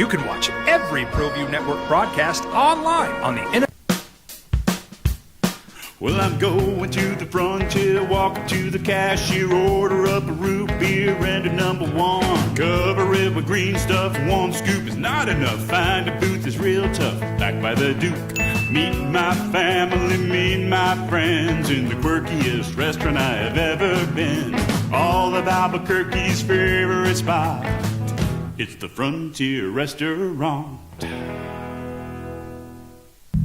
You can watch every ProView Network broadcast online on the internet. Well, I'm going to the frontier, walking to the cashier, order up a root beer and a number one. Cover it with green stuff, one scoop is not enough. Find a booth is real tough, back by the Duke. Meet my family, meet my friends in the quirkiest restaurant I have ever been. All of Albuquerque's favorite spot, it's the Frontier Restaurant.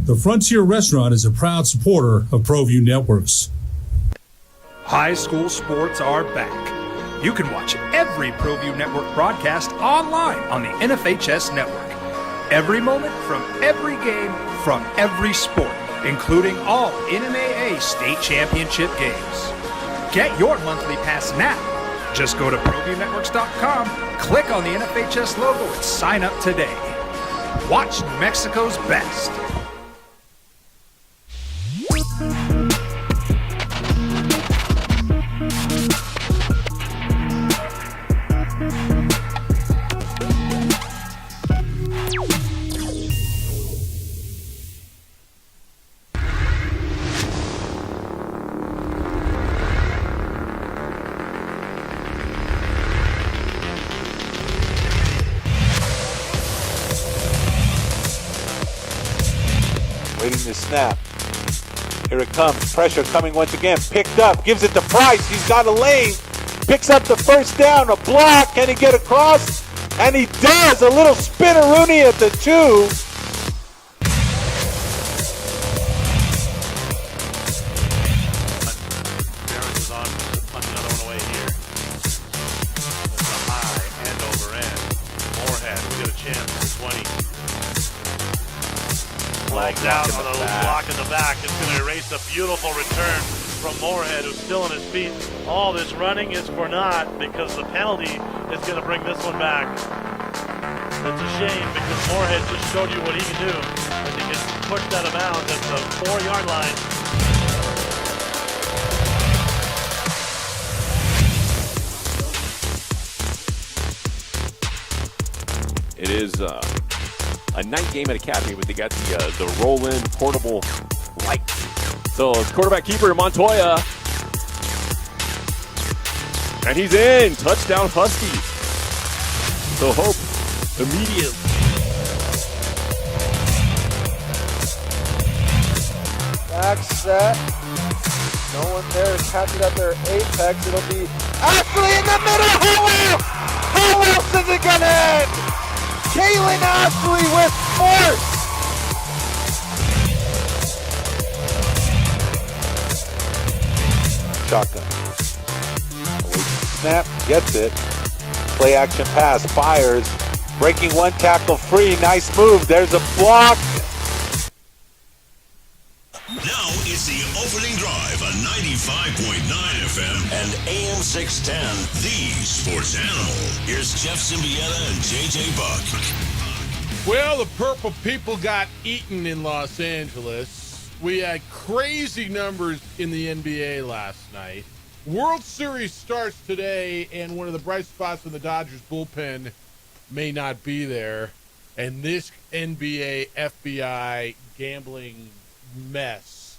The Frontier Restaurant is a proud supporter of ProView Networks. High school sports are back. You can watch every ProView Network broadcast online on the NFHS network. Every moment from every game from every sport, including all NMAA state championship games. Get your monthly pass now. Just go to ProViewNetworks.com, click on the NFHS logo, and sign up today. Watch New Mexico's best. Waiting to snap. Here it comes. Pressure coming once again. Picked up. Gives it to Price. He's got a lane. Picks up the first down. A block. Can he get across? And he does. A little spinneroonie at the 2. Barons is on another one away here. That's a high end over end. Moorhead, we got a chance for 20. Flags out on the block in the back. It's going to erase a beautiful return from Moorhead, who's still on his feet. All this running is for naught because the penalty is going to bring this one back. It's a shame because Moorhead just showed you what he can do as he gets pushed out of bounds at the 4-yard line. It is a night game at Academy, but they got the roll-in portable light. So it's quarterback keeper Montoya. And he's in. Touchdown Huskies. So Hope immediately. Back set. No one there to catch it at their apex. It'll be Ashley in the middle. How else is it going to end? Kaylin Ashley with force. Shotgun. Snap, gets it. Play action pass, fires. Breaking one tackle free. Nice move. There's a block. Now it's the opening drive on 95.9 FM and AM 610, the sports animal. Here's Jeff Symbieta and JJ Buck. Well, the purple people got eaten in Los Angeles. We had crazy numbers in the NBA last night. World Series starts today, and one of the bright spots in the Dodgers bullpen may not be there. And this NBA FBI gambling mess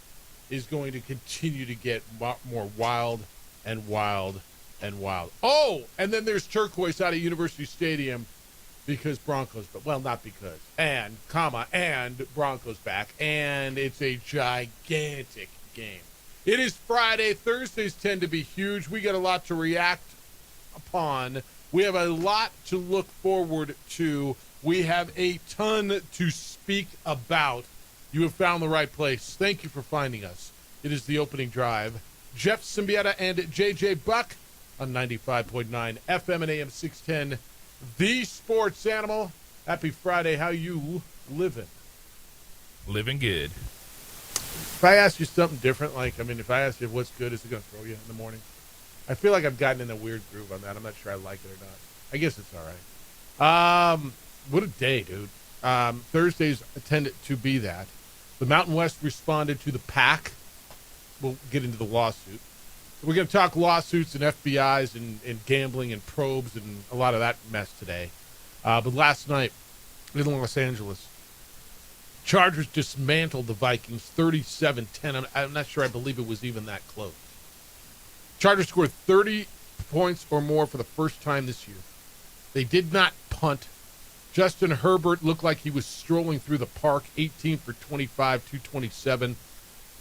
is going to continue to get more wild and wild and wild. Oh, and then there's turquoise out of University Stadium because Broncos, but well, not because, and Broncos back, and it's a gigantic game. It is Friday. Thursdays tend to be huge. We got a lot to react upon. We have a lot to look forward to. We have a ton to speak about. You have found the right place. Thank you for finding us. It is the opening drive. Jeff Symbieta and JJ Buck on 95.9 FM and AM 610. The Sports Animal. Happy Friday. How you living? Living good. If I ask you something different, if I ask you what's good, is it going to throw you in the morning? I feel like I've gotten in a weird groove on that. I'm not sure I like it or not. I guess it's all right. What a day, dude. Thursdays tend to be that. The Mountain West responded to the PAC. We'll get into the lawsuit. We're going to talk lawsuits and FBIs and gambling and probes and a lot of that mess today. But last night, in Los Angeles. Chargers dismantled the Vikings 37-10. I'm not sure I believe it was even that close. Chargers scored 30 points or more for the first time this year. They did not punt. Justin Herbert looked like he was strolling through the park, 18 for 25, 227.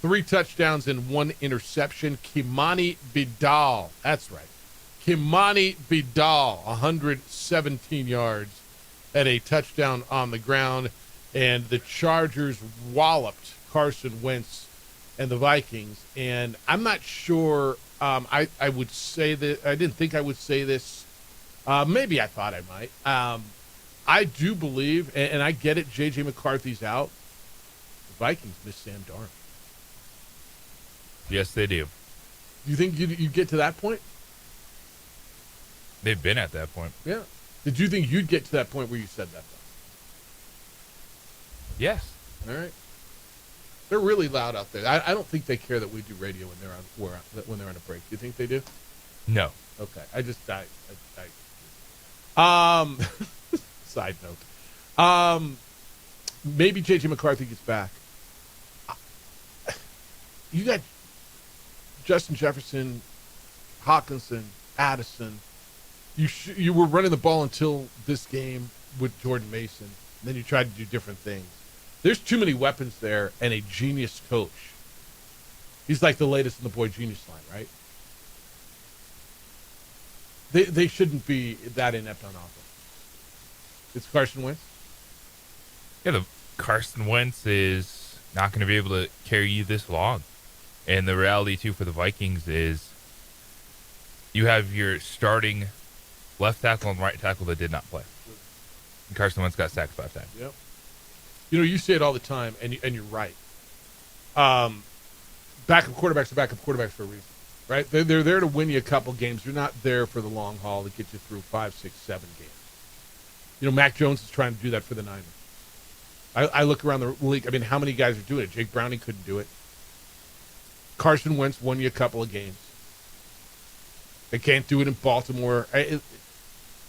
3 touchdowns and 1 interception. Kimani Vidal, that's right. Kimani Vidal, 117 yards and a touchdown on the ground. And the Chargers walloped Carson Wentz and the Vikings. And I'm not sure I would say that. I didn't think I would say this. Maybe I thought I might. I do believe, and I get it, J.J. McCarthy's out. The Vikings miss Sam Darnold. Yes, they do. Do you think you get to that point? They've been at that point. Yeah. Did you think you'd get to that point where you said that, though? Yes. All right. They're really loud out there. I don't think they care that we do radio when they're on a break. Do you think they do? No. Okay. Side note. Maybe J.J. McCarthy gets back. You got Justin Jefferson, Hawkinson, Addison. You were running the ball until this game with Jordan Mason. And then you tried to do different things. There's too many weapons there and a genius coach. He's like the latest in the boy genius line, right? They shouldn't be that inept on offense. It's Carson Wentz? Yeah, the Carson Wentz is not going to be able to carry you this long. And the reality, too, for the Vikings is you have your starting left tackle and right tackle that did not play. And Carson Wentz got sacked 5 times. Yep. You know, you say it all the time, and you're right. Backup quarterbacks are backup quarterbacks for a reason, right? They're there to win you a couple games. They're not there for the long haul to get you through 5, 6, 7 games. You know, Mac Jones is trying to do that for the Niners. I look around the league. I mean, how many guys are doing it? Jake Browning couldn't do it. Carson Wentz won you a couple of games. They can't do it in Baltimore.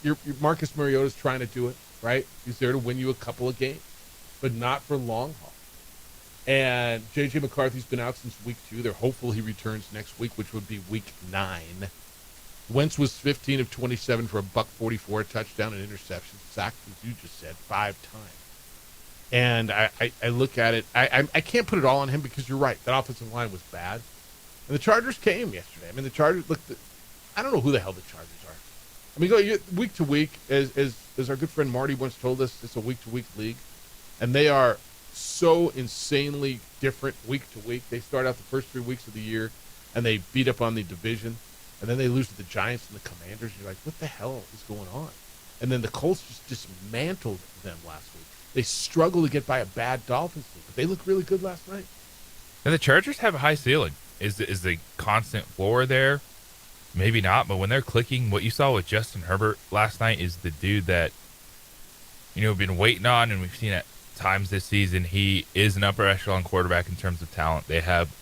Your Marcus Mariota's trying to do it, right? He's there to win you a couple of games, but not for long haul. And J.J. McCarthy's been out since week 2. They're hopeful he returns next week, which would be week 9. Wentz was 15 of 27 for a $144, a touchdown and interception, sacked, as you just said, 5 times. And I look at it. I can't put it all on him because you're right. That offensive line was bad. And the Chargers came yesterday. I mean, the Chargers looked. I don't know who the hell the Chargers are. I mean, go week to week, as our good friend Marty once told us, it's a week-to-week league. And they are so insanely different week to week. They start out the first 3 weeks of the year, and they beat up on the division. And then they lose to the Giants and the Commanders. You're like, what the hell is going on? And then the Colts just dismantled them last week. They struggle to get by a bad Dolphins team, but they look really good last night. And the Chargers have a high ceiling. Is the constant floor there? Maybe not, but when they're clicking, what you saw with Justin Herbert last night is the dude that, we've been waiting on, and we've seen at times this season, he is an upper echelon quarterback in terms of talent. They have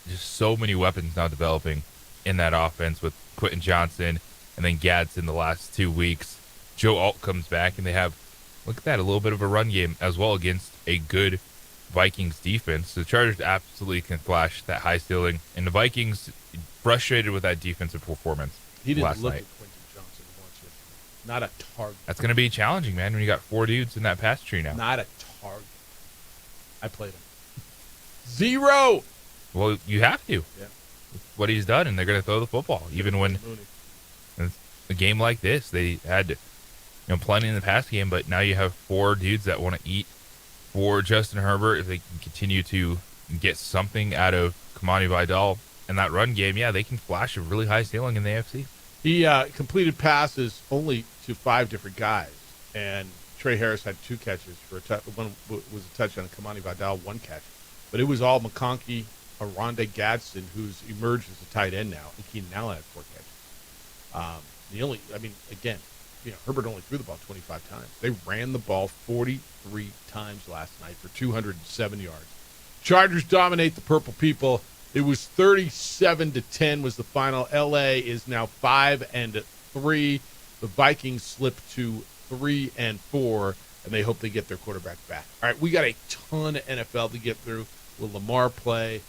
just so many weapons now developing in that offense with Quentin Johnson and then Gadsden the last 2 weeks. Joe Alt comes back, and they have, look at that, a little bit of a run game as well against a good Vikings defense. The Chargers absolutely can flash that high ceiling, and the Vikings frustrated with that defensive performance He didn't last look night. at Quentin Johnson once yesterday. Not a target. That's going to be challenging, man, when you got 4 dudes in that pass tree now. Not a target. I played him. 0. Well, you have to. Yeah. What he's done, and they're going to throw the football. Even when in a game like this, they had plenty in the pass game, but now you have 4 dudes that want to eat for Justin Herbert. If they can continue to get something out of Kimani Vidal in that run game, yeah, they can flash a really high ceiling in the AFC. He completed passes only to 5 different guys, and Trey Harris had 2 catches for one was a touchdown. Kimani Vidal 1 catch, but it was all McConkey, Aronde Gadsden, who's emerged as a tight end now. He now has 4 catches. Herbert only threw the ball 25 times. They ran the ball 43 times last night for 207 yards. Chargers dominate the Purple People. It was 37-10 was the final. LA is now 5-3. The Vikings slip to 3-4. and they hope they get their quarterback back. All right, we got a ton of NFL to get through. Will Lamar play?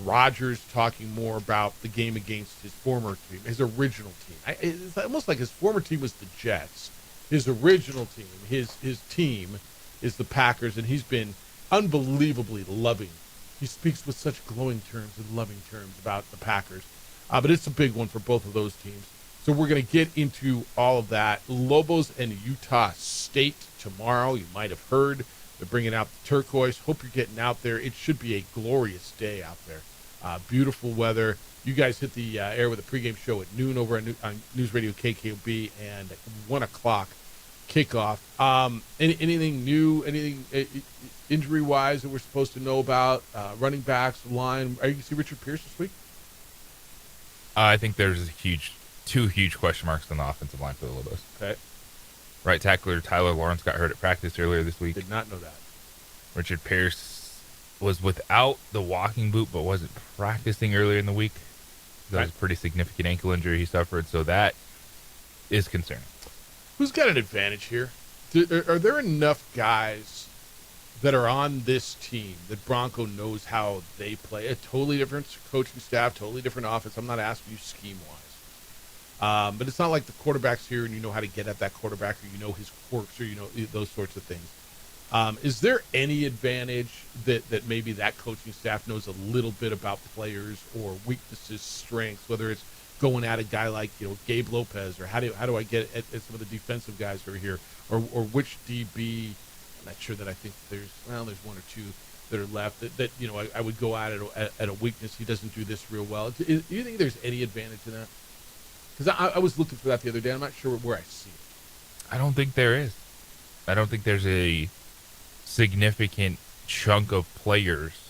Rodgers talking more about the game against his former team, his original team. It's almost like his former team was the Jets. His original team, his team is the Packers, and he's been unbelievably loving. He speaks with such glowing terms and loving terms about the Packers. But it's a big one for both of those teams. So we're going to get into all of that. Lobos and Utah State tomorrow. You might have heard. They're bringing out the turquoise. Hope you're getting out there. It should be a glorious day out there. Beautiful weather. You guys hit the air with a pregame show at noon over on News Radio KKOB and 1 o'clock kickoff. Anything new, anything injury-wise that we're supposed to know about? Running backs, line. Are you going to see Richard Pierce this week? I think there's two huge question marks on the offensive line for the Lobos. Okay. Right tackler Tyler Lawrence got hurt at practice earlier this week. Did not know that. Richard Pierce was without the walking boot but wasn't practicing earlier in the week. That was a pretty significant ankle injury he suffered, so that is concerning. Who's got an advantage here? Are there enough guys that are on this team that Bronco knows how they play? A totally different coaching staff, totally different offense. I'm not asking you scheme-wise. But it's not like the quarterback's here and you know how to get at that quarterback, or you know his quirks, or you know those sorts of things. Is there any advantage that maybe that coaching staff knows a little bit about players or weaknesses, strengths, whether it's going at a guy like Gabe Lopez, or how do I get at some of the defensive guys who are here, or which DB? I'm not sure that I think there's one or two that are left that I would go at it at a weakness. He doesn't do this real well. Do you think there's any advantage in that? Because I was looking for that the other day. I'm not sure where I see it. I don't think there is. I don't think there's a significant chunk of players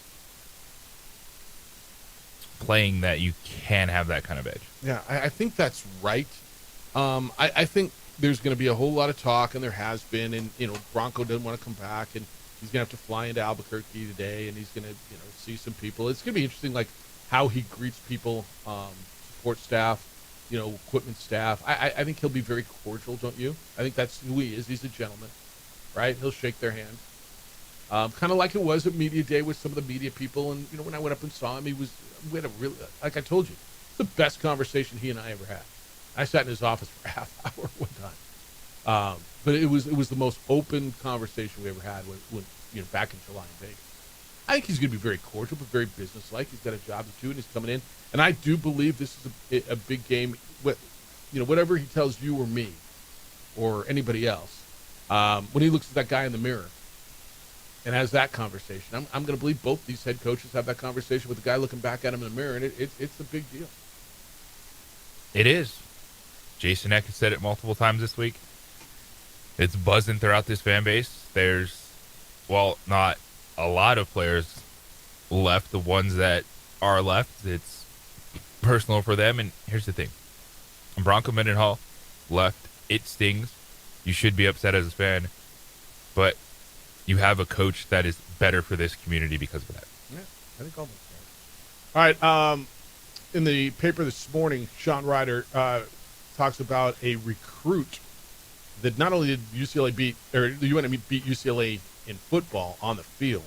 playing that you can have that kind of edge. Yeah, I think that's right. I think there's going to be a whole lot of talk, and there has been, and Bronco doesn't want to come back, and he's going to have to fly into Albuquerque today, and he's going to see some people. It's going to be interesting, like how he greets people, support staff, equipment staff. I think he'll be very cordial, don't you? I think that's who he is. He's a gentleman, right? He'll shake their hand. Kind of like it was at Media Day with some of the media people. And, when I went up and saw him, we had a really, like I told you, the best conversation he and I ever had. I sat in his office for a half hour one time. But it was the most open conversation we ever had when back in July in Vegas. I think he's going to be very cordial, but very businesslike. He's got a job to do, and he's coming in. And I do believe this is a big game. Whatever he tells you or me or anybody else, when he looks at that guy in the mirror and has that conversation, I'm going to believe both these head coaches have that conversation with the guy looking back at him in the mirror, and it's a big deal. It is. Jason Eck has said it multiple times this week. It's buzzing throughout this fan base. There's, not a lot of players left. The ones that are left, it's personal for them. And here's the thing. Bronco Mendenhall left. It stings. You should be upset as a fan. But you have a coach that is better for this community because of that. Yeah, I think almost right. All right. In the paper this morning, Sean Ryder talks about a recruit that not only did UCLA beat UCLA in football on the field,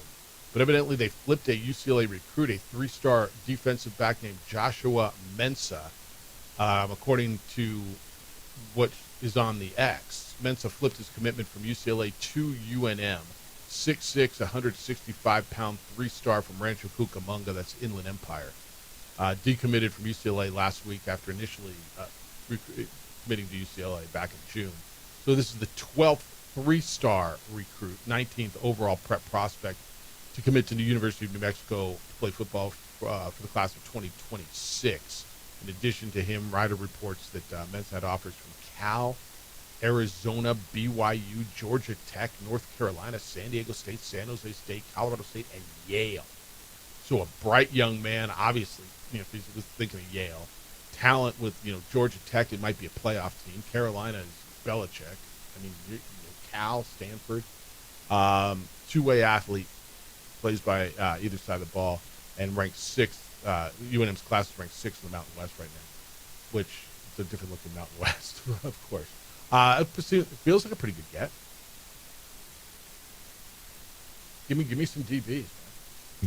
but evidently they flipped a UCLA recruit, a 3-star defensive back named Joshua Mensah. According to what is on the X, Mensah flipped his commitment from UCLA to UNM. 6'6", 165-pound 3-star from Rancho Cucamonga, that's Inland Empire. Decommitted from UCLA last week after initially committing to UCLA back in June. So this is the 12th 3-star recruit, 19th overall prep prospect to commit to the University of New Mexico to play football for the class of 2026. In addition to him, Ryder reports that Mensah had offers from Cal, Arizona, BYU, Georgia Tech, North Carolina, San Diego State, San Jose State, Colorado State, and Yale. So a bright young man, obviously, if he's thinking of Yale. Talent with, Georgia Tech, it might be a playoff team. Carolina is Belichick. Cal, Stanford. Two-way athlete, plays by either side of the ball, and ranked 6th. UNM's class is ranked 6th in the Mountain West right now, which is a different looking Mountain West, of course. It feels like a pretty good get. give me some DBs. Man.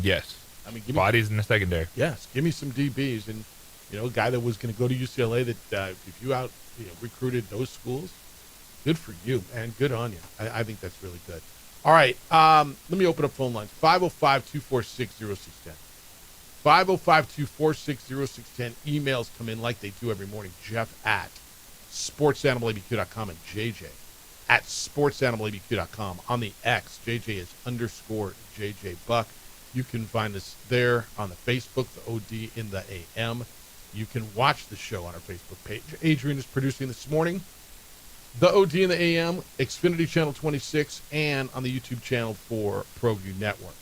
Yes. I mean, give me bodies in the secondary. Yes, give me some DBs, and a guy that was going to go to UCLA. That if you recruited those schools, good for you, man. Good on you. I think that's really good. All right, let me open up phone lines. 505-246-0610. 505-246-0610. Emails come in like they do every morning. Jeff at sportsanimалabq.com and JJ at sportsanimалabq.com. On the X, JJ is _JJ Buck. You can find us there on the Facebook, the OD in the AM. You can watch the show on our Facebook page. Adrian is producing this morning. The OD in the AM, Xfinity Channel 26, and on the YouTube channel for ProView Network.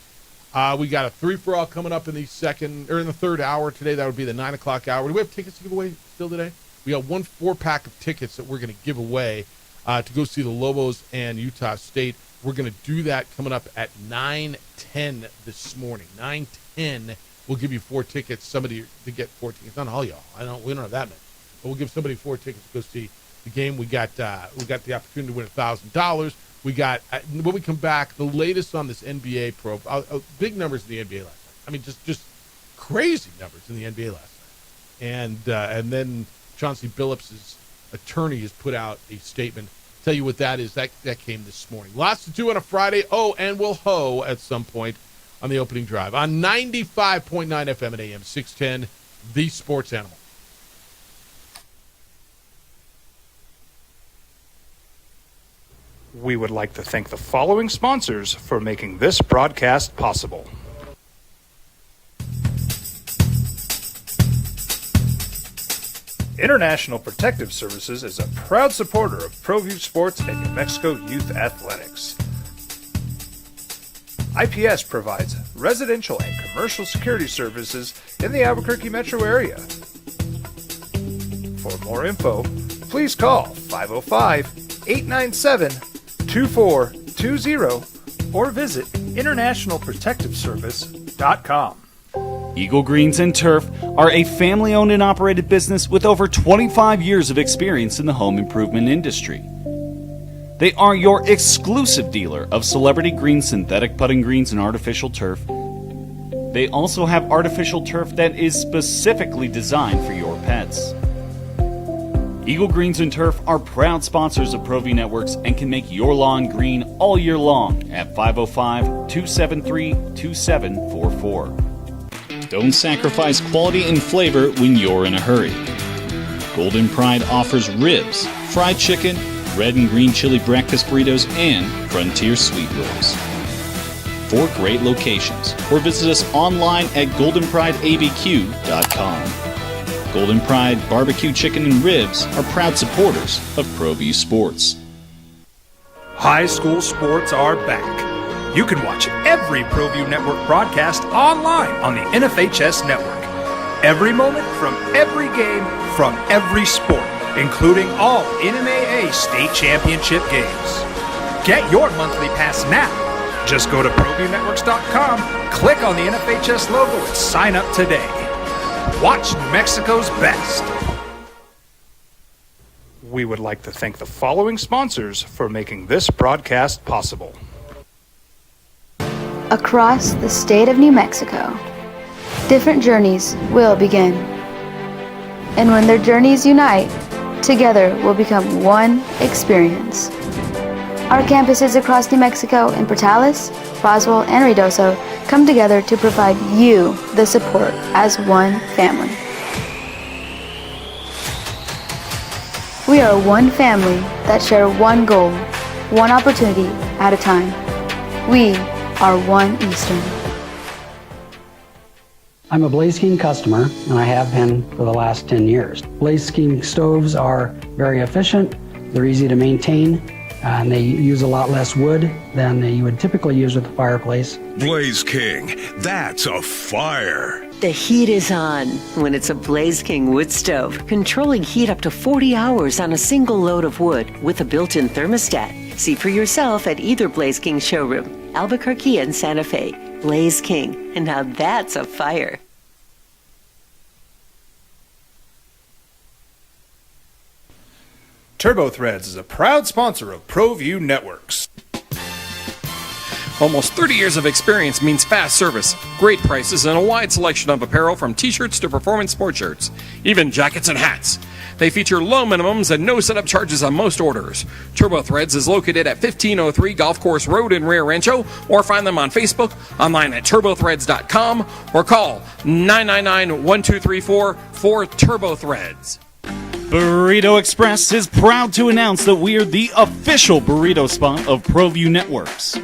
We got a 3-for-all coming up in the third hour today. That would be the 9 o'clock hour. Do we have tickets to give away still today? We got 1 4-pack of tickets that we're going to give away to go see the Lobos and Utah State. We're going to do that coming up at 9:10 this morning. 9:10, we'll give you 4 tickets. Somebody to get 4 tickets. Not all y'all. We don't have that many. But we'll give somebody 4 tickets to go see the game. We got the opportunity to win $1,000. We got, when we come back, the latest on this NBA big numbers in the NBA last night. I mean, just crazy numbers in the NBA last night. And then Chauncey Billups' attorney has put out a statement. Tell you what that is. That came this morning. Lots to do on a Friday. Oh, and we'll hoe at some point on the opening drive on 95.9 FM at AM 610, The Sports Animal. We would like to thank the following sponsors for making this broadcast possible. International Protective Services is a proud supporter of ProView Sports and New Mexico Youth Athletics. IPS provides residential and commercial security services in the Albuquerque metro area. For more info, please call 505-897-2420 or visit internationalprotectiveservice.com. Eagle Greens and Turf are a family-owned and operated business with over 25 years of experience in the home improvement industry. They are your exclusive dealer of Celebrity Green synthetic putting greens and artificial turf. They also have artificial turf that is specifically designed for your pets. Eagle Greens and Turf are proud sponsors of ProView Networks and can make your lawn green all year long at 505-273-2744. Don't sacrifice quality and flavor when you're in a hurry. Golden Pride offers ribs, fried chicken, red and green chili breakfast burritos, and Frontier sweet rolls. 4 great locations, or visit us online at goldenprideabq.com. Golden Pride Barbecue Chicken and Ribs are proud supporters of ProView Sports. High school sports are back. You can watch every ProView Network broadcast online on the NFHS network. Every moment from every game from every sport, including all NMAA state championship games. Get your monthly pass now. Just go to ProViewNetworks.com, click on the NFHS logo, and sign up today. Watch New Mexico's best. We would like to thank the following sponsors for making this broadcast possible. Across the state of New Mexico, different journeys will begin. And when their journeys unite, together will become one experience. Our campuses across New Mexico in Portales, Roswell, and Ruidoso come together to provide you the support as one family. We are one family that share one goal, one opportunity at a time. We are One Eastern. I'm a Blaze King customer, and I have been for the last 10 years. Blaze King stoves are very efficient, they're easy to maintain, and they use a lot less wood than you would typically use with a fireplace. Blaze King, that's a fire. The heat is on when it's a Blaze King wood stove, controlling heat up to 40 hours on a single load of wood with a built-in thermostat. See for yourself at either Blaze King showroom, Albuquerque and Santa Fe. Blaze King, and now that's a fire. TurboThreads is a proud sponsor of ProView Networks. Almost 30 years of experience means fast service, great prices, and a wide selection of apparel from t-shirts to performance sports shirts, even jackets and hats. They feature low minimums and no setup charges on most orders. Turbo Threads is located at 1503 Golf Course Road in Rio Rancho, or find them on Facebook, online at turbothreads.com, or call 999-1234 for Turbo Threads. Burrito Express is proud to announce that we are the official burrito spot of ProView Networks.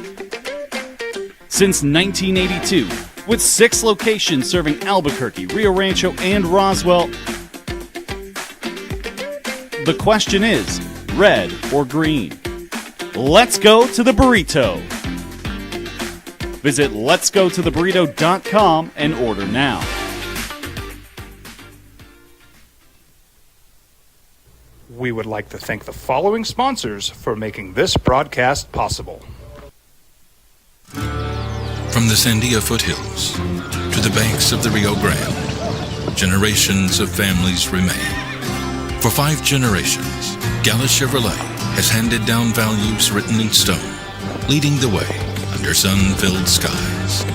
Since 1982, with 6 locations serving Albuquerque, Rio Rancho, and Roswell, the question is, red or green? Let's go to the burrito. Visit letsgototheburrito.com and order now. We would like to thank the following sponsors for making this broadcast possible. From the Sandia foothills to the banks of the Rio Grande, generations of families remain. For 5 generations, Gallus Chevrolet has handed down values written in stone, leading the way under sun-filled skies,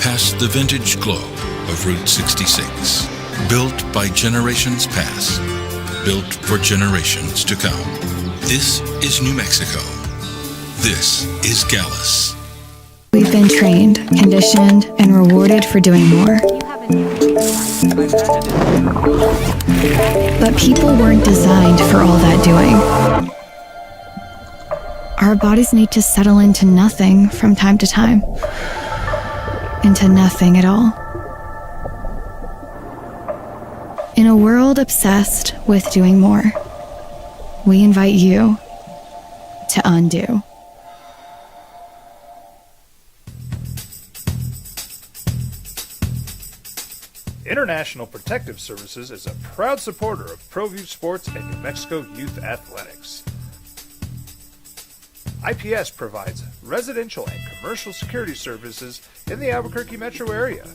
past the vintage glow of Route 66. Built by generations past, built for generations to come. This is New Mexico. This is Gallus. We've been trained, conditioned, and rewarded for doing more. But people weren't designed for all that doing. Our bodies need to settle into nothing from time to time. Into nothing at all. In a world obsessed with doing more, we invite you to undo. International Protective Services is a proud supporter of ProView Sports and New Mexico Youth Athletics. IPS provides residential and commercial security services in the Albuquerque metro area.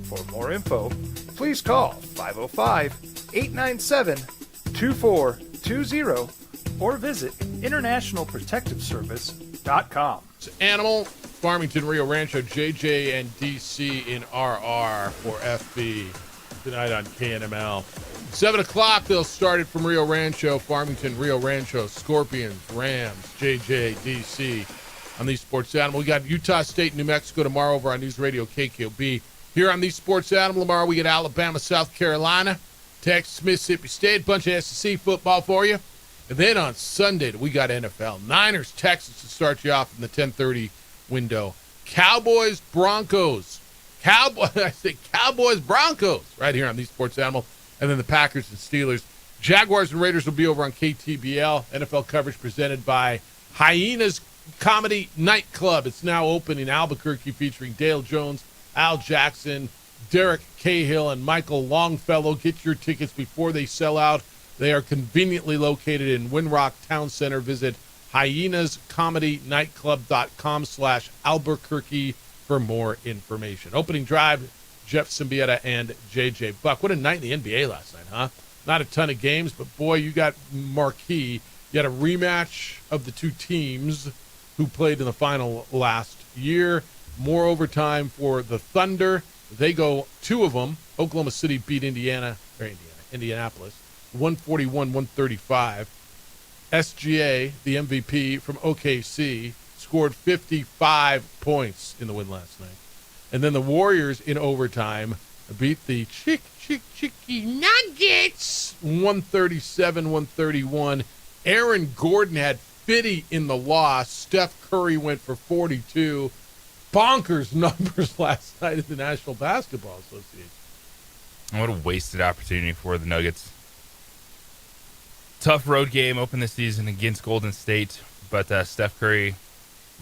For more info, please call 505-897-2420 or visit internationalprotectiveservice.com. Animal, Farmington, Rio Rancho, JJ and DC in RR for FB tonight on KNML. 7 o'clock, they'll start it from Rio Rancho, Farmington, Rio Rancho, Scorpions, Rams, JJ, DC on These Sports Animal. We got Utah State, New Mexico tomorrow over on News Radio KKOB. Here on These Sports Animal tomorrow, we get Alabama, South Carolina, Texas, Mississippi State, bunch of SEC football for you. And then on Sunday, we got NFL. Niners, Texas to start you off in the 10:30 window. Cowboys, Broncos. Cowboys, Broncos right here on These Sports Animal. And then the Packers and Steelers. Jaguars and Raiders will be over on KTBL. NFL coverage presented by Hyenas Comedy Nightclub. It's now open in Albuquerque, featuring Dale Jones, Al Jackson, Derek Cahill, and Michael Longfellow. Get your tickets before they sell out. They are conveniently located in Winrock Town Center. Visit hyenascomedynightclub.com/Albuquerque for more information. Opening drive, Jeff Symbieta and JJ Buck. What a night in the NBA last night, huh? Not a ton of games, but boy, you got marquee. You had a rematch of the two teams who played in the final last year. More overtime for the Thunder. They go 2 of them. Oklahoma City beat Indianapolis, 141-135. SGA, the MVP from OKC, scored 55 points in the win last night. And then the Warriors in overtime beat the Chicky Nuggets 137-131. Aaron Gordon had 50 in the loss. Steph Curry went for 42. Bonkers numbers last night at the National Basketball Association. What a wasted opportunity for the Nuggets. Tough road game open this season against Golden State, but Steph Curry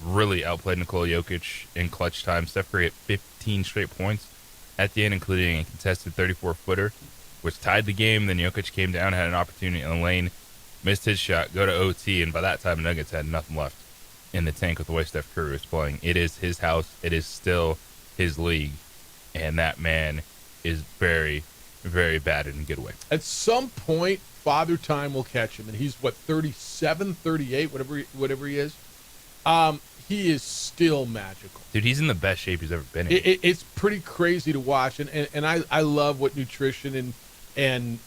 really outplayed Nikola Jokic in clutch time. Steph Curry had 15 straight points at the end, including a contested 34-footer, which tied the game. Then Jokic came down, had an opportunity in the lane, missed his shot, go to OT, and by that time, Nuggets had nothing left in the tank with the way Steph Curry was playing. It is his house. It is still his league, and that man is very, very bad in a good way. At some point, Father Time will catch him, and he's, 37, 38, whatever he is. he is still magical. Dude, he's in the best shape he's ever been in. It's pretty crazy to watch, and I love what nutrition and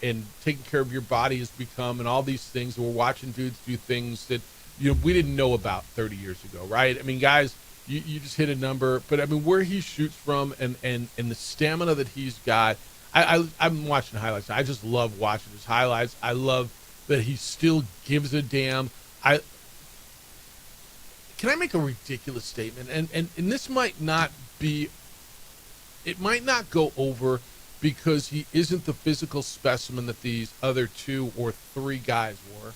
taking care of your body has become, and all these things. We're watching dudes do things that we didn't know about 30 years ago, right? I mean, guys, you just hit a number, but I mean, where he shoots from and the stamina that he's got. I'm watching highlights. I just love watching his highlights. I love that he still gives a damn. Can I make a ridiculous statement? And this might not be, it might not go over because he isn't the physical specimen that these other 2 or 3 guys were.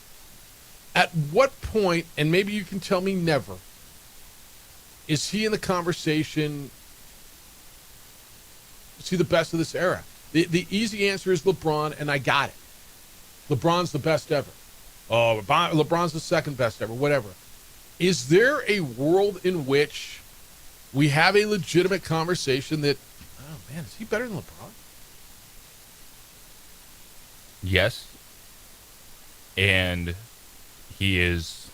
At what point, and maybe you can tell me never, is he in the conversation? Is he the best of this era? The easy answer is LeBron, and I got it. LeBron's the best ever. Oh, LeBron's the second best ever, whatever. Is there a world in which we have a legitimate conversation that, oh man, is he better than LeBron? Yes. And he is,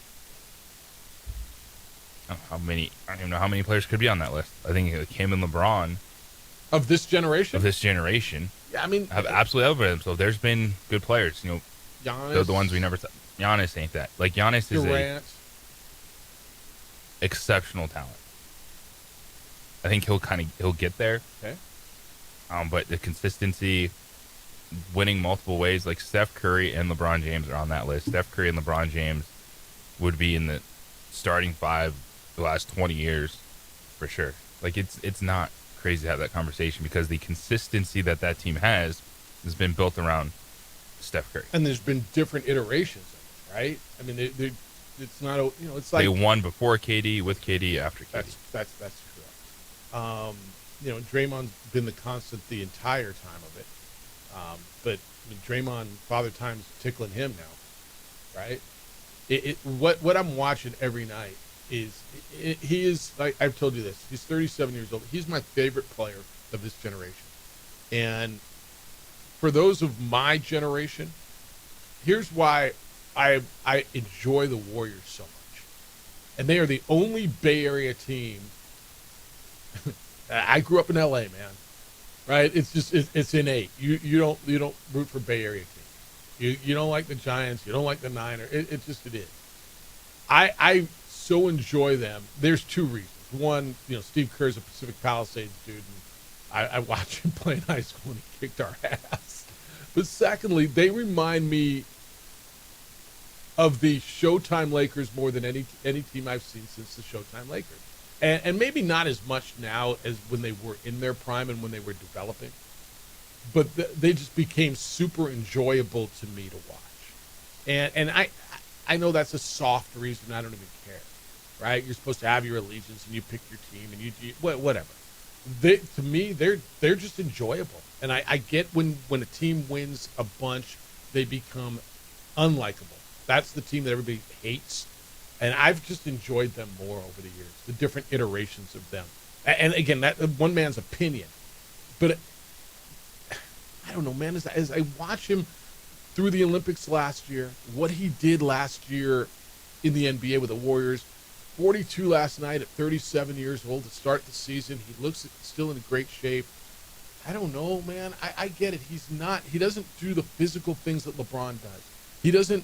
I don't even know how many players could be on that list. I think him and LeBron. Of this generation? Yeah, I mean, have absolutely elevated themselves. There's been good players, Giannis. The ones we never saw. Giannis ain't that. Like, Giannis is Durant. Exceptional talent. I think he'll get there. Okay. But the consistency, winning multiple ways, like Steph Curry and LeBron James are on that list. Steph Curry and LeBron James would be in the starting 5 the last 20 years for sure. Like, it's not crazy to have that conversation because the consistency that team has been built around Steph Curry. And there's been different iterations of it, right? I mean, it's not it's like they won before KD, with KD, after KD. That's correct. Draymond's been the constant the entire time of it. But I mean, Draymond, Father Time's tickling him now, right? What I'm watching every night is he is, like I've told you this, he's 37 years old. He's my favorite player of this generation. And for those of my generation, here's why I enjoy the Warriors so much. And they are the only Bay Area team. I grew up in LA, man. Right? It's just it's innate. You don't root for Bay Area teams. You don't like the Giants, you don't like the Niners. It is. I so enjoy them. There's 2 reasons. One, Steve Kerr's a Pacific Palisades dude, and I watched him play in high school and he kicked our ass. But secondly, they remind me of the Showtime Lakers more than any team I've seen since the Showtime Lakers. And maybe not as much now as when they were in their prime and when they were developing. But they just became super enjoyable to me to watch. And I know that's a soft reason. I don't even care. Right? You're supposed to have your allegiance and you pick your team and you whatever. To me, they're just enjoyable. And I get when a team wins a bunch, they become unlikable. That's the team that everybody hates. And I've just enjoyed them more over the years, the different iterations of them. And again, that one man's opinion. But I don't know, man, as I watch him through the Olympics last year, what he did last year in the NBA with the Warriors, 42 last night at 37 years old to start the season. He looks still in great shape. I don't know, man. I get it. He doesn't do the physical things that LeBron does. He doesn't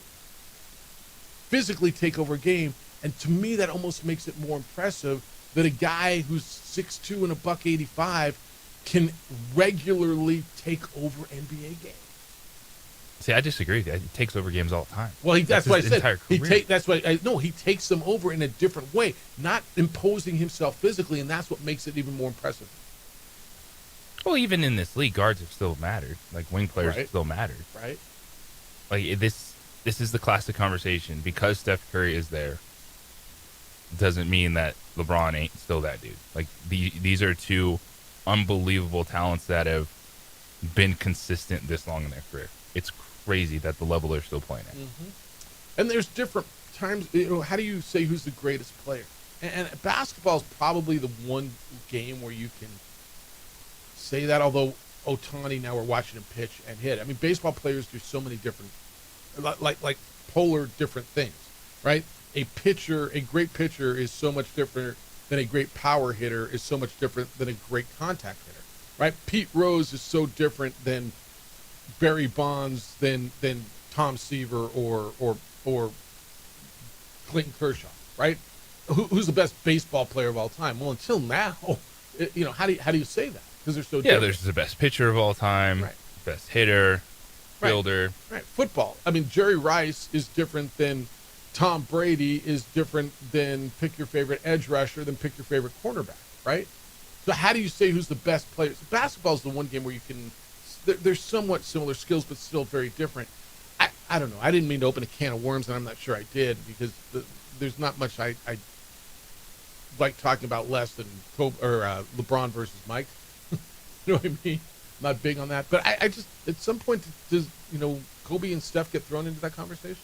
physically take over a game, and to me that almost makes it more impressive that a guy who's 6'2" and $185 can regularly take over NBA games. See, I disagree. He takes over games all the time. Well, that's what I said. That's why he takes them over in a different way, not imposing himself physically, and that's what makes it even more impressive. Well, even in this league, guards have still mattered. Like, wing players have still mattered. Right. Like, this is the classic conversation. Because Steph Curry is there, doesn't mean that LeBron ain't still that dude. Like, these are 2 unbelievable talents that have been consistent this long in their career. It's crazy that the level they're still playing at. Mm-hmm. And there's different times. How do you say who's the greatest player? And basketball is probably the one game where you can say that. Although Ohtani, now we're watching him pitch and hit. I mean, baseball players do so many different, like polar different things, right? a great pitcher is so much different than a great power hitter is so much different than a great contact hitter, right? Pete Rose is so different than Barry Bonds, than Tom Seaver or Clayton Kershaw, right? Who's the best baseball player of all time? Well, until now, how do you say that? Because they're so different. There's the best pitcher of all time, best hitter, fielder. Right. Football. I mean, Jerry Rice is different than Tom Brady, is different than pick your favorite edge rusher, than pick your favorite cornerback, right? So how do you say who's the best player? So basketball is the one game where you can, they're somewhat similar skills, but still very different. I don't know. I didn't mean to open a can of worms, and I'm not sure I did, because there's not much I like talking about less than LeBron versus Mike. You know what I mean? I'm not big on that. But I just, at some point, does Kobe and Steph get thrown into that conversation?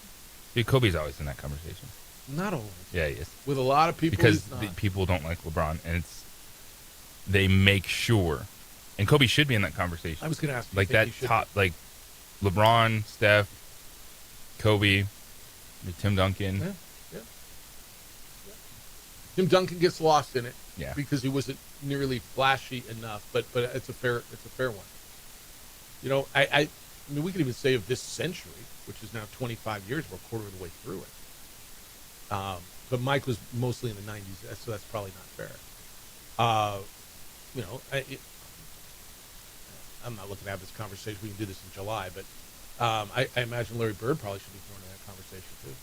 Dude, Kobe's always in that conversation. Not always. Yeah, he is. With a lot of people, because people don't like LeBron, and they make sure. And Kobe should be in that conversation. I was going to ask you. Like that top, like LeBron, Steph, Kobe, Tim Duncan. Yeah. Tim Duncan gets lost in it. Yeah. Because he wasn't nearly flashy enough, but it's a fair one. I mean, we could even say of this century, which is now 25 years, we're a quarter of the way through it. But Mike was mostly in the 90s, so that's probably not fair. I'm not looking to have this conversation. We can do this in July, but I imagine Larry Bird probably should be thrown in that conversation too.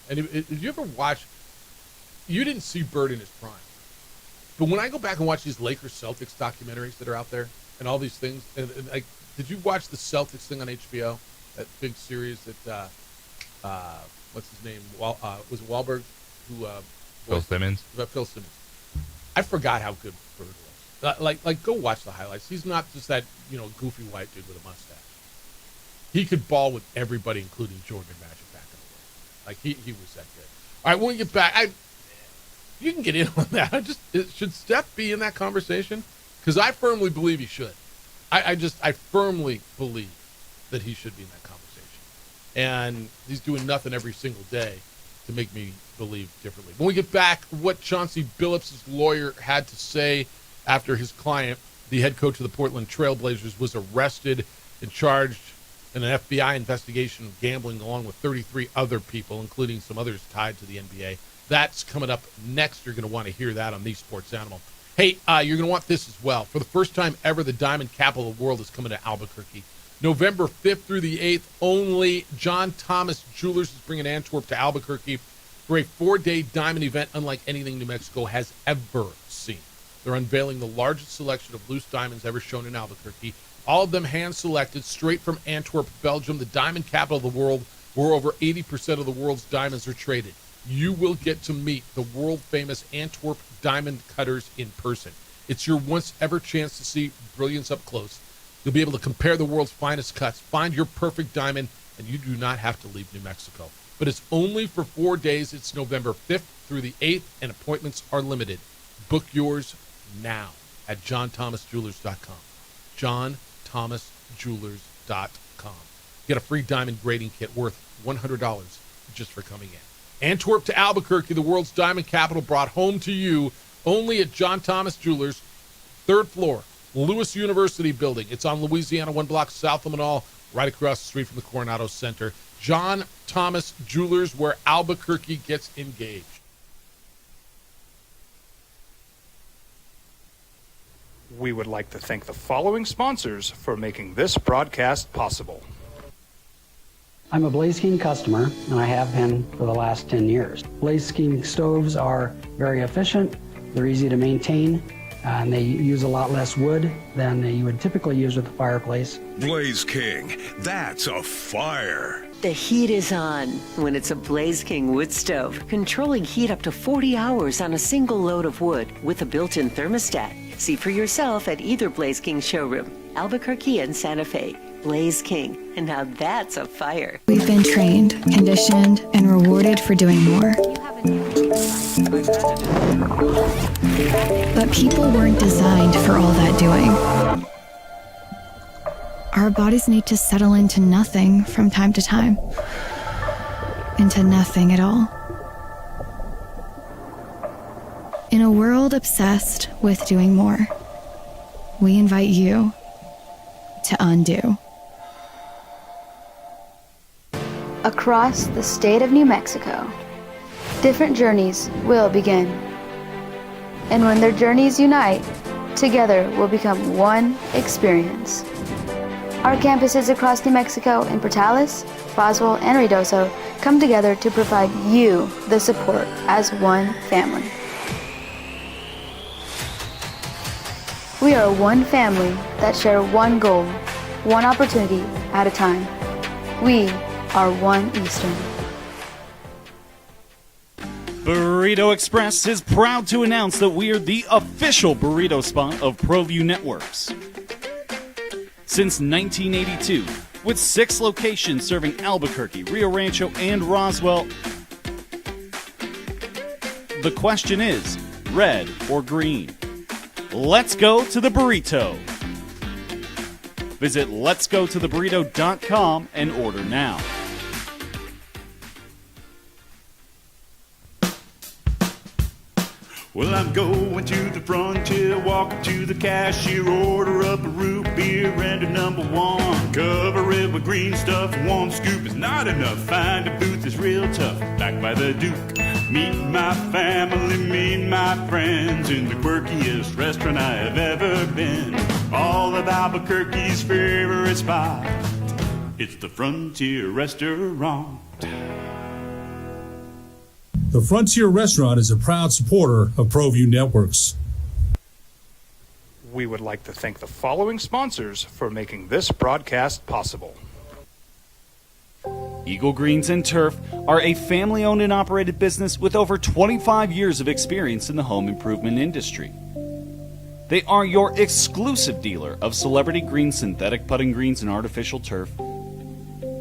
And did you ever watch? You didn't see Bird in his prime, but when I go back and watch these Lakers Celtics documentaries that are out there and all these things, and like, did you watch the Celtics thing on HBO? That big series that what's his name? Was it Wahlberg? Phil Simmons. Phil Simmons. I forgot how good Bird was. Like, go watch the highlights. He's not just that goofy white dude with a mustache. He could ball with everybody, including Jordan and Magic back in the day. Like he was that good. All right, when we get back, you can get in on that. Should Steph be in that conversation? Because I firmly believe he should. I firmly believe that he should be in that conversation. And he's doing nothing every single day to make me believe differently. When we get back, what Chauncey Billups' lawyer had to say after his client, the head coach of the Portland Trailblazers, was arrested and charged in an FBI investigation of gambling along with 33 other people, including some others tied to the NBA. That's coming up next. You're going to want to hear that on The Sports Animal. Hey, you're going to want this as well. For the first time ever, the diamond capital of the world is coming to Albuquerque. November 5th through the 8th, only John Thomas Jewelers is bringing Antwerp to Albuquerque for a 4-day diamond event unlike anything New Mexico has ever seen. They're unveiling the largest selection of loose diamonds ever shown in Albuquerque. All of them hand-selected straight from Antwerp, Belgium, the diamond capital of the world, where over 80% of the world's diamonds are traded. You will get to meet the world-famous Antwerp diamond cutters in person. It's your once-ever chance to see brilliance up close. You'll be able to compare the world's finest cuts, find your perfect diamond, and you do not have to leave New Mexico. But it's only for 4 days. It's November 5th through the 8th, and appointments are limited. Book yours now at johnthomasjewelers.com. johnthomasjewelers.com. Get a free diamond grading kit worth $100 just for coming in. Antwerp to Albuquerque, the world's diamond capital, brought home to you only at John Thomas Jewelers, 3rd floor, Lewis University building. It's on Louisiana, 1 block south of Manal, right across the street from the Coronado Center. John Thomas Jewelers, where Albuquerque gets engaged. We would like to thank the following sponsors for making this broadcast possible. I'm a Blaze King customer, and I have been for the last 10 years. Blaze King stoves are very efficient, they're easy to maintain, and they use a lot less wood than you would typically use with a fireplace. Blaze King, that's a fire. The heat is on when it's a Blaze King wood stove, controlling heat up to 40 hours on a single load of wood with a built-in thermostat. See for yourself at either Blaze King showroom, Albuquerque and Santa Fe. Blaze King, and now that's a fire. We've been trained, conditioned, and rewarded for doing more. But people weren't designed for all that doing. Our bodies need to settle into nothing from time to time. Into nothing at all. In a world obsessed with doing more, we invite you to undo. Across the state of New Mexico, different journeys will begin. And when their journeys unite, together will become one experience. Our campuses across New Mexico in Portales, Roswell, and Ruidoso come together to provide you the support as one family. We are one family that share one goal, one opportunity at a time. We are One Eastern. Burrito Express is proud to announce that we are the official burrito spot of ProView Networks. Since 1982, with 6 locations serving Albuquerque, Rio Rancho, and Roswell, the question is, red or green? Let's go to the burrito. Visit letsgototheburrito.com and order now. Well, I'm going to the frontier, walking to the cashier, order up a root beer and a number one. Cover it with green stuff, one scoop is not enough. Find a booth is real tough, back by the Duke. Meet my family, meet my friends in the quirkiest restaurant I have ever been. All of Albuquerque's favorite spot, it's the Frontier Restaurant. The Frontier Restaurant is a proud supporter of ProView Networks. We would like to thank the following sponsors for making this broadcast possible. Eagle Greens and Turf are a family-owned and operated business with over 25 years of experience in the home improvement industry. They are your exclusive dealer of celebrity green, synthetic putting greens, and artificial turf.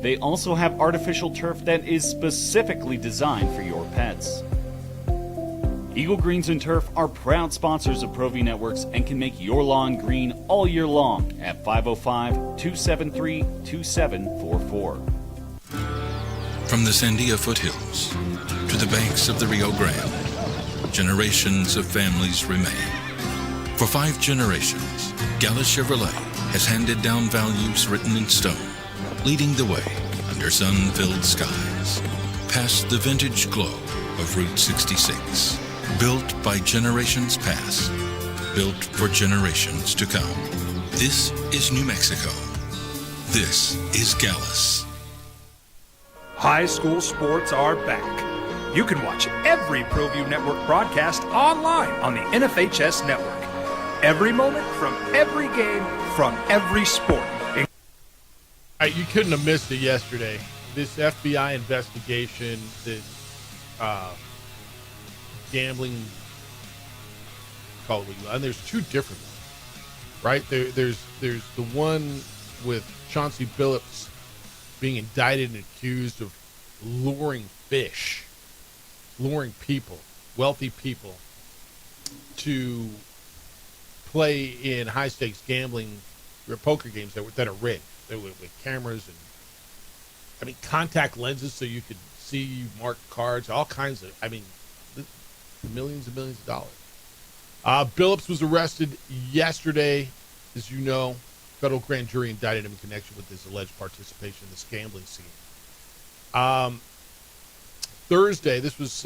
They also have artificial turf that is specifically designed for your pets. Eagle Greens and Turf are proud sponsors of ProView Networks and can make your lawn green all year long at 505-273-2744. From the Sandia foothills to the banks of the Rio Grande, generations of families remain. For 5 generations, Gallus Chevrolet has handed down values written in stone, leading the way under sun-filled skies, past the vintage glow of Route 66. Built by generations past, built for generations to come. This is New Mexico. This is Gallus. High school sports are back. You can watch every ProView Network broadcast online on the NFHS network. Every moment from every game from every sport. You couldn't have missed it yesterday. This FBI investigation, this gambling, call it what you want. And there's 2 different ones, right? There's the one with Chauncey Billups being indicted and accused of luring people, wealthy people, to play in high-stakes gambling or poker games that are rigged. With cameras and, contact lenses so you could see marked cards, all kinds of, millions and millions of dollars. Billups was arrested yesterday. As you know, federal grand jury indicted him in connection with his alleged participation in this gambling scene. Thursday, this was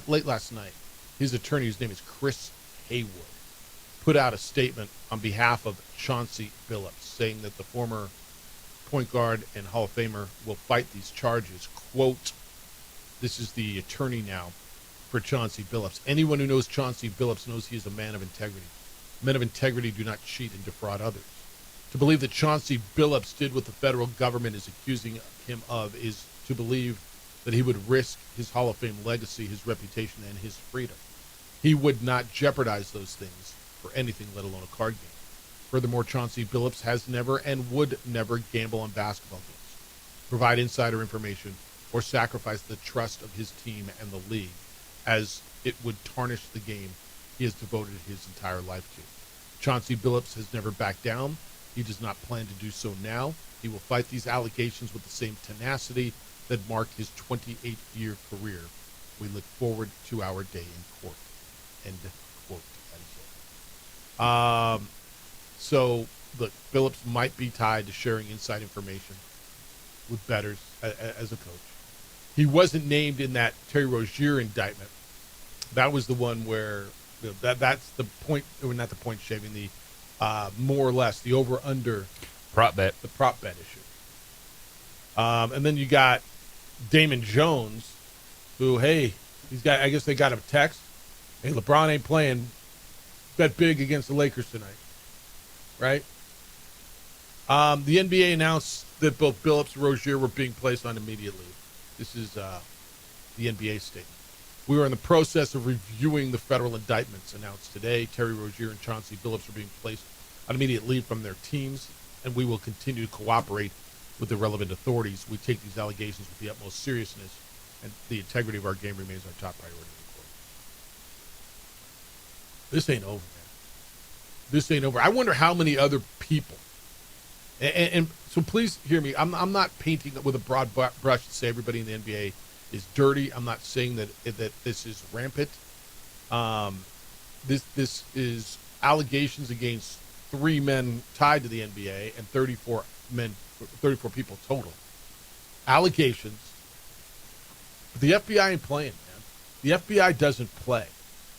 late last night, his attorney, whose name is Chris Haywood, put out a statement on behalf of Chauncey Billups, saying that the former point guard and Hall of Famer will fight these charges. Quote, this is the attorney now for Chauncey Billups. Anyone who knows Chauncey Billups knows he is a man of integrity. Men of integrity do not cheat and defraud others. To believe that Chauncey Billups did what the federal government is accusing him of is to believe that he would risk his Hall of Fame legacy, his reputation, and his freedom. He would not jeopardize those things for anything, let alone a card game. Furthermore, Chauncey Billups has never and would never gamble on basketball games, provide insider information, or sacrifice the trust of his team and the league, as it would tarnish the game he has devoted his entire life to. Chauncey Billups has never backed down. He does not plan to do so now. He will fight these allegations with the same tenacity that marked his 28-year career. We look forward to our day in court. End So, look, Phillips might be tied to sharing inside information with bettors as a coach. He wasn't named in that Terry Rozier indictment. That was the one where that's the point, or not the point shaving, the more or less the over-under prop bet, the prop bet issue. And then you got Damon Jones, who, hey, I guess they got a text. Hey, LeBron ain't playing. Bet big against the Lakers tonight, right? The NBA announced that both Billups and Rozier were being placed on immediate leave. This is the NBA statement. We are in the process of reviewing the federal indictments announced today. Terry Rozier and Chauncey Billups are being placed on immediate leave from their teams, and we will continue to cooperate with the relevant authorities. We take these allegations with the utmost seriousness, and the integrity of our game remains our top priority. This ain't over, man. This ain't over. I wonder how many other people, and so please hear me. I'm not painting with a broad brush to say everybody in the NBA is dirty. I'm not saying that this is rampant. This is allegations against 3 men tied to the NBA and 34 people total. Allegations. But the FBI ain't playing, man. The FBI doesn't play.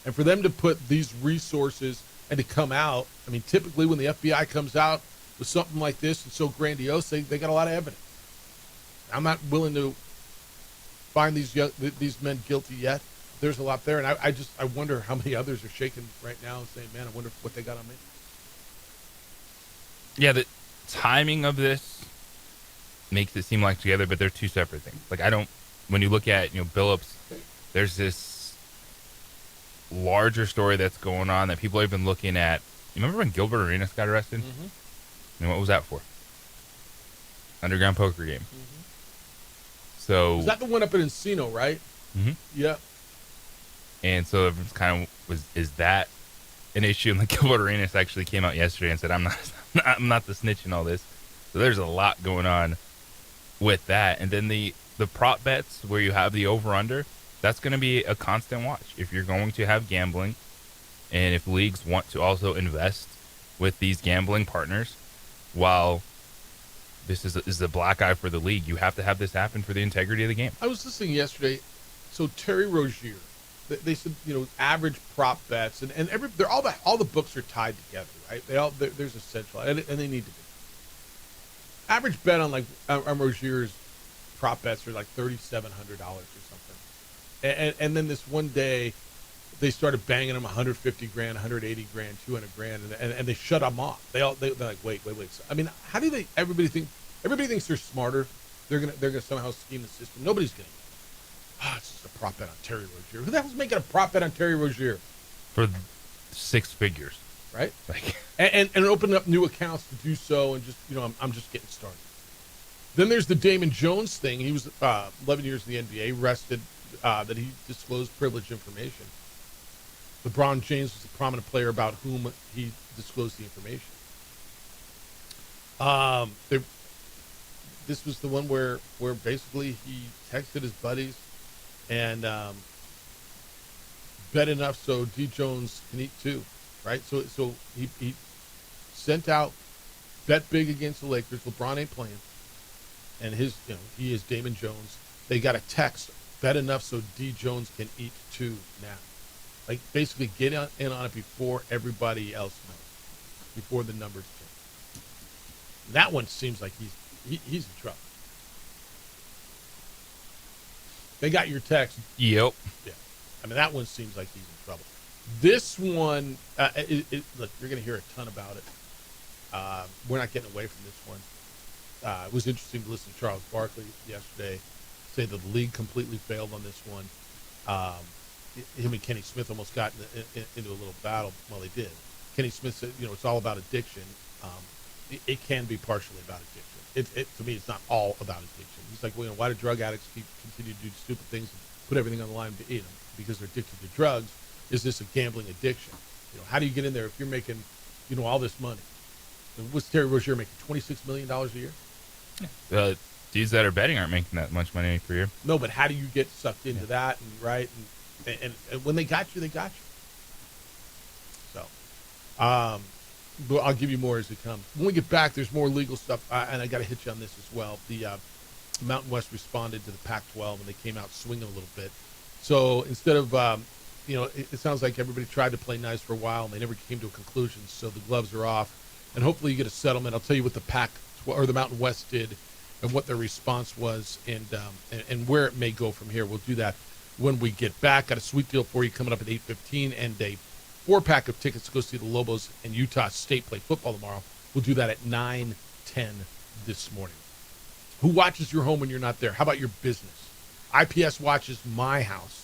And for them to put these resources and to come out, I mean, typically when the FBI comes out with something like this and so grandiose, they got a lot of evidence. I'm not willing to find these men guilty yet. There's a lot there, and I wonder how many others are shaking right now and saying, man, I wonder what they got on me. Yeah, the timing of this makes it seem like together, but they're two separate things. Like, when you look at, Billups, there's this larger story that's going on that people have been looking at. You remember when Gilbert Arenas got arrested? Mm-hmm. And what was that for? Underground poker game. Mm-hmm. So is that the one up in Encino, right? Mm-hmm. Yeah. And so it was kind of is that an issue? And Gilbert Arenas actually came out yesterday and said, I'm not the snitch in all this. So there's a lot going on with that. And then the prop bets where you have the over-under, that's going to be a constant watch. If you're going to have gambling, and if leagues want to also invest with these gambling partners, while this is a black eye for the league, you have to have this happen for the integrity of the game. I was listening yesterday. So Terry Rozier, they said, average prop bets, and they're all the books are tied together, right? There's a central, and they need to be. Average bet on on Rozier's prop bets are like $3,700 or something. And then this one day, they started banging them $150 grand, $180 grand, $200 grand, and they shut them off. They're like, wait. So, I mean, how do everybody thinks they're smarter. They're gonna somehow scheme the system. Nobody's gonna. It's just a prop bet on Terry Rozier. Who the hell's making a prop bet on Terry Rozier? For 6 figures, right? And open up new accounts to do so, and just I'm just getting started. Then there's the Damon Jones thing. He was 11 years in the NBA, arrested that he disclosed privileged information. LeBron James was a prominent player about whom he disclosed the information. This was the one where basically he texted his buddies and bet enough so D. Jones can eat too, right? So he sent out bet big against the Lakers. LeBron ain't playing, and he is Damon Jones. They got a text, bet enough so D. Jones can eat too now. Like, basically get in on it before everybody else knows, before the numbers change. That one seems like he's in trouble. They got your text. Yep. Yeah. I mean, that one seems like he's in trouble. This one, look, you're going to hear a ton about it. We're not getting away from this one. It was interesting to listen to Charles Barkley yesterday say that the league completely failed on this one. Him and Kenny Smith almost got into a little battle. Well, they did. Kenny Smith said, it's all about addiction. It can be partially about addiction. To me, it's not all about addiction. He's like, well, why do drug addicts continue to do stupid things and put everything on the line to eat them? Because they're addicted to drugs. Is this a gambling addiction? How do you get in there if you're making, all this money? What's Terry Rozier making? $26 million a year? The dudes that are betting aren't making that much money per year. No, but how do you get sucked into that? And right, and when they got you, they got you. So, But I'll give you more as it comes. When we get back, there's more legal stuff, and I got to hit you on this as well. The Mountain West responded to the Pac-12, and they came out swinging a little bit. So instead of, it sounds like everybody tried to play nice for a while, and they never came to a conclusion. So the gloves are off, and hopefully you get a settlement. I'll tell you what the Mountain West did, and what their response was, and where it may go from here. We'll do that when we get back. Got a sweet deal for you coming up at 8:15, and a 4-pack of tickets to go see the Lobos and Utah State play football tomorrow. We'll do that at 9:10 this morning. Who watches your home when you're not there? How about your business? IPS watches my house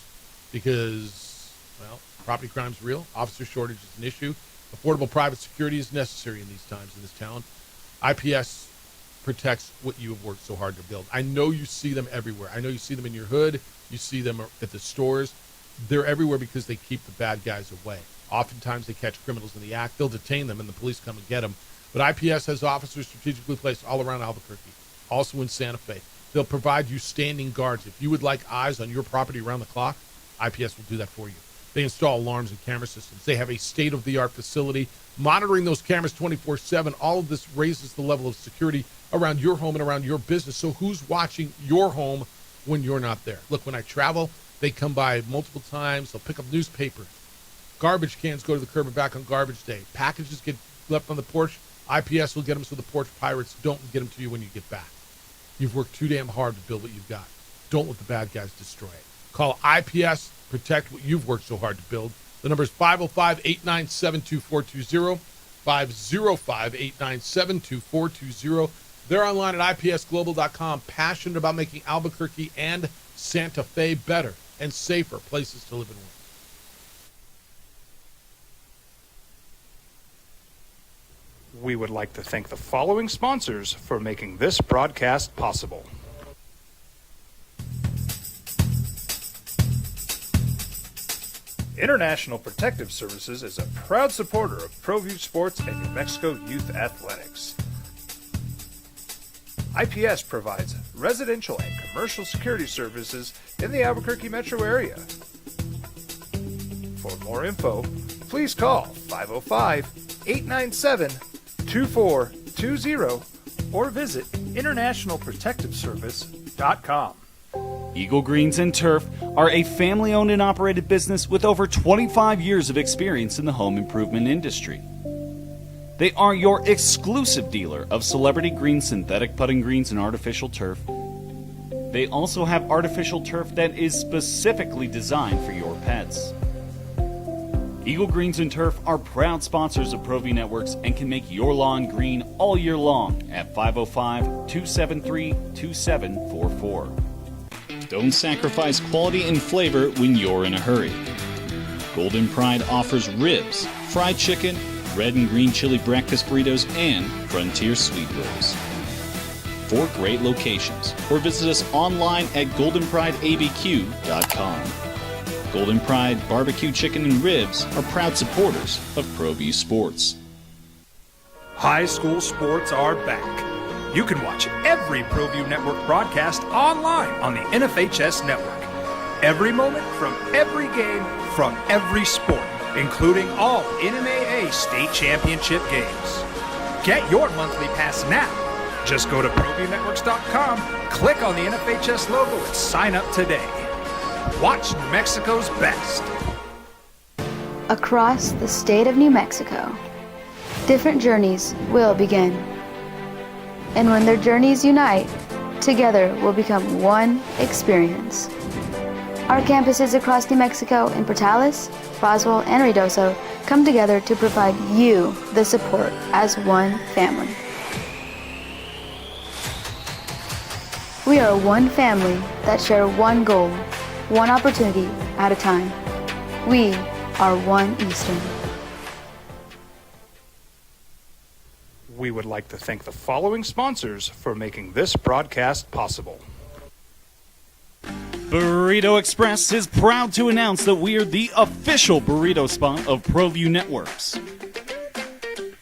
because, well, property crime's real. Officer shortage is an issue. Affordable private security is necessary in these times in this town. IPS protects what you have worked so hard to build. I know you see them everywhere. I know you see them in your hood. You see them at the stores. They're everywhere because they keep the bad guys away. Oftentimes they catch criminals in the act. They'll detain them and the police come and get them. But IPS has officers strategically placed all around Albuquerque, also in Santa Fe. They'll provide you standing guards. If you would like eyes on your property around the clock, IPS will do that for you. They install alarms and camera systems. They have a state-of-the-art facility monitoring those cameras 24/7. All of this raises the level of security around your home and around your business. So who's watching your home when you're not there? Look, when I travel, they come by multiple times. They'll pick up newspapers. Garbage cans go to the curb and back on garbage day. Packages get left on the porch. IPS will get them so the porch pirates don't get them to you when you get back. You've worked too damn hard to build what you've got. Don't let the bad guys destroy it. Call IPS, protect what you've worked so hard to build. The number is 505-897-2420, 505-897-2420. They're online at ipsglobal.com, passionate about making Albuquerque and Santa Fe better and safer places to live and work. We would like to thank the following sponsors for making this broadcast possible. International Protective Services is a proud supporter of ProView Sports and New Mexico Youth Athletics. IPS provides residential and commercial security services in the Albuquerque metro area. For more info, please call 505-897-2420 or visit internationalprotectiveservice.com. Eagle Greens and Turf are a family-owned and operated business with over 25 years of experience in the home improvement industry. They are your exclusive dealer of celebrity green, synthetic putting greens, and artificial turf. They also have artificial turf that is specifically designed for your pets. Eagle Greens and Turf are proud sponsors of ProView Networks and can make your lawn green all year long at 505-273-2744. Don't sacrifice quality and flavor when you're in a hurry. Golden Pride offers ribs, fried chicken, red and green chili breakfast burritos, and Frontier sweet rolls. 4 great locations, or visit us online at goldenprideabq.com. Golden Pride Barbecue Chicken and Ribs are proud supporters of ProView Sports. High school sports are back. You can watch every ProView Network broadcast online on the NFHS Network. Every moment from every game from every sport, including all NMAA state championship games. Get your monthly pass now. Just go to ProViewNetworks.com, click on the NFHS logo, and sign up today. Watch New Mexico's best. Across the state of New Mexico, different journeys will begin. And when their journeys unite, together will become one experience. Our campuses across New Mexico in Portales, Roswell, and Ruidoso come together to provide you the support as one family. We are one family that share one goal, one opportunity at a time. We are One Eastern. We would like to thank the following sponsors for making this broadcast possible. Burrito Express is proud to announce that we are the official burrito spot of ProView Networks.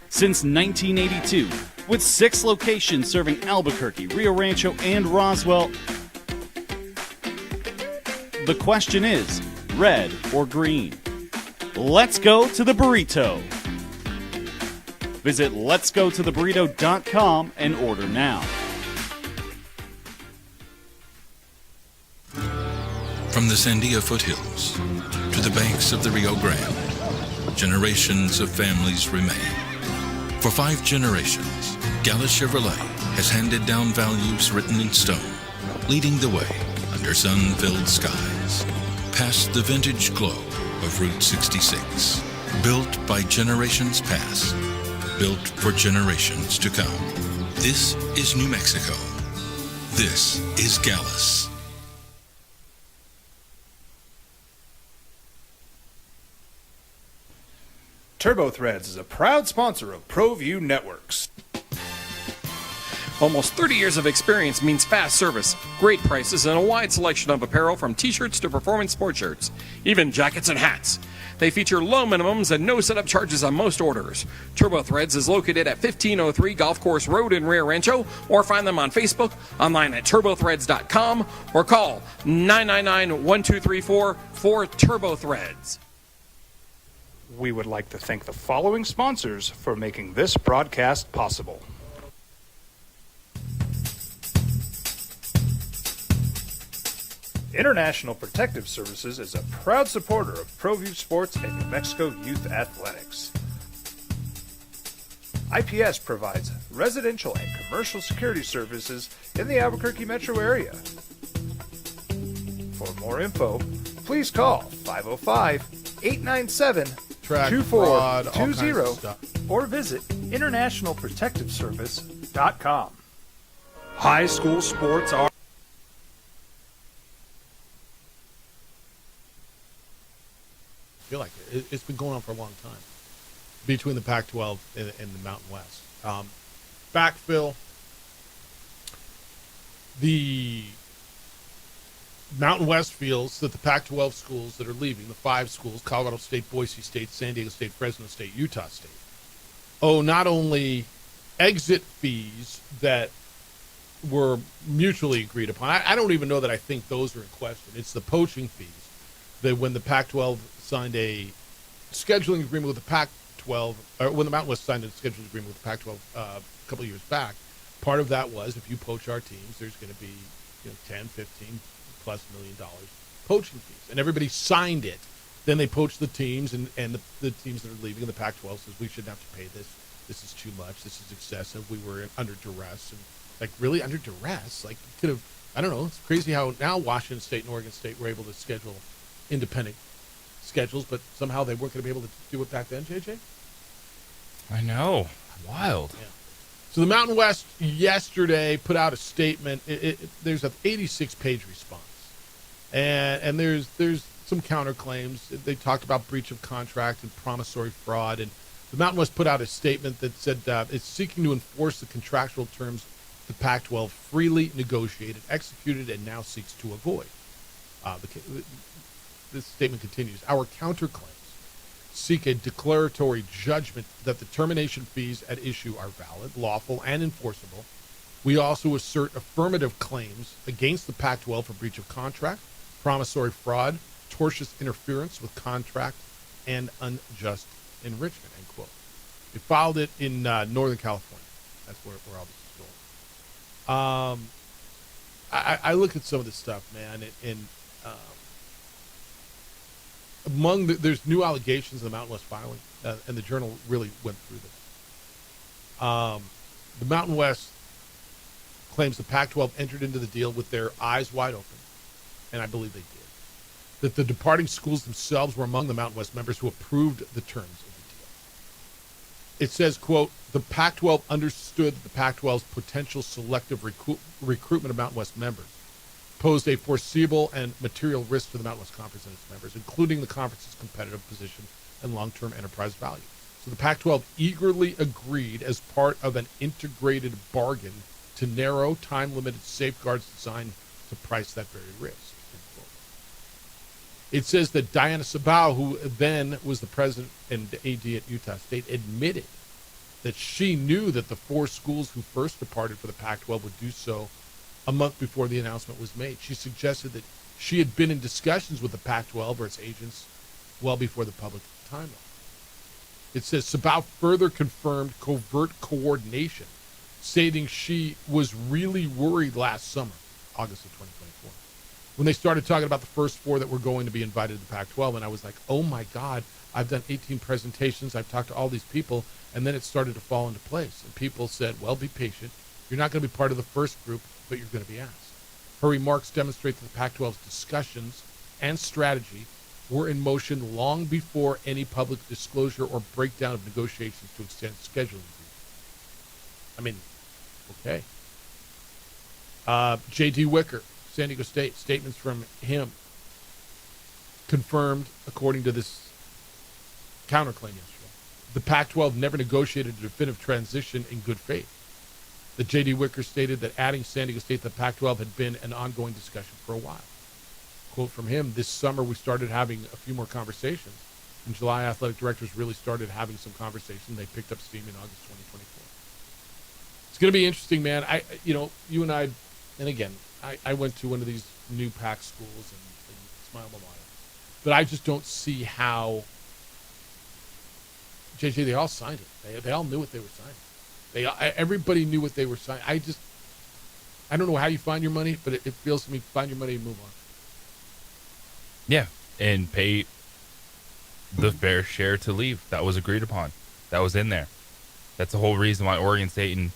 Since 1982, with 6 locations serving Albuquerque, Rio Rancho, and Roswell, the question is, red or green? Let's go to the burrito. Visit letsgototheburrito.com and order now. From the Sandia foothills to the banks of the Rio Grande, generations of families remain. For 5 generations, Gallus Chevrolet has handed down values written in stone, leading the way under sun-filled skies, past the vintage glow of Route 66. Built by generations past, built for generations to come. This is New Mexico. This is Gallus. TurboThreads is a proud sponsor of ProView Networks. Almost 30 years of experience means fast service, great prices, and a wide selection of apparel from t-shirts to performance sport shirts, even jackets and hats. They feature low minimums and no setup charges on most orders. TurboThreads is located at 1503 Golf Course Road in Rio Rancho, or find them on Facebook, online at turbothreads.com, or call 999-1234 for TurboThreads. We would like to thank the following sponsors for making this broadcast possible. International Protective Services is a proud supporter of ProView Sports and New Mexico Youth Athletics. IPS provides residential and commercial security services in the Albuquerque metro area. For more info, please call 505-897-2420 or visit internationalprotectiveservice.com. High school sports are I feel like it's been going on for a long time between the Pac-12 and the Mountain West. Backfill. The Mountain West feels that the Pac-12 schools that are leaving, the 5 schools, Colorado State, Boise State, San Diego State, Fresno State, Utah State, owe not only exit fees that were mutually agreed upon. I don't even know that I think those are in question. It's the poaching fees that when the Pac-12 signed a scheduling agreement with the Pac-12, or when the Mountain West signed a scheduling agreement with the Pac-12 a couple of years back, part of that was if you poach our teams, there's going to be 10, 15 plus $1 million poaching fees. And everybody signed it. Then they poached the teams, and the teams that are leaving in the Pac-12 says, we shouldn't have to pay this. This is too much. This is excessive. We were under duress. And really under duress? You could have, I don't know. It's crazy how now Washington State and Oregon State were able to schedule independent schedules, but somehow they weren't going to be able to do it back then, JJ? I know. Wild. Yeah. So the Mountain West yesterday put out a statement. There's an 86-page response. And there's some counterclaims. They talked about breach of contract and promissory fraud. And the Mountain West put out a statement that said it's seeking to enforce the contractual terms the Pac-12 freely negotiated, executed, and now seeks to avoid. This statement continues. Our counterclaims seek a declaratory judgment that the termination fees at issue are valid, lawful, and enforceable. We also assert affirmative claims against the Pac-12 for breach of contract, promissory fraud, tortious interference with contract, and unjust enrichment, end quote. They filed it in Northern California. That's where all this is going. I look at some of this stuff, man, and there's new allegations in the Mountain West filing, and the Journal really went through this. The Mountain West claims the Pac-12 entered into the deal with their eyes wide open, and I believe they did. That the departing schools themselves were among the Mountain West members who approved the terms of the deal. It says, quote, the Pac-12 understood that the Pac-12's potential selective recruitment of Mountain West members posed a foreseeable and material risk to the Mountain West Conference and its members, including the conference's competitive position and long-term enterprise value. So the Pac-12 eagerly agreed as part of an integrated bargain to narrow, time-limited safeguards designed to price that very risk. It says that Diana Sabao, who then was the president and AD at Utah State, admitted that she knew that the 4 schools who first departed for the Pac-12 would do so a month before the announcement was made. She suggested that she had been in discussions with the Pac-12 or its agents well before the public timeline. It says Sabao further confirmed covert coordination, stating she was really worried last summer, August of 2024, when they started talking about the first 4 that were going to be invited to the Pac-12. And I was like, oh my God, I've done 18 presentations. I've talked to all these people. And then it started to fall into place. And people said, well, be patient. You're not going to be part of the first group, but you're going to be asked. Her remarks demonstrate that the Pac-12's discussions and strategy were in motion long before any public disclosure or breakdown of negotiations to extend scheduling. I mean, okay. J.D. Wicker, San Diego State, statements from him confirmed, according to this counterclaim yesterday, the Pac-12 never negotiated a definitive transition in good faith. The J.D. Wicker stated that adding San Diego State to the Pac-12 had been an ongoing discussion for a while. Quote from him, this summer we started having a few more conversations. In July, athletic directors really started having some conversation. They picked up steam in August 2024. It's going to be interesting, man. You and I, and again, I went to one of these new Pac schools and Smile Memorial. But I just don't see how, JJ, they all signed it. They all knew what they were signing. Everybody knew what they were signing. I don't know how you find your money, but it feels to me, find your money and move on. Yeah, and pay the fair share to leave. That was agreed upon. That was in there. That's the whole reason why Oregon State and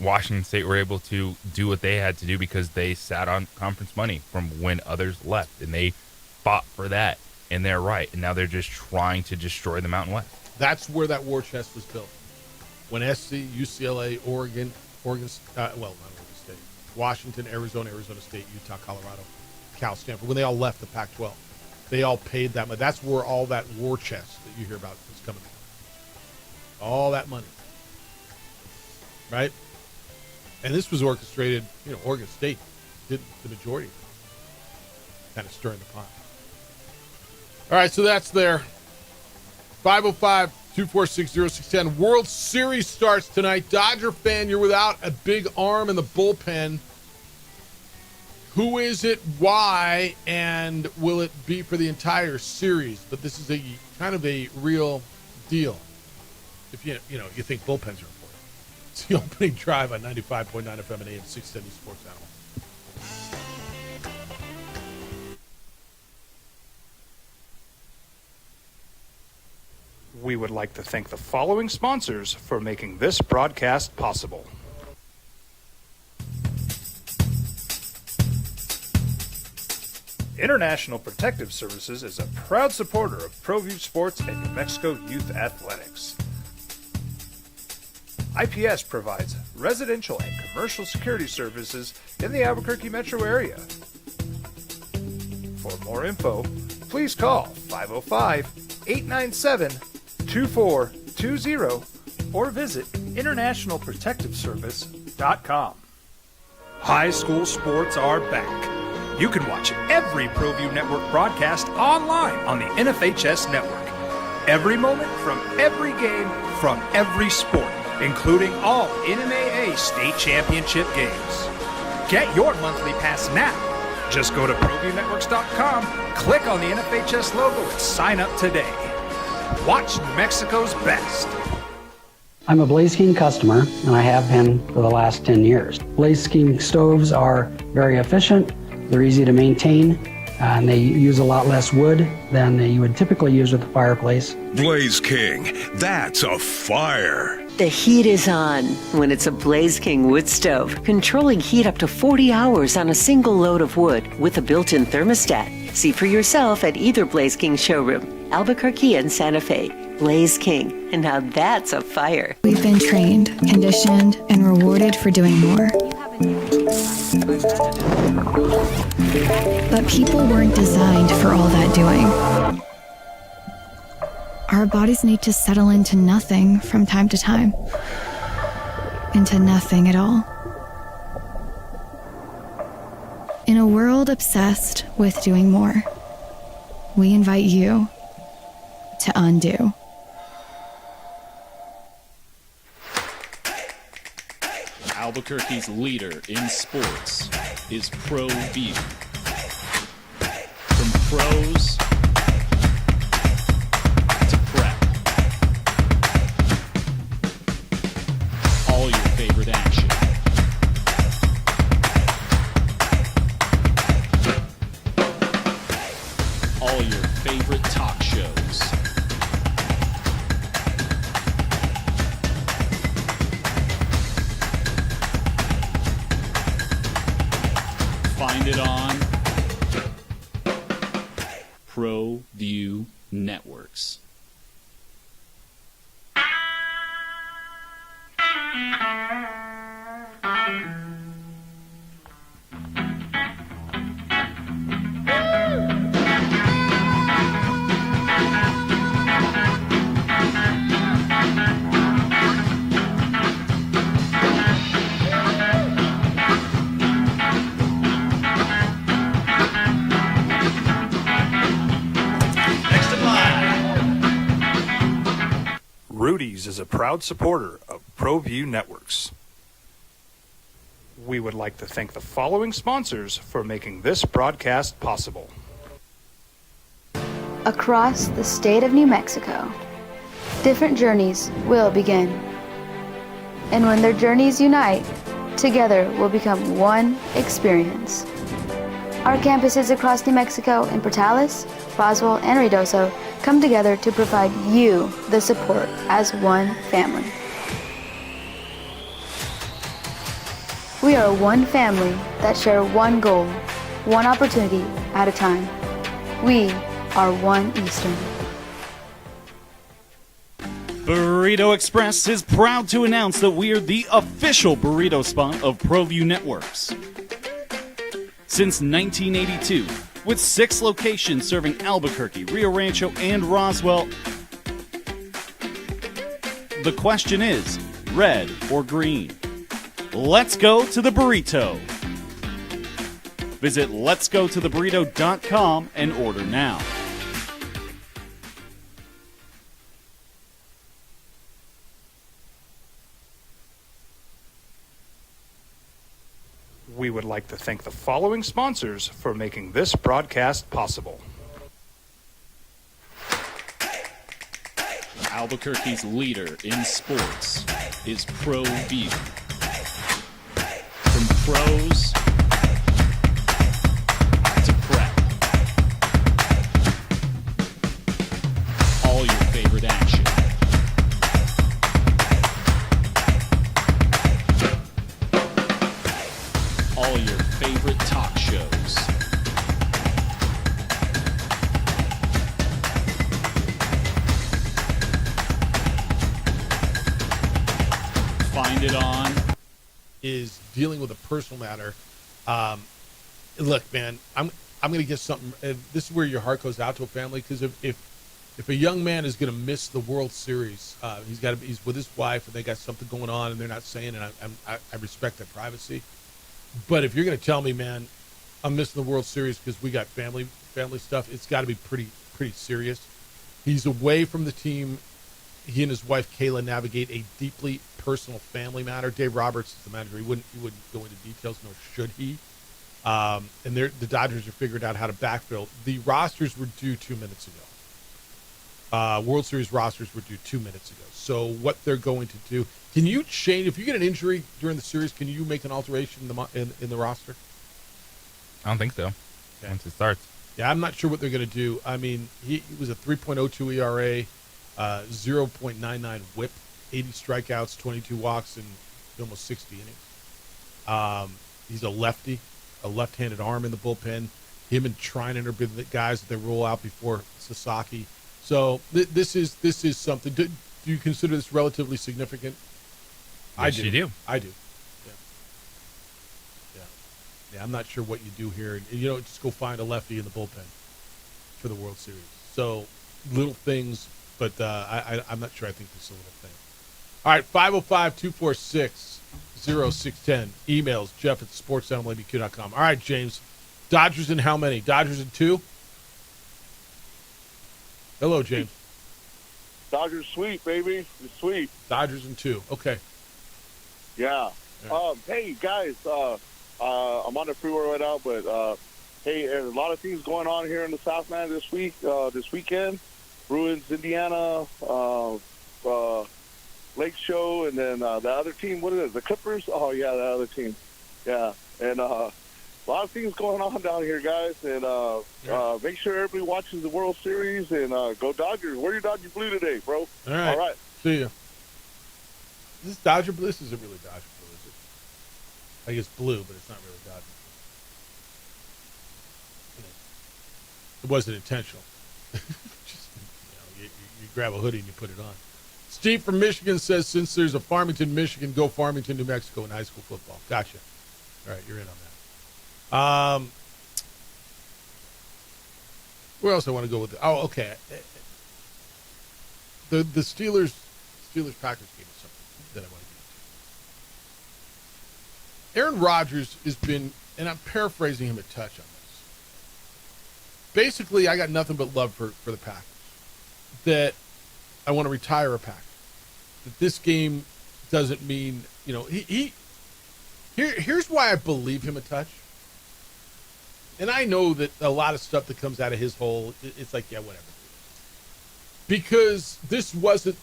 Washington State were able to do what they had to do, because they sat on conference money from when others left, and they fought for that, and they're right. And now they're just trying to destroy the Mountain West. That's where that war chest was built. When SC, UCLA, Oregon, not Oregon State, Washington, Arizona State, Utah, Colorado, Cal, Stanford, when they all left the Pac-12, they all paid that money. That's where all that war chest that you hear about is coming from. All that money. Right? And this was orchestrated, Oregon State did the majority, kind of stirring the pot. All right, so that's there. 505-246-0610. World Series starts tonight. Dodger fan, you're without a big arm in the bullpen. Who is it, why, and will it be for the entire series? But this is a kind of a real deal. If you think bullpens are important. It's the opening drive on 95.9 FM and AM 670 Sports Animal. We would like to thank the following sponsors for making this broadcast possible. International Protective Services is a proud supporter of ProView Sports and New Mexico Youth Athletics. IPS provides residential and commercial security services in the Albuquerque metro area. For more info, please call 505-897-2420 or visit internationalprotectiveservice.com. High school sports are back. You can watch every ProView Network broadcast online on the NFHS network. Every moment from every game from every sport, including all NMAA state championship games. Get your monthly pass now. Just go to ProViewNetworks.com, click on the NFHS logo, and sign up today. Watch New Mexico's best. I'm a Blaze King customer, and I have been for the last 10 years. Blaze King stoves are very efficient. They're easy to maintain, and they use a lot less wood than you would typically use with a fireplace. Blaze King, that's a fire. The heat is on when it's a Blaze King wood stove, controlling heat up to 40 hours on a single load of wood with a built-in thermostat. See for yourself at either Blaze King showroom, Albuquerque and Santa Fe. Blaze King, and now that's a fire. We've been trained, conditioned, and rewarded for doing more. But people weren't designed for all that doing. Our bodies need to settle into nothing from time to time. Into nothing at all. In a world obsessed with doing more, we invite you to undo. Albuquerque's leader in sports is ProView. From pros to prep, Rudy's is a proud supporter of ProView Networks. We would like to thank the following sponsors for making this broadcast possible. Across the state of New Mexico, different journeys will begin. And when their journeys unite, together will become one experience. Our campuses across New Mexico in Portales, Roswell, and Ruidoso come together to provide you the support as one family. We are one family that share one goal, one opportunity at a time. We are One Eastern. Burrito Express is proud to announce that we are the official burrito spot of ProView Networks. Since 1982, with 6 locations serving Albuquerque, Rio Rancho, and Roswell, the question is, red or green? Let's go to the burrito. Visit letsgototheburrito.com and order now. We would like to thank the following sponsors for making this broadcast possible. Albuquerque's leader in sports is ProView. From pros to prep, all your favorite action. All your favorite talk shows. Find it on. Is dealing with a personal matter. Look, man, I'm going to get something. This is where your heart goes out to a family, because if a young man is going to miss the World Series, he's with his wife and they got something going on and they're not saying, and I respect their privacy. But if you're going to tell me, man, I'm missing the World Series because we got family stuff, it's got to be pretty serious. He's away from the team. He and his wife Kayla navigate a deeply personal family matter. Dave Roberts is the manager. He wouldn't go into details, nor should he. And the Dodgers have figured out how to backfill. The rosters were due 2 minutes ago. World Series rosters were due 2 minutes ago. So what they're going to do? Can you change if you get an injury during the series? Can you make an alteration in the roster? I don't think so. Okay. Once it starts. Yeah, I'm not sure what they're going to do. I mean, he was a 3.02 ERA. 0.99 whip, 80 strikeouts, 22 walks, and almost 60 innings. He's a lefty, a left-handed arm in the bullpen. Him and Treinen are the guys that they roll out before Sasaki. So this is something. Do you consider this relatively significant? Yes, you do. I do. Yeah. I'm not sure what you do here. You don't just go find a lefty in the bullpen for the World Series. So little things. But I'm not sure. I think this is a little thing. All right, 505-246-0610. Emails, Jeff@sportsanimalabq.com. All right, James. Dodgers in how many? Dodgers in 2? Hello, James. Dodgers sweep, baby. It's sweep. Dodgers in 2. Okay. Yeah. Right. Hey, guys. I'm on the freeway right now, but hey, there's a lot of things going on here in the South, man, this weekend. Bruins, Indiana, Lake Show, and then the other team, what is it, the Clippers? Oh, yeah, the other team. Yeah, and a lot of things going on down here, guys, and make sure everybody watches the World Series, and go Dodgers. Wear your Dodger blue today, bro. All right. See ya. Is this Dodger blue? This isn't really Dodger blue, is it? I guess blue, but it's not really Dodger blue. It wasn't intentional. You grab a hoodie and you put it on. Steve from Michigan says, since there's a Farmington, Michigan, go Farmington, New Mexico in high school football. Gotcha. All right, you're in on that. Where else I want to go with it? Oh, okay. The Steelers Packers game is something that I want to get into. Aaron Rodgers has been, and I'm paraphrasing him a touch on this. Basically, I got nothing but love for the Packers. That I want to retire a Packer. that this game doesn't mean, here's why I believe him a touch. And I know that a lot of stuff that comes out of his hole, it's like, yeah, whatever. Because this wasn't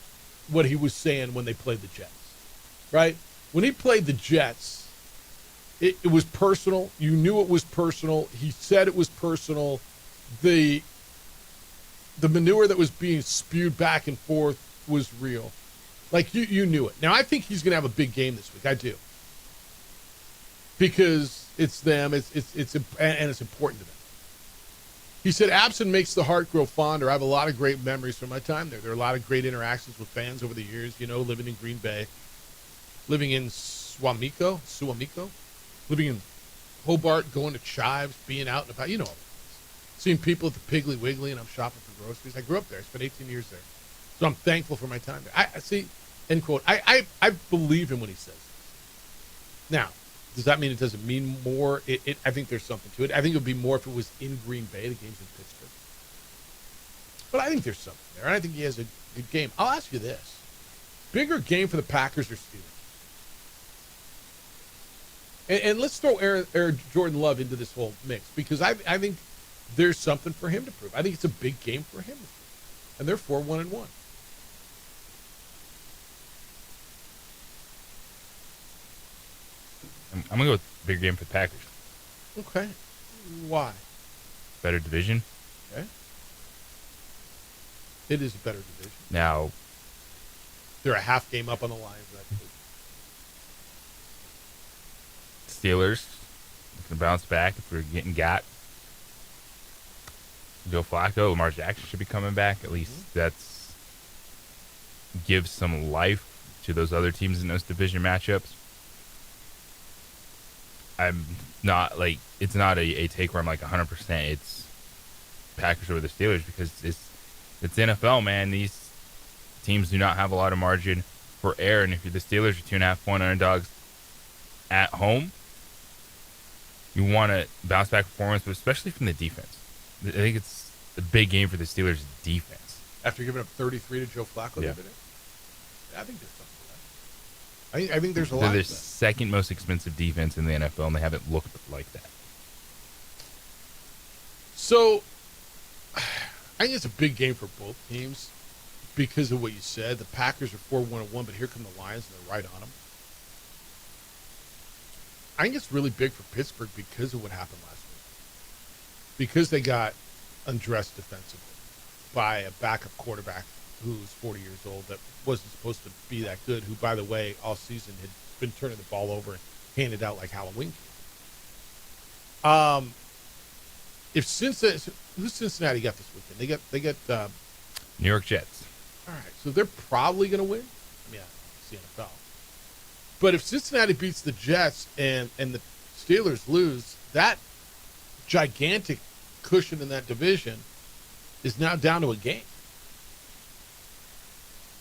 what he was saying when they played the Jets, right? When he played the Jets, it was personal. You knew it was personal. He said it was personal. The manure that was being spewed back and forth was real. Like, you knew it. Now, I think he's going to have a big game this week. I do. Because it's them, and it's important to them. He said, absent makes the heart grow fonder. I have a lot of great memories from my time there. There are a lot of great interactions with fans over the years, living in Green Bay, living in Suamico, living in Hobart, going to Chives, being out and about, seeing people at the Piggly Wiggly, and I'm shopping for groceries. I grew up there. I spent 18 years there. So I'm thankful for my time there. I see, end quote. I believe him when he says this. Now, does that mean it doesn't mean more? I think there's something to it. I think it would be more if it was in Green Bay. The game's in Pittsburgh. But I think there's something there. And I think he has a good game. I'll ask you this. Bigger game for the Packers or Steelers? And let's throw Aaron Jordan Love into this whole mix, because I think there's something for him to prove. I think it's a big game for him. And they're 4-1-1. I'm going to go with bigger game for the Packers. Okay. Why? Better division. Okay. It is a better division. Now, they're a half game up on the Lions. Steelers can bounce back if we're getting got. Joe Flacco, Lamar Jackson should be coming back. At least that's gives some life to those other teams in those division matchups. I'm not like, it's not a take where I'm like 100%. It's Packers over the Steelers, because it's NFL, man. These teams do not have a lot of margin for error, and if you're the Steelers, you're 2.5-point underdogs at home. You want to bounce back performance, but especially from the defense. I think it's a big game for the Steelers' defense. After giving up 33 to Joe Flacco, yeah. I think there's something to that. I think there's a lot. They're the of that. second most expensive defense in the NFL, and they haven't looked like that. So, I think it's a big game for both teams because of what you said. The Packers are 4-1-1, but here come the Lions, and they're right on them. I think it's really big for Pittsburgh because of what happened last week. Because they got undressed defensively by a backup quarterback who's 40 years old that wasn't supposed to be that good, who, by the way, all season had been turning the ball over and handed out like Halloween candy. If Cincinnati, who's Cincinnati got this weekend? They got New York Jets. All right, so they're probably going to win. I mean, it's the NFL. But if Cincinnati beats the Jets and the Steelers lose, that gigantic cushion in that division is now down to a game.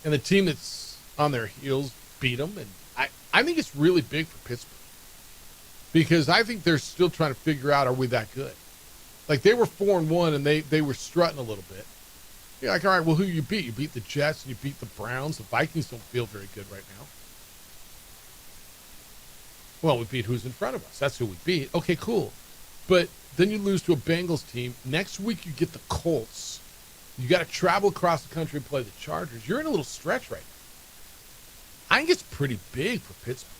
And the team that's on their heels beat them. And I think it's really big for Pittsburgh, because I think they're still trying to figure out, are we that good? Like, they were 4-1 and they were strutting a little bit. You're like, all right, well, who you beat? You beat the Jets and you beat the Browns. The Vikings don't feel very good right now. Well, we beat who's in front of us. That's who we beat. Okay, cool. But then you lose to a Bengals team. Next week you get the Colts. You got to travel across the country and play the Chargers. You're in a little stretch right now. I think it's pretty big for Pittsburgh.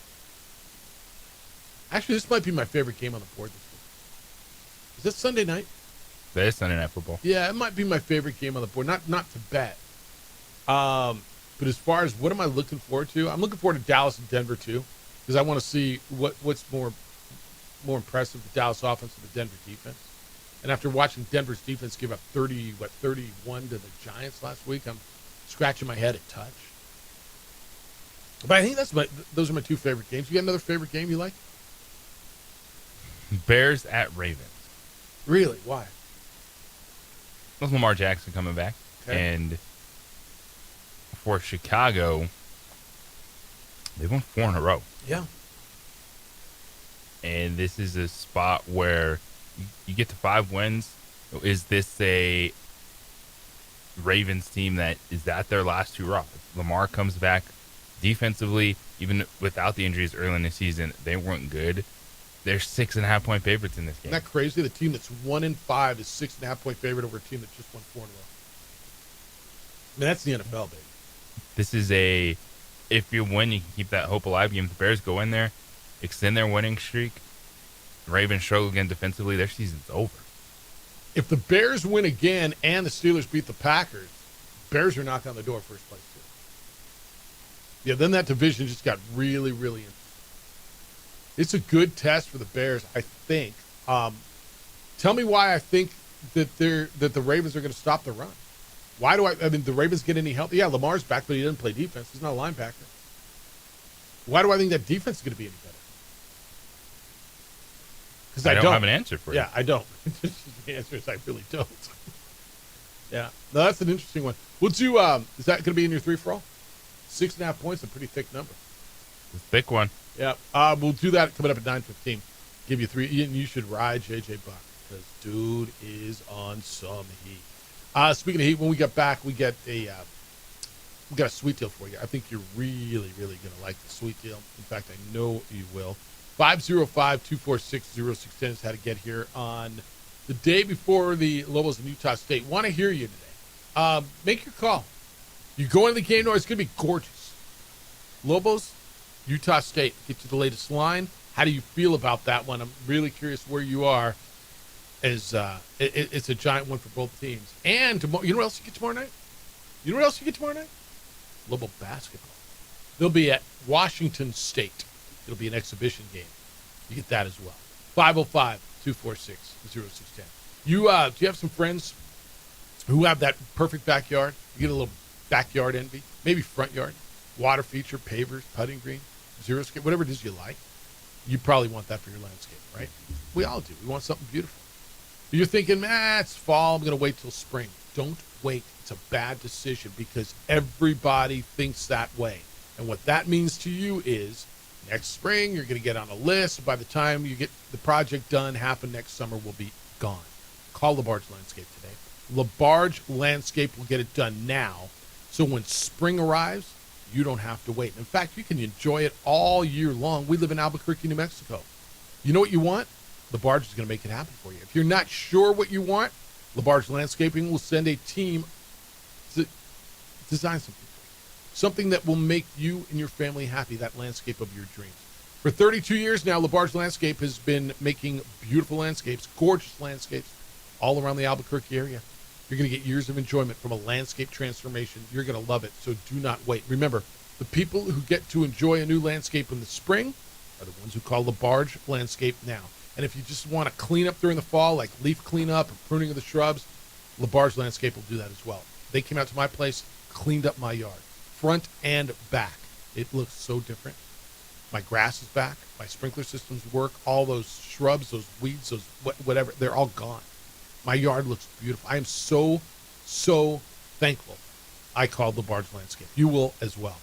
Actually, this might be my favorite game on the board this week. Is this Sunday night? That is Sunday Night Football. Yeah, it might be my favorite game on the board. Not to bet. But as far as what am I looking forward to, I'm looking forward to Dallas and Denver too, because I want to see what's more impressive, the Dallas offense or the Denver defense. And after watching Denver's defense give up 31 to the Giants last week, I'm scratching my head at touch. But I think those are my two favorite games. You got another favorite game you like? Bears at Ravens. Really? Why? With Lamar Jackson coming back. Okay. And for Chicago, they've won 4 in a row. Yeah. And this is a spot where you get to 5 wins. Is this a Ravens team that is at their last 2 rounds? Lamar comes back Defensively, even without the injuries early in the season, they weren't good. They're 6.5-point favorites in this game. Isn't that crazy? The team that's 1-5 is 6.5-point favorite over a team that just won 4 in a row. I mean, that's the NFL, baby. This is if you win, you can keep that hope alive game. If the Bears go in there, extend their winning streak, the Ravens struggle again defensively, their season's over. If the Bears win again and the Steelers beat the Packers, Bears are knocking on the door first place, too. Yeah, then that division just got really, really interesting. It's a good test for the Bears, I think. Tell me why I think that the Ravens are going to stop the run. Why do I mean, the Ravens get any help? Yeah, Lamar's back, but he doesn't play defense. He's not a linebacker. Why do I think that defense is going to be any better? Because I don't have an answer for you. Yeah, I don't. The answer is I really don't. Yeah. No, that's an interesting one. We'll do, is that going to be in your 3-for-all? 6.5 points, a pretty thick number. It's a thick one. Yeah. We'll do that coming up at 9:15. Give you 3. Ian, you should ride J.J. Buck because dude is on some heat. Speaking of heat, when we get back, we got a sweet deal for you. I think you're really, really going to like the sweet deal. In fact, I know you will. 505-246-0610 is how to get here on the day before the Lobos and Utah State. Want to hear you today. Make your call. You go into the game, it's going to be gorgeous. Lobos, Utah State, get you the latest line. How do you feel about that one? I'm really curious where you are. It's a giant one for both teams. And tomorrow, you know what else you get tomorrow night? Lobo basketball. They'll be at Washington State. It'll be an exhibition game. You get that as well. 505-246-0610. Do you have some friends who have that perfect backyard? You get a little backyard envy, maybe front yard, water feature, pavers, putting green, zero skate, whatever it is you like. You probably want that for your landscape, right? We all do. We want something beautiful. But you're thinking, it's fall. I'm going to wait till spring. Don't wait. It's a bad decision because everybody thinks that way. And what that means to you is next spring, you're going to get on a list. By the time you get the project done, half of next summer will be gone. Call LaBarge Landscape today. LaBarge Landscape will get it done now. So when spring arrives, you don't have to wait. In fact, you can enjoy it all year long. We live in Albuquerque, New Mexico. You know what you want? LaBarge is going to make it happen for you. If you're not sure what you want, LaBarge Landscaping will send a team to design something for you. Something that will make you and your family happy, that landscape of your dreams. For 32 years now, LaBarge Landscape has been making beautiful landscapes, gorgeous landscapes, all around the Albuquerque area. You're going to get years of enjoyment from a landscape transformation. You're going to love it, so do not wait. Remember, the people who get to enjoy a new landscape in the spring are the ones who call LaBarge Landscape now. And if you just want to clean up during the fall, like leaf cleanup or pruning of the shrubs, LaBarge Landscape will do that as well. They came out to my place, cleaned up my yard, front and back. It looks so different. My grass is back. My sprinkler systems work. All those shrubs, those weeds, those whatever, they're all gone. My yard looks beautiful. I am so, so thankful I called LaBarge Landscape. You will as well.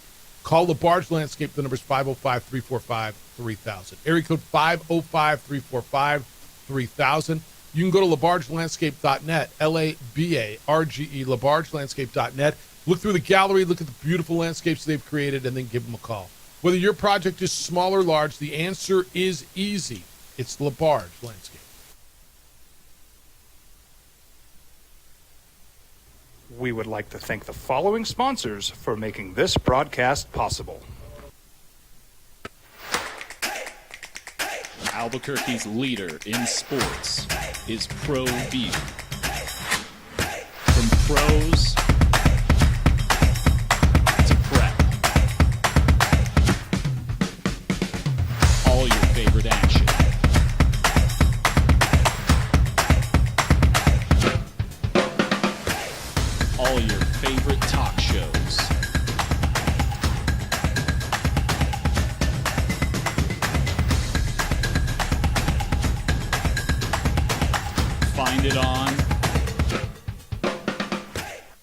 Call LaBarge Landscape. The number is 505-345-3000. Area code 505-345-3000. You can go to LaBargeLandscape.net, L-A-B-A-R-G-E, LaBargeLandscape.net. Look through the gallery, look at the beautiful landscapes they've created, and then give them a call. Whether your project is small or large, the answer is easy. It's LaBarge Landscape. We would like to thank the following sponsors for making this broadcast possible. Albuquerque's leader in sports is Pro View. From pros to prep, all your favorite action. All your favorite talk shows. Find it on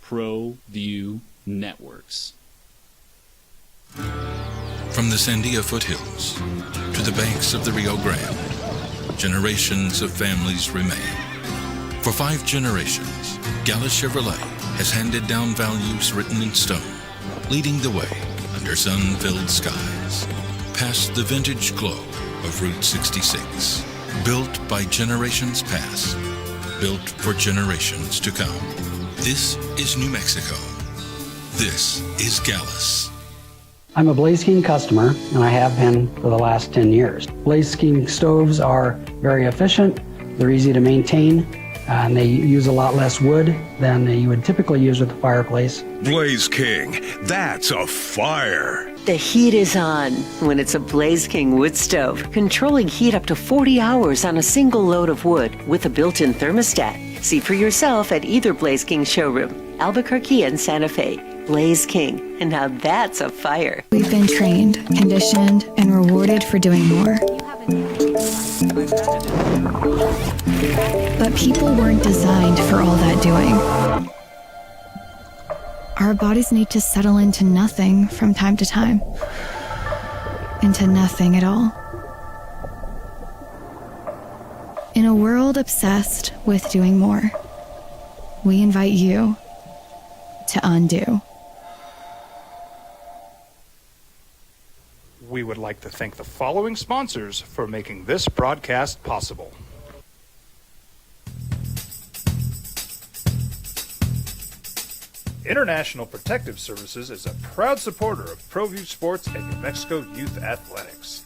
Pro View Networks. From the Sandia foothills to the banks of the Rio Grande, generations of families remain. For 5 generations, Gallus Chevrolet has handed down values written in stone, leading the way under under sun-filled skies, past the vintage glow of Route 66. Built by generations past, built for generations to come. This is New Mexico. This is Gallus. I'm a Blaze King customer, and I have been for the last 10 years. Blaze King stoves are very efficient, they're easy to maintain, and they use a lot less wood than you would typically use with a fireplace. Blaze King, that's a fire. The heat is on when it's a Blaze King wood stove, controlling heat up to 40 hours on a single load of wood with a built-in thermostat. See for yourself at either Blaze King showroom, Albuquerque and Santa Fe. Blaze King, and now that's a fire. We've been trained, conditioned, and rewarded for doing more. But people weren't designed for all that doing. Our bodies need to settle into nothing from time to time. Into nothing at all. In a world obsessed with doing more, we invite you to undo. We would like to thank the following sponsors for making this broadcast possible. International Protective Services is a proud supporter of ProView Sports and New Mexico Youth Athletics.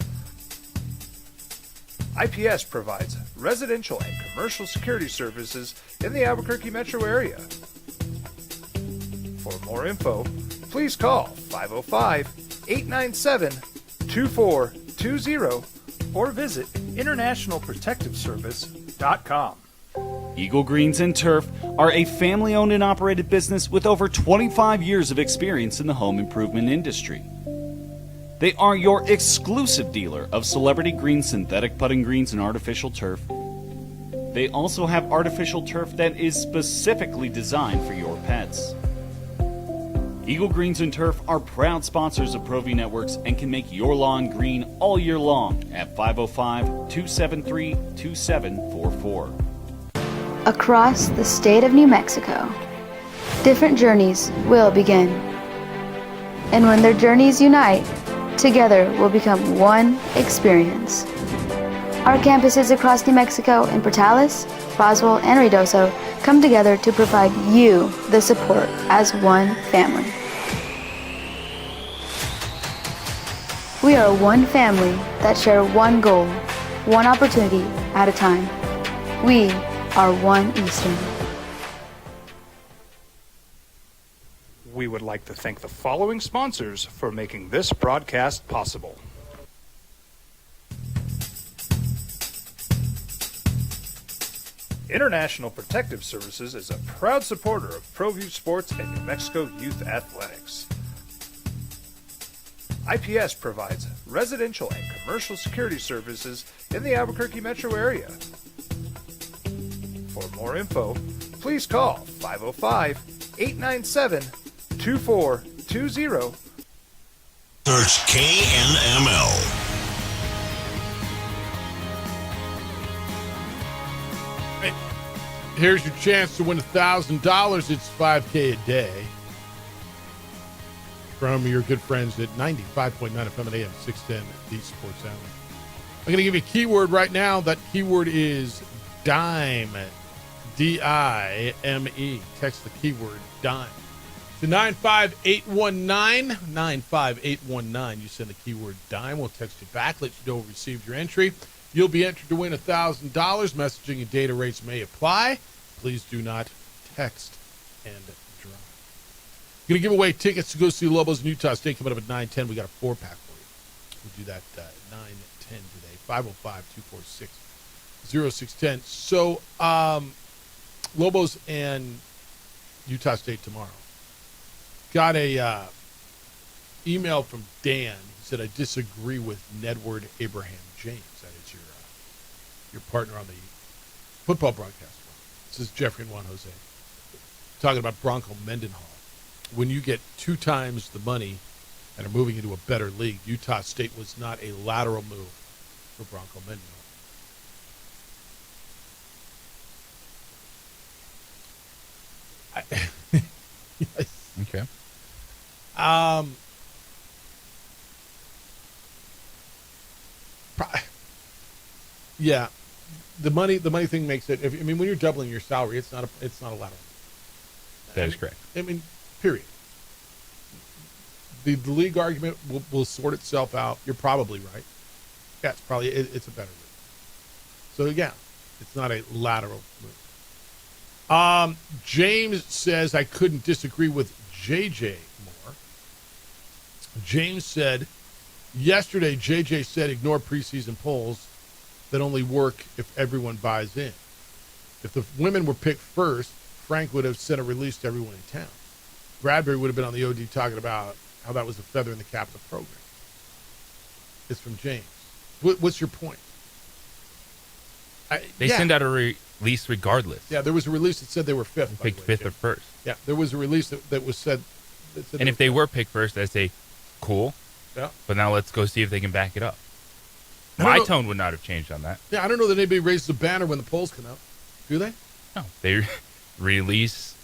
IPS provides residential and commercial security services in the Albuquerque metro area. For more info, please call 505-897-2420 or visit internationalprotectiveservice.com. Eagle Greens and Turf are a family-owned and operated business with over 25 years of experience in the home improvement industry. They are your exclusive dealer of Celebrity Green synthetic putting greens and artificial turf. They also have artificial turf that is specifically designed for your pets. Eagle Greens and Turf are proud sponsors of ProView Networks and can make your lawn green all year long at 505-273-2744. Across the state of New Mexico, different journeys will begin. And when their journeys unite, together will become one experience. Our campuses across New Mexico in Portales, Roswell, and Ruidoso come together to provide you the support as one family. We are one family that share one goal, one opportunity at a time. We are One Eastern. We would like to thank the following sponsors for making this broadcast possible. International Protective Services is a proud supporter of ProView Sports and New Mexico Youth Athletics. IPS provides residential and commercial security services in the Albuquerque metro area. For more info, please call 505-897-2420. Search KNML. Here's your chance to win $1,000. It's $5K a day from your good friends at 95.9 FM and AM 610, the Sports Animal. I'm going to give you a keyword right now. That keyword is dime. D-I-M-E. Text the keyword dime to 95819. 95819. You send the keyword dime. We'll text you back, let you know we received your entry. You'll be entered to win $1,000. Messaging and data rates may apply. Please do not text and drive. Going to give away tickets to go see Lobos in Utah State coming up at 9:10. We got a 4-pack for you. We'll do that 9:10 today. 505-246-0610. So, Lobos and Utah State tomorrow. Got a email from Dan. He said, I disagree with Nedward Abraham James. That is your partner on the football broadcast. This is Jeffrey and Juan Jose. Talking about Bronco Mendenhall. When you get 2 times the money and are moving into a better league, Utah State was not a lateral move for Bronco Mendenhall. Okay. Yeah, the money thing makes it. When you're doubling your salary, it's not a lateral. That is correct. Period. The league argument will sort itself out. You're probably right. Yeah, it's a better move. So yeah, it's not a lateral move. James says I couldn't disagree with JJ more. James said yesterday JJ said ignore preseason polls that only work if everyone buys in. If the women were picked first, Frank would have sent a release to everyone in town. Bradbury would have been on the OD talking about how that was a feather in the cap of the program. It's from James. What's your point? They send out a release regardless. Yeah, there was a release that said they were fifth. Picked fifth or first. Yeah, there was a release that was said. And if they were picked first, I'd say, cool. Yeah. But now let's go see if they can back it up. My tone would not have changed on that. Yeah, I don't know that anybody raises a banner when the polls come out. Do they? No. They release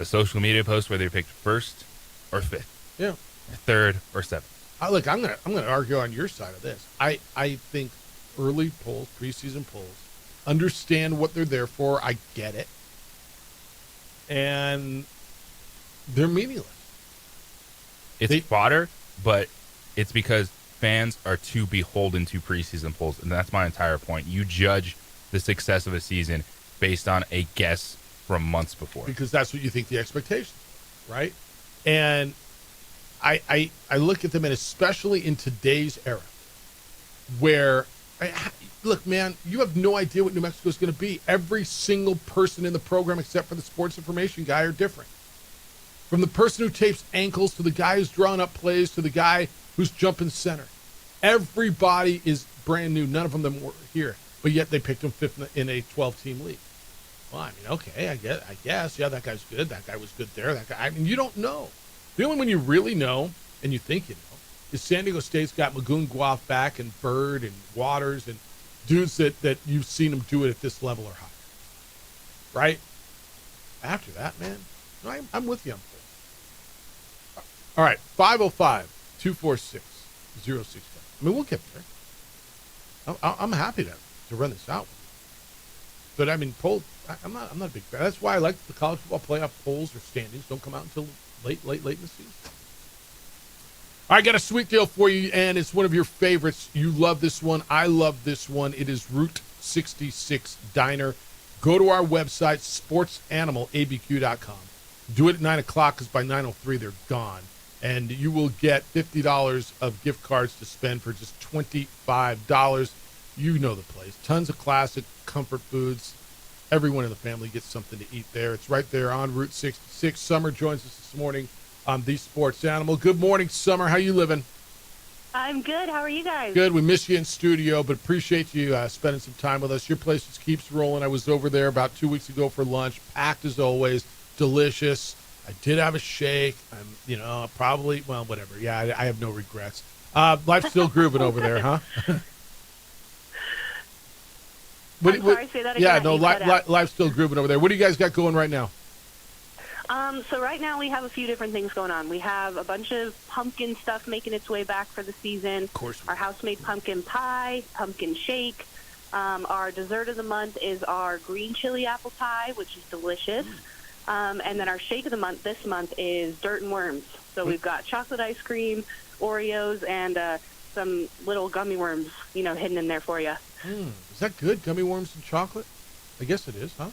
a social media post where they're picked first or fifth. Yeah. Or third or seventh. Look, I'm gonna argue on your side of this. I think early polls, preseason polls, understand what they're there for. I get it. And they're meaningless. It's fodder, but it's because fans are too beholden to preseason polls, and that's my entire point. You judge the success of a season based on a guess from months before. Because that's what you think the expectations, right? And I look at them, and especially in today's era, where, look, man, you have no idea what New Mexico is going to be. Every single person in the program, except for the sports information guy, are different. From the person who tapes ankles to the guy who's drawing up plays to the guy who's jumping center. Everybody is brand new. None of them were here, but yet they picked him fifth in a 12-team league. Well, I mean, okay, I guess, yeah, that guy's good. That guy was good there. That guy, you don't know. The only one you really know, and you think you know, is San Diego State's got Magoon Guaf back and Bird and Waters and dudes that you've seen them do it at this level or higher. Right? After that, man, I'm with you on full. All right, 505-246-0610. I mean, we'll get there. I'm happy to run this out with you. But I mean, polls, I'm not a big fan. That's why I like the college football playoff polls or standings don't come out until late in the season. I got a sweet deal for you, and it's one of your favorites. You love this one. I love this one. It is Route 66 Diner. Go to our website, sportsanimalabq.com. Do it at 9 o'clock because by 9:03 they're gone. And you will get $50 of gift cards to spend for just $25. You know the place. Tons of classic comfort foods. Everyone in the family gets something to eat there. It's right there on Route 66. Summer joins us this morning on The Sports Animal. Good morning, Summer. How you living? I'm good. How are you guys? Good. We miss you in studio, but appreciate you spending some time with us. Your place just keeps rolling. I was over there about 2 weeks ago for lunch. Packed as always. Delicious. I did have a shake. I'm, probably, well, whatever. Yeah, I have no regrets. Life's still grooving over there, huh? I'm sorry, say that again. Yeah, no, life's still grooving over there. What do you guys got going right now? So right now we have a few different things going on. We have a bunch of pumpkin stuff making its way back for the season. Of course. Our house-made pumpkin pie, pumpkin shake. Our dessert of the month is our green chili apple pie, which is delicious. And then our shake of the month this month is dirt and worms. So we've got chocolate ice cream, Oreos, and some little gummy worms, hidden in there for you. Is that good? Gummy worms and chocolate? I guess it is, huh?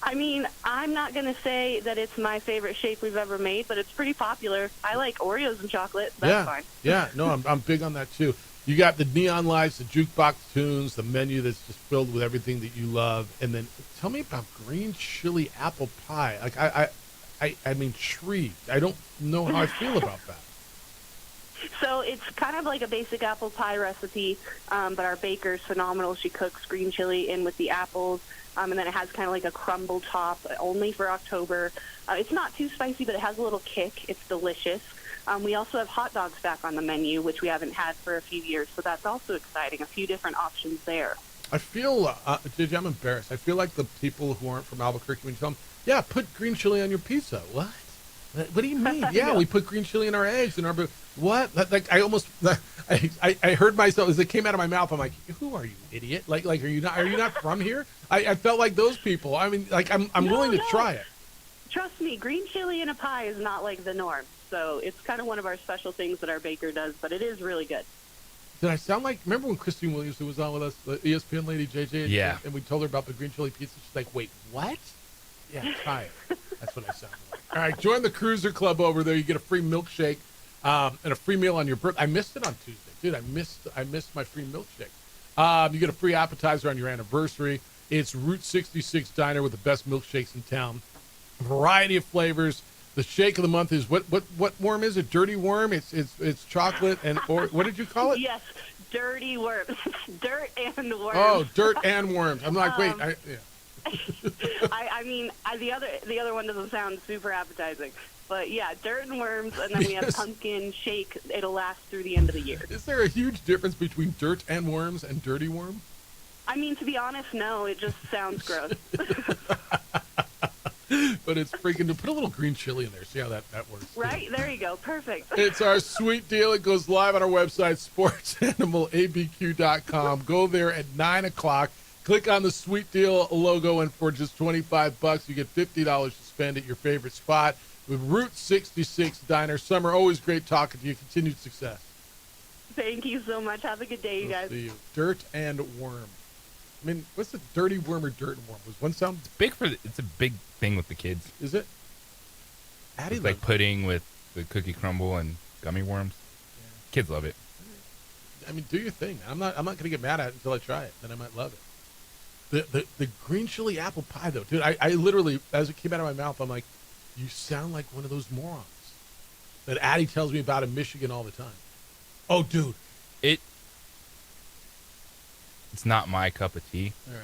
I mean, I'm not going to say that it's my favorite shake we've ever made, but it's pretty popular. I like Oreos and chocolate. That's fine. Yeah, no, I'm big on that too. You got the neon lights, the jukebox tunes, the menu that's just filled with everything that you love. And then tell me about green chili apple pie. Like I'm intrigued. I don't know how I feel about that. So it's kind of like a basic apple pie recipe, but our baker's phenomenal. She cooks green chili in with the apples, and then it has kind of like a crumble top, only for October. It's not too spicy, but it has a little kick. It's delicious. We also have hot dogs back on the menu, which we haven't had for a few years, so that's also exciting. A few different options there. I feel, JJ, I'm embarrassed. I feel like the people who aren't from Albuquerque, when you tell them, yeah, put green chili on your pizza. What? What do you mean? Yeah, we put green chili in our eggs and our what? Like I I heard myself as it came out of my mouth. I'm like, "Who are you, idiot? Like, are you not from here?" I felt like those people. I mean, like, I'm willing to try it. Trust me, green chili in a pie is not like the norm. So it's kind of one of our special things that our baker does, but it is really good. Did I sound like? Remember when Christine Williamson was on with us, the ESPN lady, JJ? Yeah. And we told her about the green chili pizza. She's like, "Wait, what?" Yeah, try it. That's what I sounded like. All right, join the Cruiser Club over there. You get a free milkshake and a free meal on your birthday. I missed it on Tuesday, dude. I missed my free milkshake. You get a free appetizer on your anniversary. It's Route 66 Diner with the best milkshakes in town. Variety of flavors. The shake of the month is what worm is it? Dirty worm. It's chocolate or what did you call it? Yes, dirty worms. Dirt and worms. Oh, dirt and worms. I'm like, wait. I mean, the other one doesn't sound super appetizing, but yeah, dirt and worms, and then we have pumpkin shake. It'll last through the end of the year. Is there a huge difference between dirt and worms and dirty worm? I mean, to be honest, no. It just sounds gross. But it's freaking to put a little green chili in there. See how that works. Right? There you go. Perfect. It's our sweet deal. It goes live on our website, sportsanimалabq.com. Go there at 9 o'clock. Click on the sweet deal logo, and for just $25, you get $50 to spend at your favorite spot with Route 66 Diner. Summer, always great talking to you. Continued success. Thank you so much. Have a good day, you guys. See you. Dirt and worm. I mean, what's the dirty worm or dirt and worm? Was one sound? It's a big thing with the kids. Is it? Addie it's like pudding with the cookie crumble and gummy worms. Yeah. Kids love it. I mean, do your thing. I'm not going to get mad at it until I try it. Then I might love it. The green chili apple pie, though, dude. I literally, as it came out of my mouth, I'm like, you sound like one of those morons that Addie tells me about in Michigan all the time. Oh, dude. It's not my cup of tea. All right.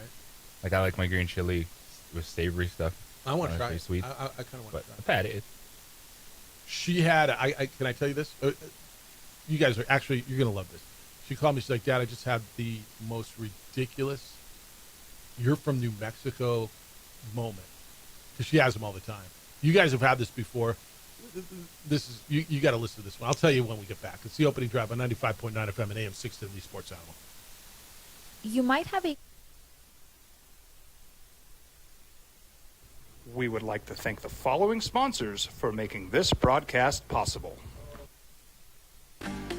Like, I like my green chili with savory stuff. I want to try it. Sweet. I kind of want to try it. I've had it. She had, can I tell you this? You guys are actually, you're going to love this. She called me. She's like, Dad, I just had the most ridiculous, you're from New Mexico moment. Because she has them all the time. You guys have had this before. This is, you got to listen to this one. I'll tell you when we get back. It's the opening drive on 95.9 FM and AM 610, the Sports Animal. You might have a... We would like to thank the following sponsors for making this broadcast possible.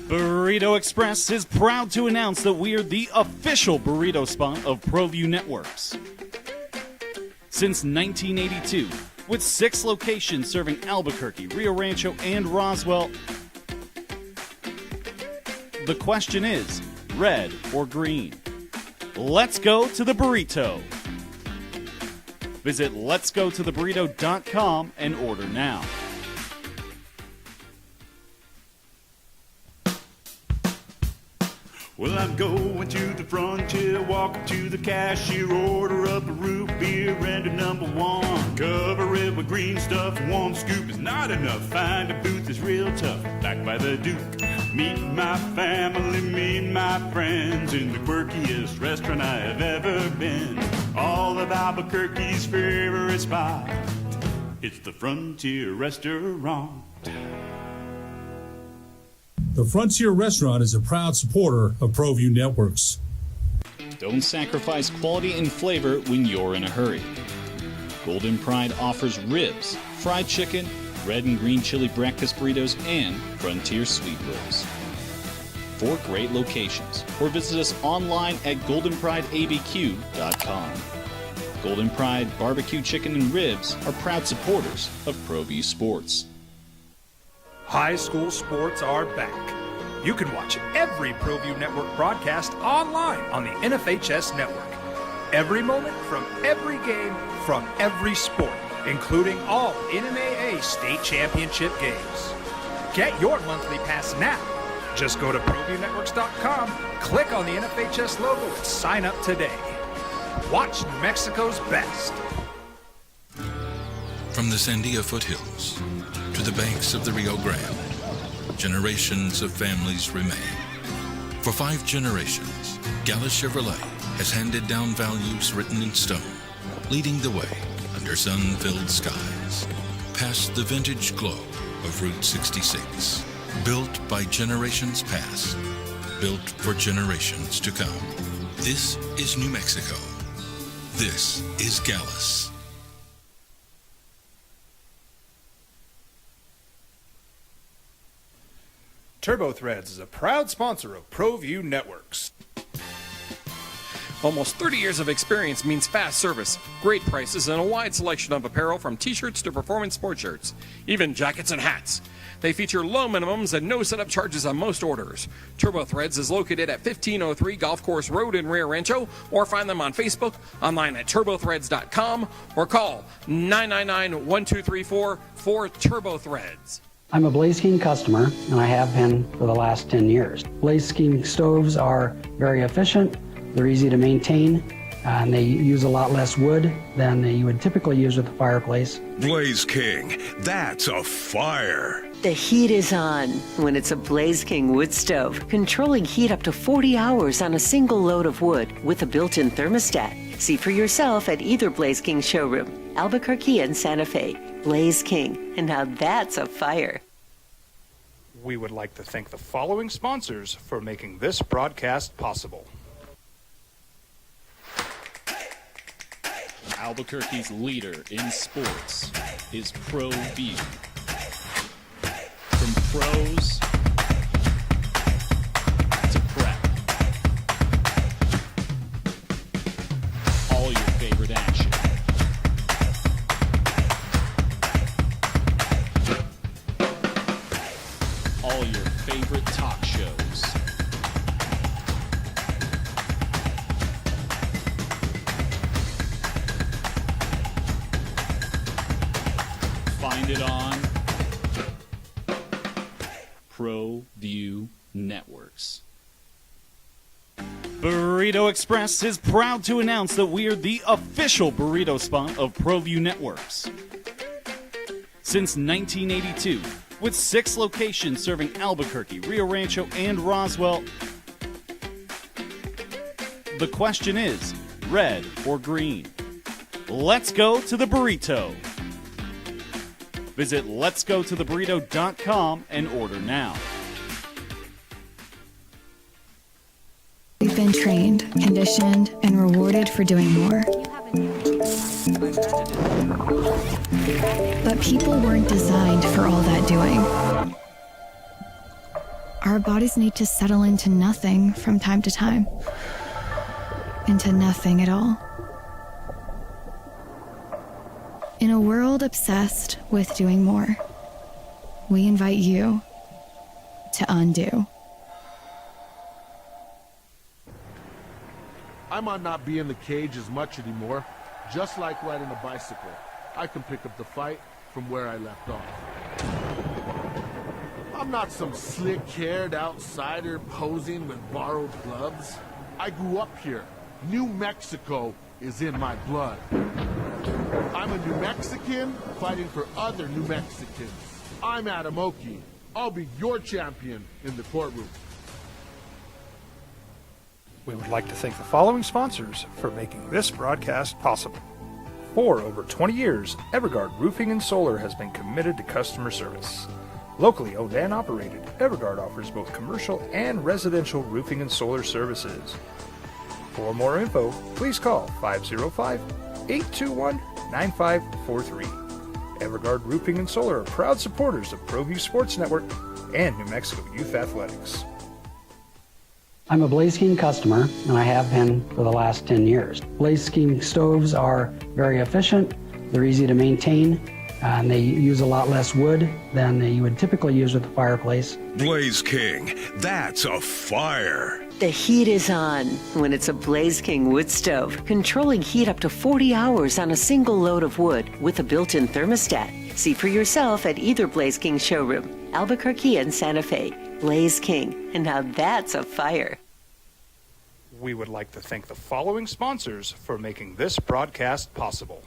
Burrito Express is proud to announce that we are the official burrito spot of ProView Networks. Since 1982, with 6 locations serving Albuquerque, Rio Rancho, and Roswell, the question is, red or green? Let's go to the burrito. Visit letsgototheburrito.com and order now. Well, I'm going to the frontier, walking to the cashier, order up a root beer and a number 1. Cover it with green stuff, 1 scoop is not enough. Find a booth is real tough, back by the Duke. Meet my family, meet my friends in the quirkiest restaurant I have ever been. All of Albuquerque's favorite spot, it's the Frontier Restaurant. The Frontier Restaurant is a proud supporter of ProView Networks. Don't sacrifice quality and flavor when you're in a hurry. Golden Pride offers ribs, fried chicken, red and green chili breakfast burritos, and Frontier sweet rolls. 4 great locations, or visit us online at goldenprideabq.com. Golden Pride Barbecue Chicken and Ribs are proud supporters of ProView Sports. High school sports are back. You can watch every ProView Network broadcast online on the NFHS network. Every moment from every game from every sport, including all NMAA state championship games. Get your monthly pass now. Just go to ProViewNetworks.com, click on the NFHS logo, and sign up today. Watch New Mexico's best. From the Sandia foothills to the banks of the Rio Grande, generations of families remain. For 5 generations, Gallus Chevrolet has handed down values written in stone, leading the way under sun-filled skies, past the vintage glow of Route 66. Built by generations past, built for generations to come. This is New Mexico. This is Gallus. TurboThreads is a proud sponsor of ProView Networks. Almost 30 years of experience means fast service, great prices, and a wide selection of apparel from t-shirts to performance sports shirts, even jackets and hats. They feature low minimums and no setup charges on most orders. TurboThreads is located at 1503 Golf Course Road in Rio Rancho, or find them on Facebook, online at turbothreads.com, or call 999-1234 for TurboThreads. I'm a Blaze King customer, and I have been for the last 10 years. Blaze King stoves are very efficient, they're easy to maintain, and they use a lot less wood than you would typically use with a fireplace. Blaze King, that's a fire. The heat is on when it's a Blaze King wood stove, controlling heat up to 40 hours on a single load of wood with a built-in thermostat. See for yourself at either Blaze King showroom, Albuquerque and Santa Fe. Blaze King, and now that's a fire. We would like to thank the following sponsors for making this broadcast possible. Albuquerque's leader in sports is ProView. From pros to prep, all your favorite action. All your favorite talk shows. Find it on ProView Networks. Burrito Express is proud to announce that we are the official burrito spot of ProView Networks. Since 1982, with 6 locations serving Albuquerque, Rio Rancho, and Roswell, the question is, red or green? Let's go to the burrito. Visit letsgototheburrito.com and order now. We've been trained, conditioned, and rewarded for doing more. But people weren't designed for all that doing. Our bodies need to settle into nothing from time to time. Into nothing at all. In a world obsessed with doing more, we invite you to undo. I might not be in the cage as much anymore. Just like riding a bicycle, I can pick up the fight from where I left off. I'm not some slick-haired outsider posing with borrowed gloves. I grew up here. New Mexico is in my blood. I'm a New Mexican fighting for other New Mexicans. I'm Adam Oki. I'll be your champion in the courtroom. We would like to thank the following sponsors for making this broadcast possible. For over 20 years, Evergard Roofing and Solar has been committed to customer service. Locally owned and operated, Evergard offers both commercial and residential roofing and solar services. For more info, please call 505-821-9543. Evergard Roofing and Solar are proud supporters of ProView Sports Network and New Mexico Youth Athletics. I'm a Blaze King customer, and I have been for the last 10 years. Blaze King stoves are very efficient, they're easy to maintain, and they use a lot less wood than you would typically use with a fireplace. Blaze King, that's a fire. The heat is on when it's a Blaze King wood stove, controlling heat up to 40 hours on a single load of wood with a built-in thermostat. See for yourself at either Blaze King showroom, Albuquerque and Santa Fe. Blaze King, and now that's a fire. We would like to thank the following sponsors for making this broadcast possible.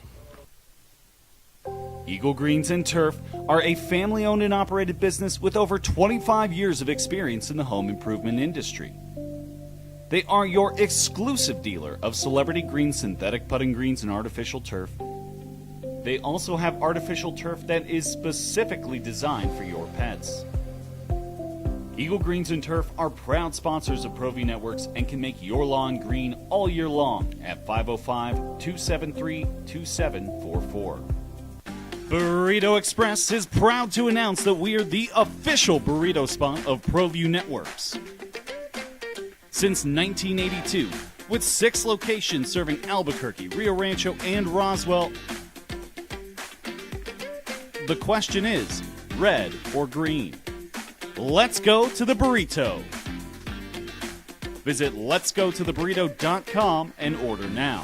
Eagle Greens and Turf are a family-owned and operated business with over 25 years of experience in the home improvement industry. They are your exclusive dealer of celebrity green, synthetic putting greens, and artificial turf. They also have artificial turf that is specifically designed for your pets. Eagle Greens and Turf are proud sponsors of ProView Networks and can make your lawn green all year long at 505-273-2744. Burrito Express is proud to announce that we are the official burrito spot of ProView Networks. Since 1982, with 6 locations serving Albuquerque, Rio Rancho, and Roswell, the question is, red or green? Let's go to the burrito. Visit letsgototheburrito.com and order now.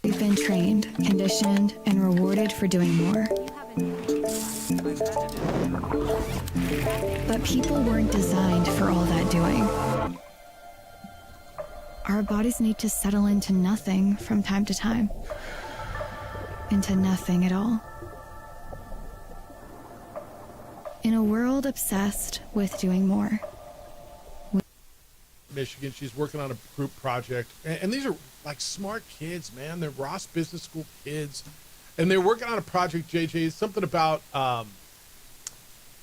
We've been trained, conditioned, and rewarded for doing more. But people weren't designed for all that doing. Our bodies need to settle into nothing from time to time. Into nothing at all. In a world obsessed with doing more. Michigan, she's working on a group project. And these are like smart kids, man. They're Ross Business School kids. And they're working on a project, JJ. It's something about,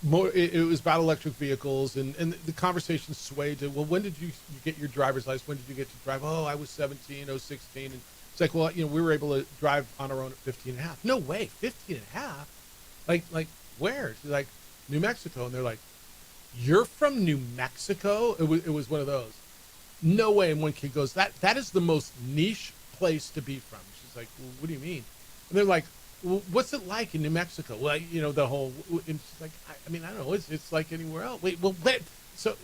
it was about electric vehicles. And the conversation swayed to, well, when did you get your driver's license? When did you get to drive? Oh, I was 17, 16. And it's like, well, we were able to drive on our own at 15 and a half. No way, 15 and a half? Like where? She's like, New Mexico. And they're like, you're from New Mexico? It was one of those. No way. And one kid goes, that is the most niche place to be from. She's like, well, what do you mean? And they're like, well, what's it like in New Mexico? Well, the whole, and she's like, I don't know. It's like anywhere else. Wait, so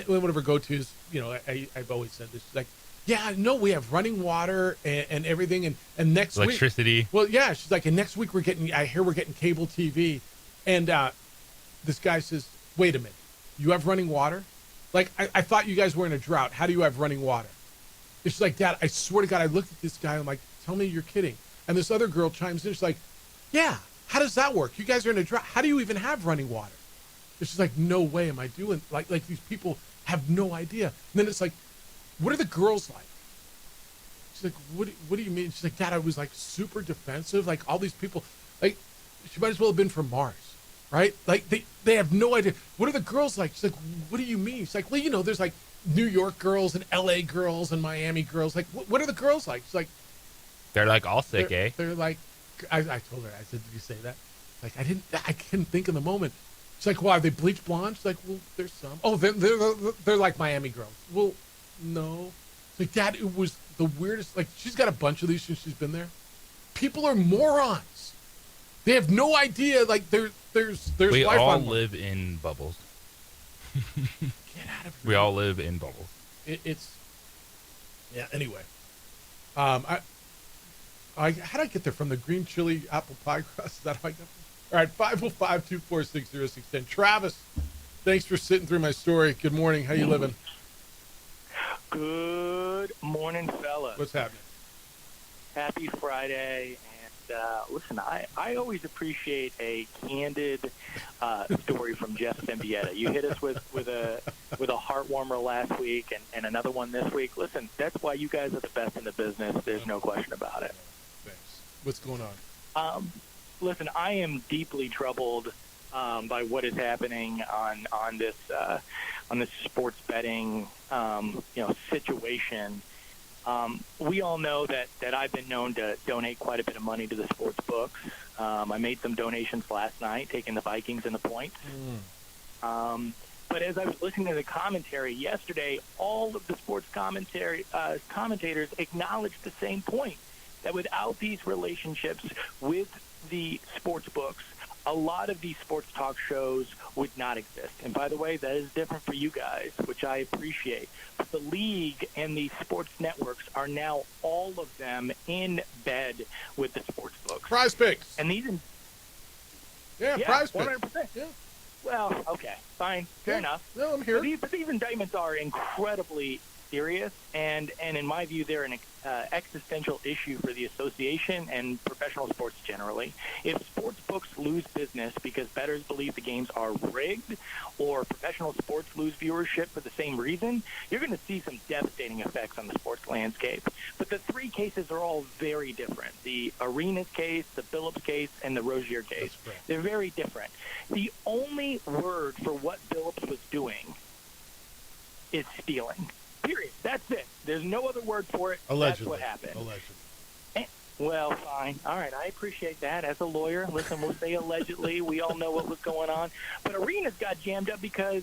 one of her go-tos, I've always said this. She's like, yeah, no, we have running water and everything. And next electricity. Week, well, yeah, she's like, and next week I hear we're getting cable TV. And this guy says, wait a minute, you have running water? Like, I thought you guys were in a drought. How do you have running water? And she's like, Dad, I swear to God, I looked at this guy. I'm like, tell me you're kidding. And this other girl chimes in. She's like, yeah, how does that work? You guys are in a drought. How do you even have running water? And she's like, no way am I doing, like these people have no idea. And then it's like, what are the girls like? She's like, what do you mean? She's like, Dad, I was like super defensive. Like all these people, like she might as well have been from Mars. Right? Like they have no idea. What are the girls like? She's like, what do you mean? She's like, well, there's like New York girls and LA girls and Miami girls. Like, what are the girls like? She's like, they're like all sick, They're like, I told her, I said, did you say that? Like, I couldn't think in the moment. She's like, well, are they bleach blonde? She's like, well, there's some. Oh, they're like Miami girls. Well, no. Like, Dad, it was the weirdest. Like, she's got a bunch of these since she's been there. People are morons. They have no idea. Like, there's we life all on live in bubbles. Get out of here. We all live in bubbles. It's yeah. Anyway, how did I get there from the green chili apple pie crust? Is that how I got there? All right, 505-246-0610. Travis, thanks for sitting through my story. Good morning. How you living? Good morning, fellas. What's happening? Happy Friday. Listen, I always appreciate a candid story from Jeff Symbieta. You hit us with a heart warmer last week and another one this week. Listen, that's why you guys are the best in the business. There's no question about it. Thanks. What's going on? Listen, I am deeply troubled by what is happening on this sports betting situation. We all know that I've been known to donate quite a bit of money to the sports books. I made some donations last night, taking the Vikings and the points. But as I was listening to the commentary yesterday, all of the sports commentators acknowledged the same point, that without these relationships with the sports books, a lot of these sports talk shows would not exist. And by the way, that is different for you guys, which I appreciate. But the league and the sports networks are now all of them in bed with the sports books. Prize Picks. And these, Prize Picks. 100%. Yeah. Well, okay, fine, fair enough. No, I'm here. But these indictments are incredibly serious, and in my view, they're an existential issue for the association and professional sports generally. If sports books lose business because bettors believe the games are rigged, or professional sports lose viewership for the same reason, you're going to see some devastating effects on the sports landscape. But the three cases are all very different. The Arenas case, the Phillips case, and the Rozier case. They're very different. The word for what Phillips was doing is stealing. Period. That's it. There's no other word for it. Allegedly. That's what happened. Allegedly. Well, fine. All right, I appreciate that. As a lawyer, listen, we'll say allegedly. We all know what was going on. But Arenas got jammed up because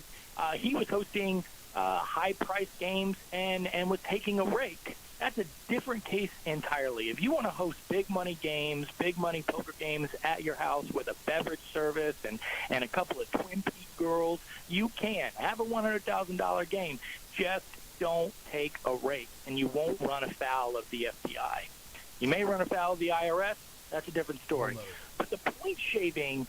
he was hosting high-priced games and was taking a rake. That's a different case entirely. If you want to host big-money games, big-money poker games at your house with a beverage service and a couple of Twin Peaks girls, you can. Have a $100,000 game. Just don't take a rake, and you won't run afoul of the FBI. You may run afoul of the IRS. That's a different story. But the point shaving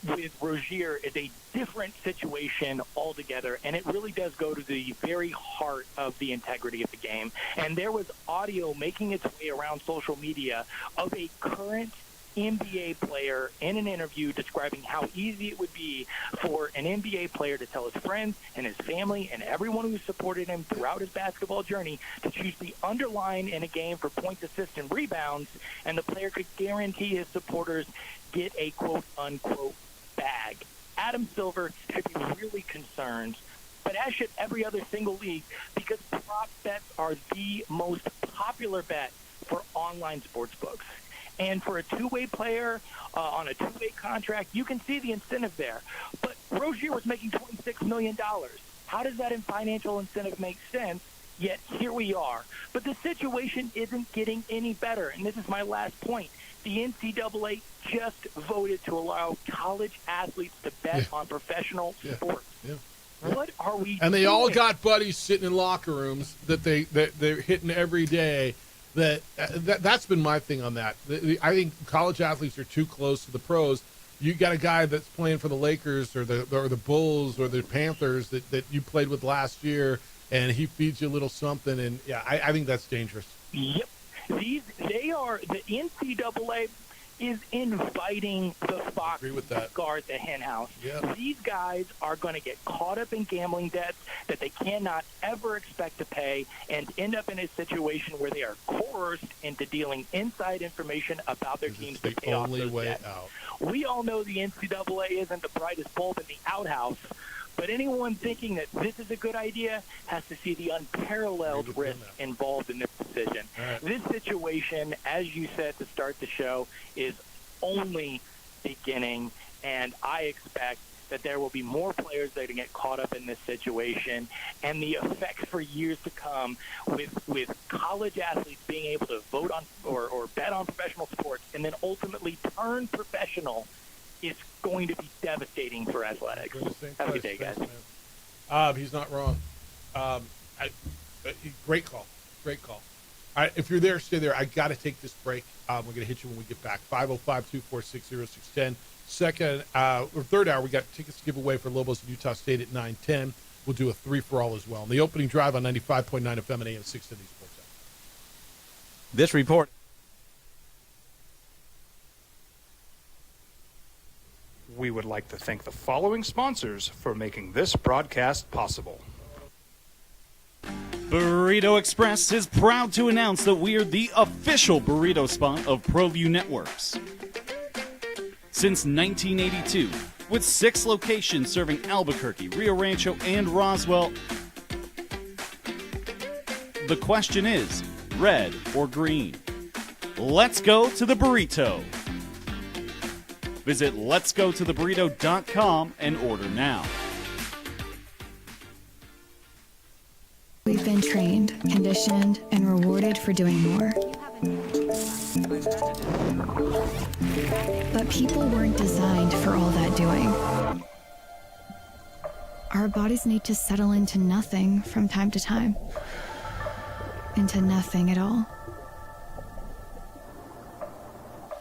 with Rozier is a different situation altogether, and it really does go to the very heart of the integrity of the game. And there was audio making its way around social media of a current NBA player in an interview describing how easy it would be for an NBA player to tell his friends and his family and everyone who supported him throughout his basketball journey to choose the underline in a game for points, assists, and rebounds, and the player could guarantee his supporters get a quote-unquote bag. Adam Silver should be really concerned, but as should every other single league, because prop bets are the most popular bet for online sports books. And for a two-way player on a two-way contract, you can see the incentive there. But Rozier was making $26 million. How does that in financial incentive make sense? Yet here we are. But the situation isn't getting any better. And this is my last point. The NCAA just voted to allow college athletes to bet on professional sports. What are we And they doing? all got buddies sitting in locker rooms that they're hitting every day. That's been my thing on that. I think college athletes are too close to the pros. You got a guy that's playing for the Lakers or the Bulls or the Panthers that you played with last year, and he feeds you a little something, and I think that's dangerous. Yep. The NCAA is inviting the fox to guard the hen house. Yep. These guys are going to get caught up in gambling debts that they cannot ever expect to pay and end up in a situation where they are coerced into dealing inside information about their teams to pay off those debts. We all know the NCAA isn't the brightest bulb in the outhouse, but anyone thinking that this is a good idea has to see the unparalleled risk involved in this decision. This situation, as you said to start the show, is only beginning, and I expect that there will be more players that are going to get caught up in this situation, and the effects for years to come with college athletes being able to vote on or bet on professional sports and then ultimately turn professional is going to be devastating for athletics. Have a good day, guys. He's not wrong. Great call. Great call. All right, if you're there, stay there. I got to take this break. We're going to hit you when we get back. 505-246-0610. Third hour, we got tickets to give away for Lobos and Utah State at 9:10. We'll do a 3-for-all as well. And the opening drive on 95.9 FM and AM 670 Sports. This report. We would like to thank the following sponsors for making this broadcast possible. Burrito Express is proud to announce that we are the official burrito spot of ProView Networks. Since 1982, with 6 locations serving Albuquerque, Rio Rancho, and Roswell, the question is, red or green? Let's go to the burrito. Visit letsgototheburrito.com and order now. We've been trained, conditioned, and rewarded for doing more. But people weren't designed for all that doing. Our bodies need to settle into nothing from time to time. Into nothing at all.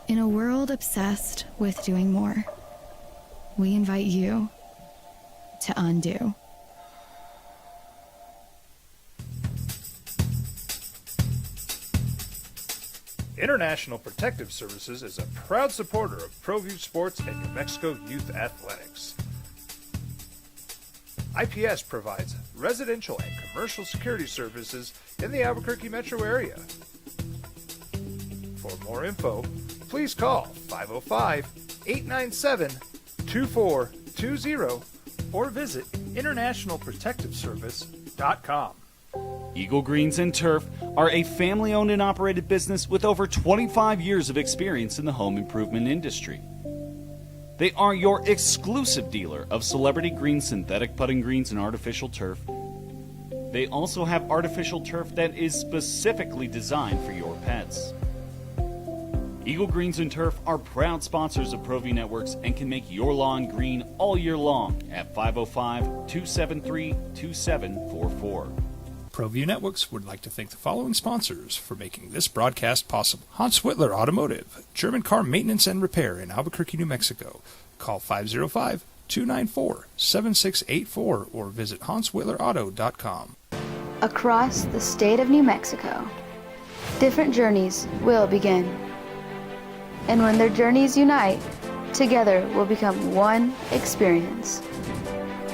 In a world obsessed with doing more, we invite you to undo. International Protective Services is a proud supporter of ProView Sports and New Mexico Youth Athletics. IPS provides residential and commercial security services in the Albuquerque metro area. For more info, please call 505-897-2420 or visit internationalprotectiveservice.com. Eagle Greens and Turf are a family-owned and operated business with over 25 years of experience in the home improvement industry. They are your exclusive dealer of celebrity green, synthetic putting greens, and artificial turf. They also have artificial turf that is specifically designed for your pets. Eagle Greens and Turf are proud sponsors of ProView Networks and can make your lawn green all year long at 505-273-2744. ProView Networks would like to thank the following sponsors for making this broadcast possible. Hans Whitler Automotive, German car maintenance and repair in Albuquerque, New Mexico. Call 505-294-7684 or visit hanswhitlerauto.com. Across the state of New Mexico, different journeys will begin. And when their journeys unite, together will become one experience.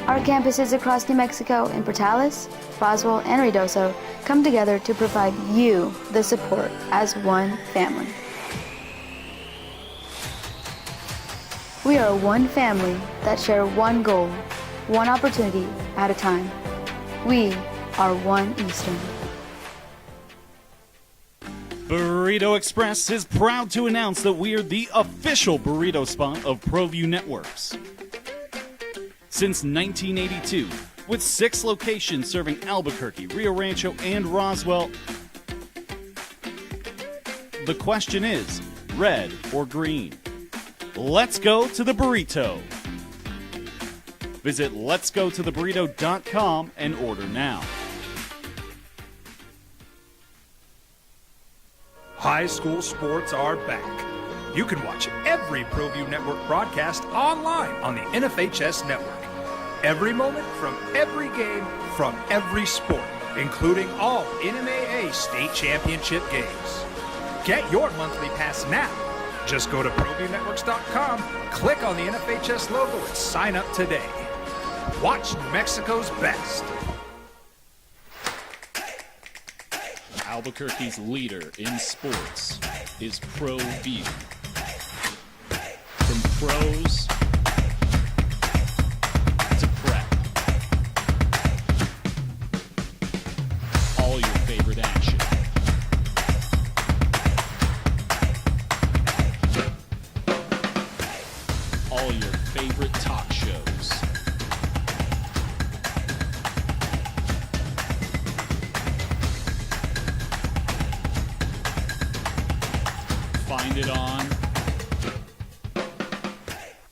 Our campuses across New Mexico in Portales, Roswell, and Ruidoso come together to provide you the support as one family. We are one family that share one goal, one opportunity at a time. We are One Eastern. Burrito Express is proud to announce that we are the official burrito spot of ProView Networks. Since 1982, with 6 locations serving Albuquerque, Rio Rancho, and Roswell, the question is, red or green? Let's go to the burrito. Visit letsgototheburrito.com and order now. High school sports are back. You can watch every ProView Network broadcast online on the NFHS network. Every moment from every game from every sport, including all NMAA state championship games. Get your monthly pass now. Just go to ProViewNetworks.com, click on the NFHS logo, and sign up today. Watch New Mexico's best. Albuquerque's leader in sports is ProView. From pros to prep, all your favorite action. All your favorite talk shows. Find it on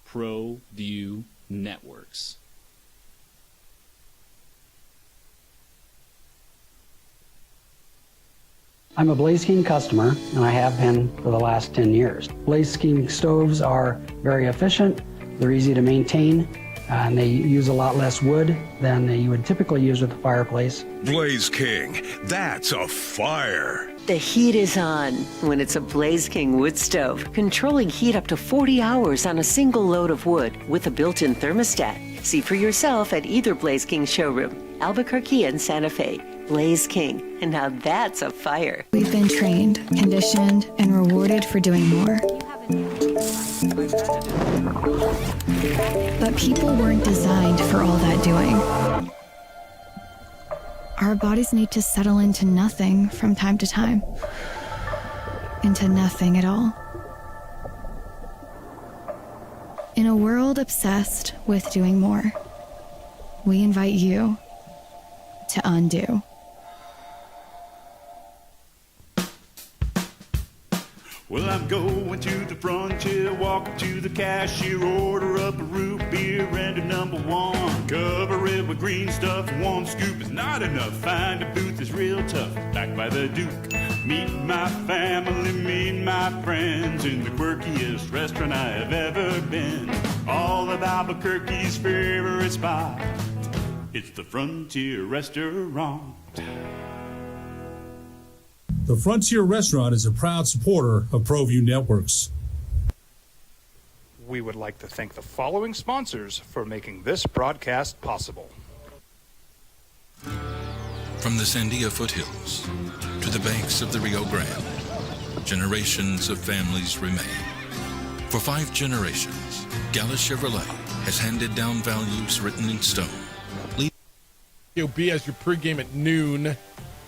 ProView Networks. I'm a Blaze King customer, and I have been for the last 10 years. Blaze King stoves are very efficient, they're easy to maintain, and they use a lot less wood than you would typically use with a fireplace. Blaze King, that's a fire. The heat is on when it's a Blaze King wood stove, controlling heat up to 40 hours on a single load of wood with a built-in thermostat. See for yourself at either Blaze King showroom, Albuquerque and Santa Fe. Blaze King, and now that's a fire. We've been trained, conditioned, and rewarded for doing more. But people weren't designed for all that doing. Our bodies need to settle into nothing from time to time. Into nothing at all. In a world obsessed with doing more, we invite you to undo. Well, I'm going to the frontier, walking to the cashier, order up a root beer and a number one. Cover it with green stuff, one scoop is not enough. Find a booth is real tough, back by the Duke. Meet my family, meet my friends in the quirkiest restaurant I have ever been. All of Albuquerque's favorite spot, it's the Frontier Restaurant. The Frontier Restaurant is a proud supporter of ProView Networks. We would like to thank the following sponsors for making this broadcast possible. From the Sandia foothills to the banks of the Rio Grande, generations of families remain. For 5 generations, Gallus Chevrolet has handed down values written in stone. You'll be as your pregame at noon.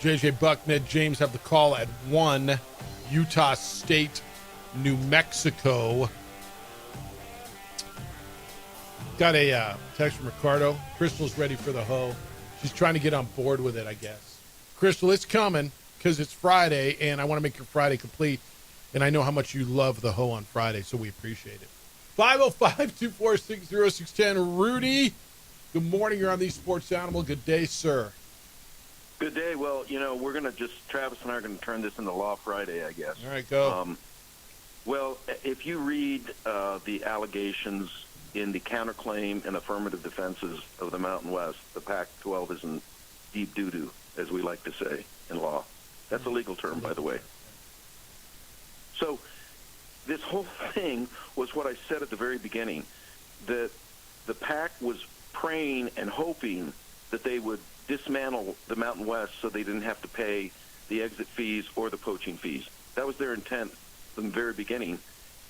JJ Buck, Ned James have the call at 1. Utah State, New Mexico. Got a text from Ricardo. Crystal's ready for the hoe. She's trying to get on board with it, I guess. Crystal, it's coming because it's Friday, and I want to make your Friday complete. And I know how much you love the hoe on Friday, so we appreciate it. 505-246-0610. Rudy, good morning. You're on the Sports Animal. Good day, sir. Good day. Well, we're going to Travis and I are going to turn this into Law Friday, I guess. All right, go. Well, if you read the allegations in the counterclaim and affirmative defenses of the Mountain West, the Pac-12 is in deep doo-doo, as we like to say in law. That's a legal term, by the way. So this whole thing was what I said at the very beginning, that the Pac was praying and hoping that they would dismantle the Mountain West so they didn't have to pay the exit fees or the poaching fees. That was their intent from the very beginning.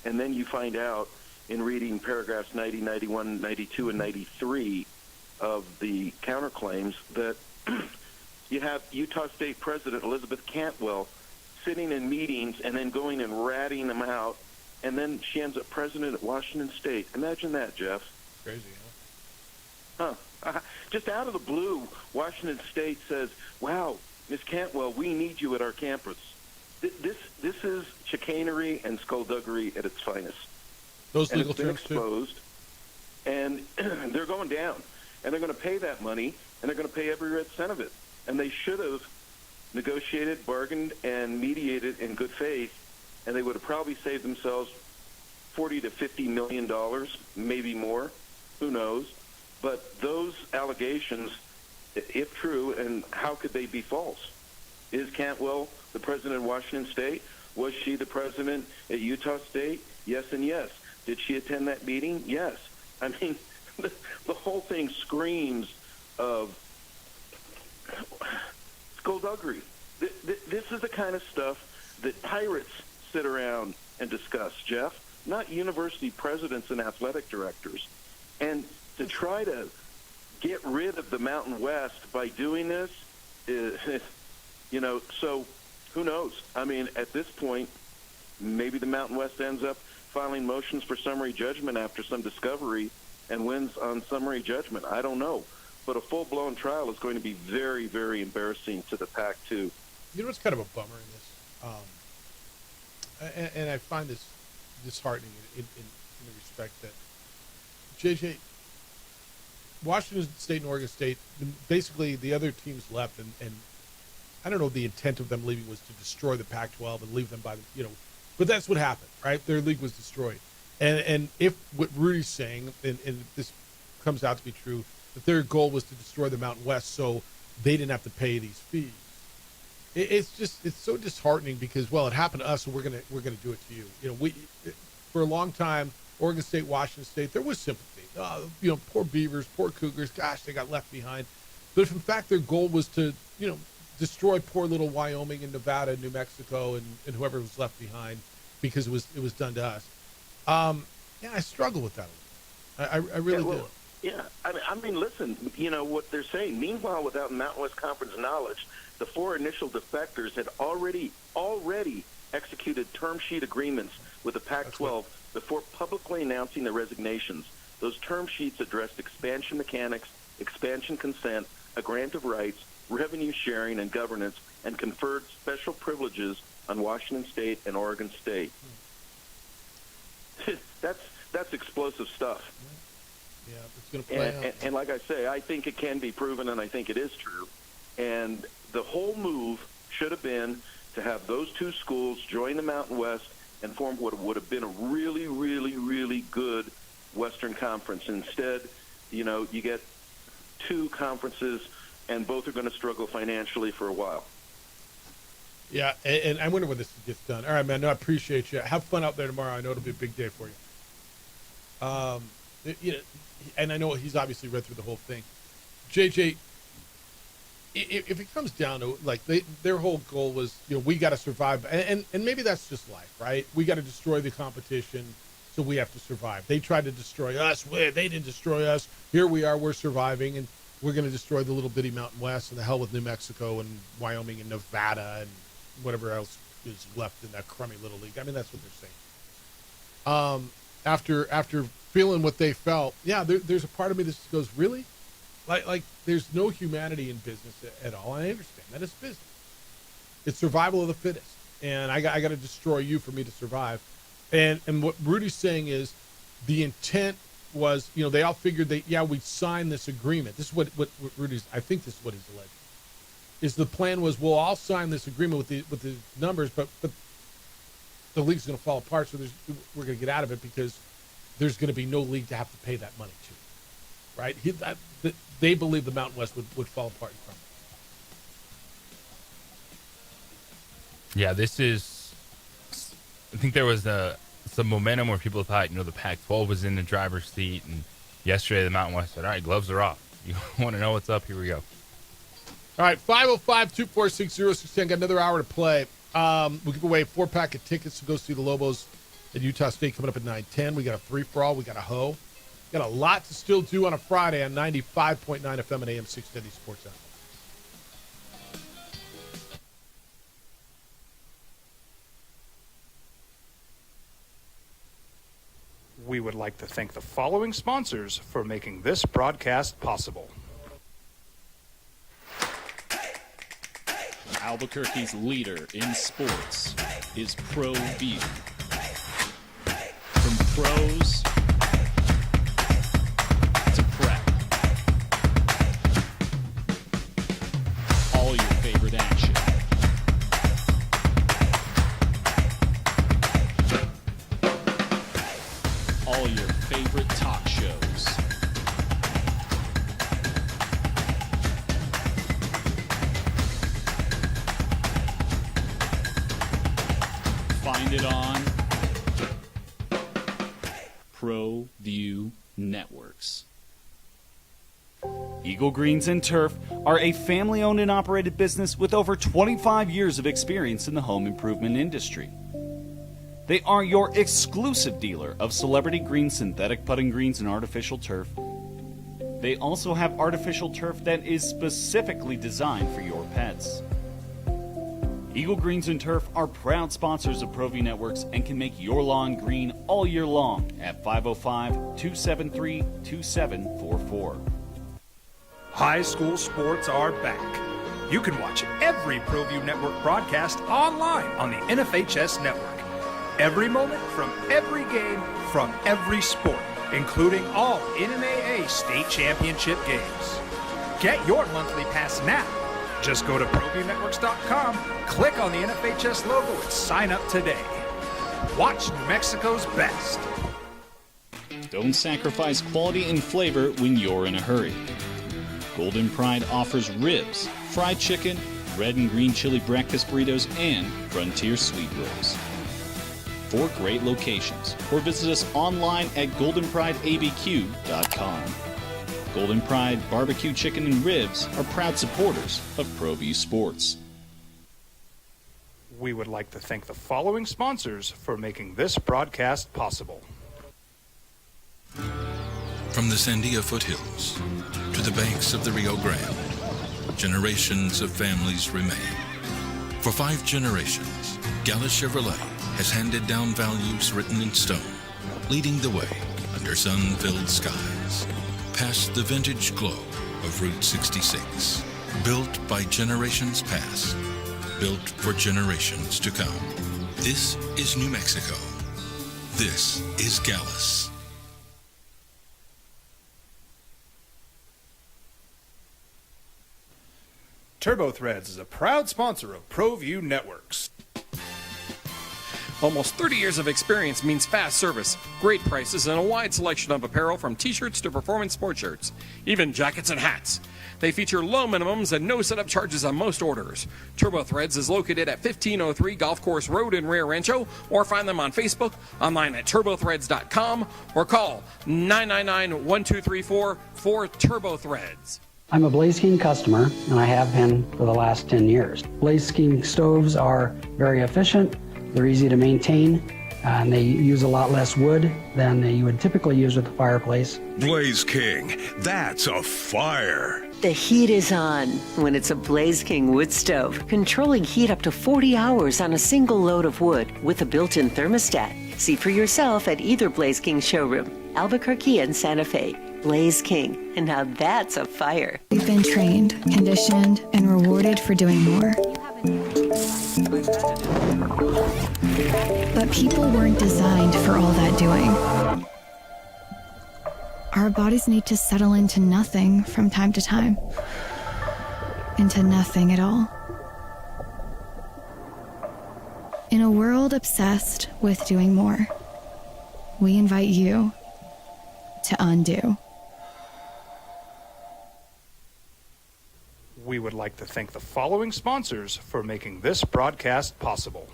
And then you find out in reading paragraphs 90, 91, 92, and 93 of the counterclaims that you have Utah State President Elizabeth Cantwell sitting in meetings and then going and ratting them out, and then she ends up president at Washington State. Imagine that, Jeff. Crazy, huh? Just out of the blue, Washington State says, wow, Ms. Cantwell, we need you at our campus. This is chicanery and skullduggery at its finest. Those and legal it's been terms exposed, and they're going down. And they're going to pay that money, and they're going to pay every red cent of it. And they should have negotiated, bargained, and mediated in good faith, and they would have probably saved themselves $40 to $50 million, maybe more. Who knows? But those allegations, if true, and how could they be false? Is Cantwell the president of Washington State? Was she the president at Utah State? Yes and yes. Did she attend that meeting? Yes. I mean, the whole thing screams of skullduggery. This is the kind of stuff that pirates sit around and discuss, Jeff, not university presidents and athletic directors. And to try to get rid of the Mountain West by doing this, so who knows? I mean, at this point, maybe the Mountain West ends up filing motions for summary judgment after some discovery and wins on summary judgment. I don't know. But a full-blown trial is going to be very, very embarrassing to the Pac-2. You know what's kind of a bummer in this? And I find this disheartening in the respect that, JJ, Washington State and Oregon State, basically the other teams left, and I don't know if the intent of them leaving was to destroy the Pac-12 and leave them by the, but that's what happened, right? Their league was destroyed. And if what Rudy's saying, and this comes out to be true, that their goal was to destroy the Mountain West so they didn't have to pay these fees. It's so disheartening because, well, it happened to us, so we're gonna do it to you. We for a long time, Oregon State, Washington State, there was sympathy. Poor Beavers, poor Cougars, gosh, they got left behind. But if in fact their goal was to, destroy poor little Wyoming and Nevada and New Mexico and whoever was left behind because it was done to us. I struggle with that a little. I really do. Yeah, I mean, listen, what they're saying. Meanwhile, without Mountain West Conference knowledge, the four initial defectors had already executed term sheet agreements with the Pac-12 before publicly announcing their resignations. Those term sheets addressed expansion mechanics, expansion consent, a grant of rights, revenue sharing and governance, and conferred special privileges on Washington State and Oregon State. That's explosive stuff. Yeah, it's going to play out. And like I say, I think it can be proven, and I think it is true. And the whole move should have been to have those two schools join the Mountain West and form what would have been a really, really, really good Western Conference. Instead, you get two conferences, and both are going to struggle financially for a while. Yeah, and I wonder when this gets done. All right, man. No, I appreciate you. Have fun out there tomorrow. I know it'll be a big day for you. And I know he's obviously read through the whole thing. JJ, if it comes down to their whole goal was, we got to survive, and maybe that's just life, right? We got to destroy the competition so we have to survive. They tried to destroy us. They didn't destroy us. Here we are. We're surviving, and we're going to destroy the little bitty Mountain West, and the hell with New Mexico and Wyoming and Nevada and whatever else is left in that crummy little league. I mean, that's what they're saying. After feeling what they felt, there's a part of me that just goes, really? Like there's no humanity in business at all. And I understand that it's business. It's survival of the fittest. And I got to destroy you for me to survive. And what Rudy's saying is the intent was, they all figured we'd sign this agreement. This is what Rudy's, I think this is what he's alleging. Is the plan was, we'll all sign this agreement with the numbers, but the league's going to fall apart, so we're going to get out of it because there's going to be no league to have to pay that money to, right? They believe the Mountain West would fall apart and crumble. Yeah, this is. I think there was some momentum where people thought, the Pac-12 was in the driver's seat, and yesterday the Mountain West said, all right, gloves are off. You want to know what's up? Here we go. All right, 505-246-0610. Got another hour to play. We give away 4-pack of tickets to go see the Lobos at Utah State coming up at 9:10. We got a 3-for-all. We got a hoe. Got a lot to still do on a Friday on 95.9 FM and AM 610 Sports Animal. We would like to thank the following sponsors for making this broadcast possible. Albuquerque's leader in sports is ProView. From pros to prep, all your favorite action. All your favorite talk shows. Find it on ProView Networks. Eagle Greens and Turf are a family-owned and operated business with over 25 years of experience in the home improvement industry. They are your exclusive dealer of celebrity green, synthetic putting greens, and artificial turf. They also have artificial turf that is specifically designed for your pets. Eagle Greens and Turf are proud sponsors of ProView Networks and can make your lawn green all year long at 505-273-2744. High school sports are back. You can watch every ProView Network broadcast online on the NFHS Network. Every moment from every game from every sport, including all NMAA state championship games. Get your monthly pass now. Just go to ProViewNetworks.com, click on the NFHS logo, and sign up today. Watch New Mexico's best. Don't sacrifice quality and flavor when you're in a hurry. Golden Pride offers ribs, fried chicken, red and green chili breakfast burritos, and Frontier sweet rolls. 4 great locations, or visit us online at goldenprideabq.com. Golden Pride Barbecue Chicken and Ribs are proud supporters of ProView Sports. We would like to thank the following sponsors for making this broadcast possible. From the Sandia foothills to the banks of the Rio Grande, generations of families remain. For 5 generations, Gallus Chevrolet has handed down values written in stone, leading the way under sun-filled skies, past the vintage glow of Route 66. Built by generations past, built for generations to come. This is New Mexico. This is Gallus. TurboThreads is a proud sponsor of ProView Networks. Almost 30 years of experience means fast service, great prices, and a wide selection of apparel from t-shirts to performance sport shirts, even jackets and hats. They feature low minimums and no setup charges on most orders. TurboThreads is located at 1503 Golf Course Road in Rio Rancho, or find them on Facebook, online at turbothreads.com, or call 999-1234 for TurboThreads. I'm a Blaze King customer, and I have been for the last 10 years. Blaze King stoves are very efficient. They're easy to maintain, and they use a lot less wood than you would typically use with a fireplace. Blaze King, that's a fire. The heat is on when it's a Blaze King wood stove, controlling heat up to 40 hours on a single load of wood with a built-in thermostat. See for yourself at either Blaze King showroom, Albuquerque and Santa Fe. Blaze King, and now that's a fire. We've been trained, conditioned, and rewarded for doing more. But people weren't designed for all that doing. Our bodies need to settle into nothing from time to time. Into nothing at all. In a world obsessed with doing more, we invite you to undo. We would like to thank the following sponsors for making this broadcast possible.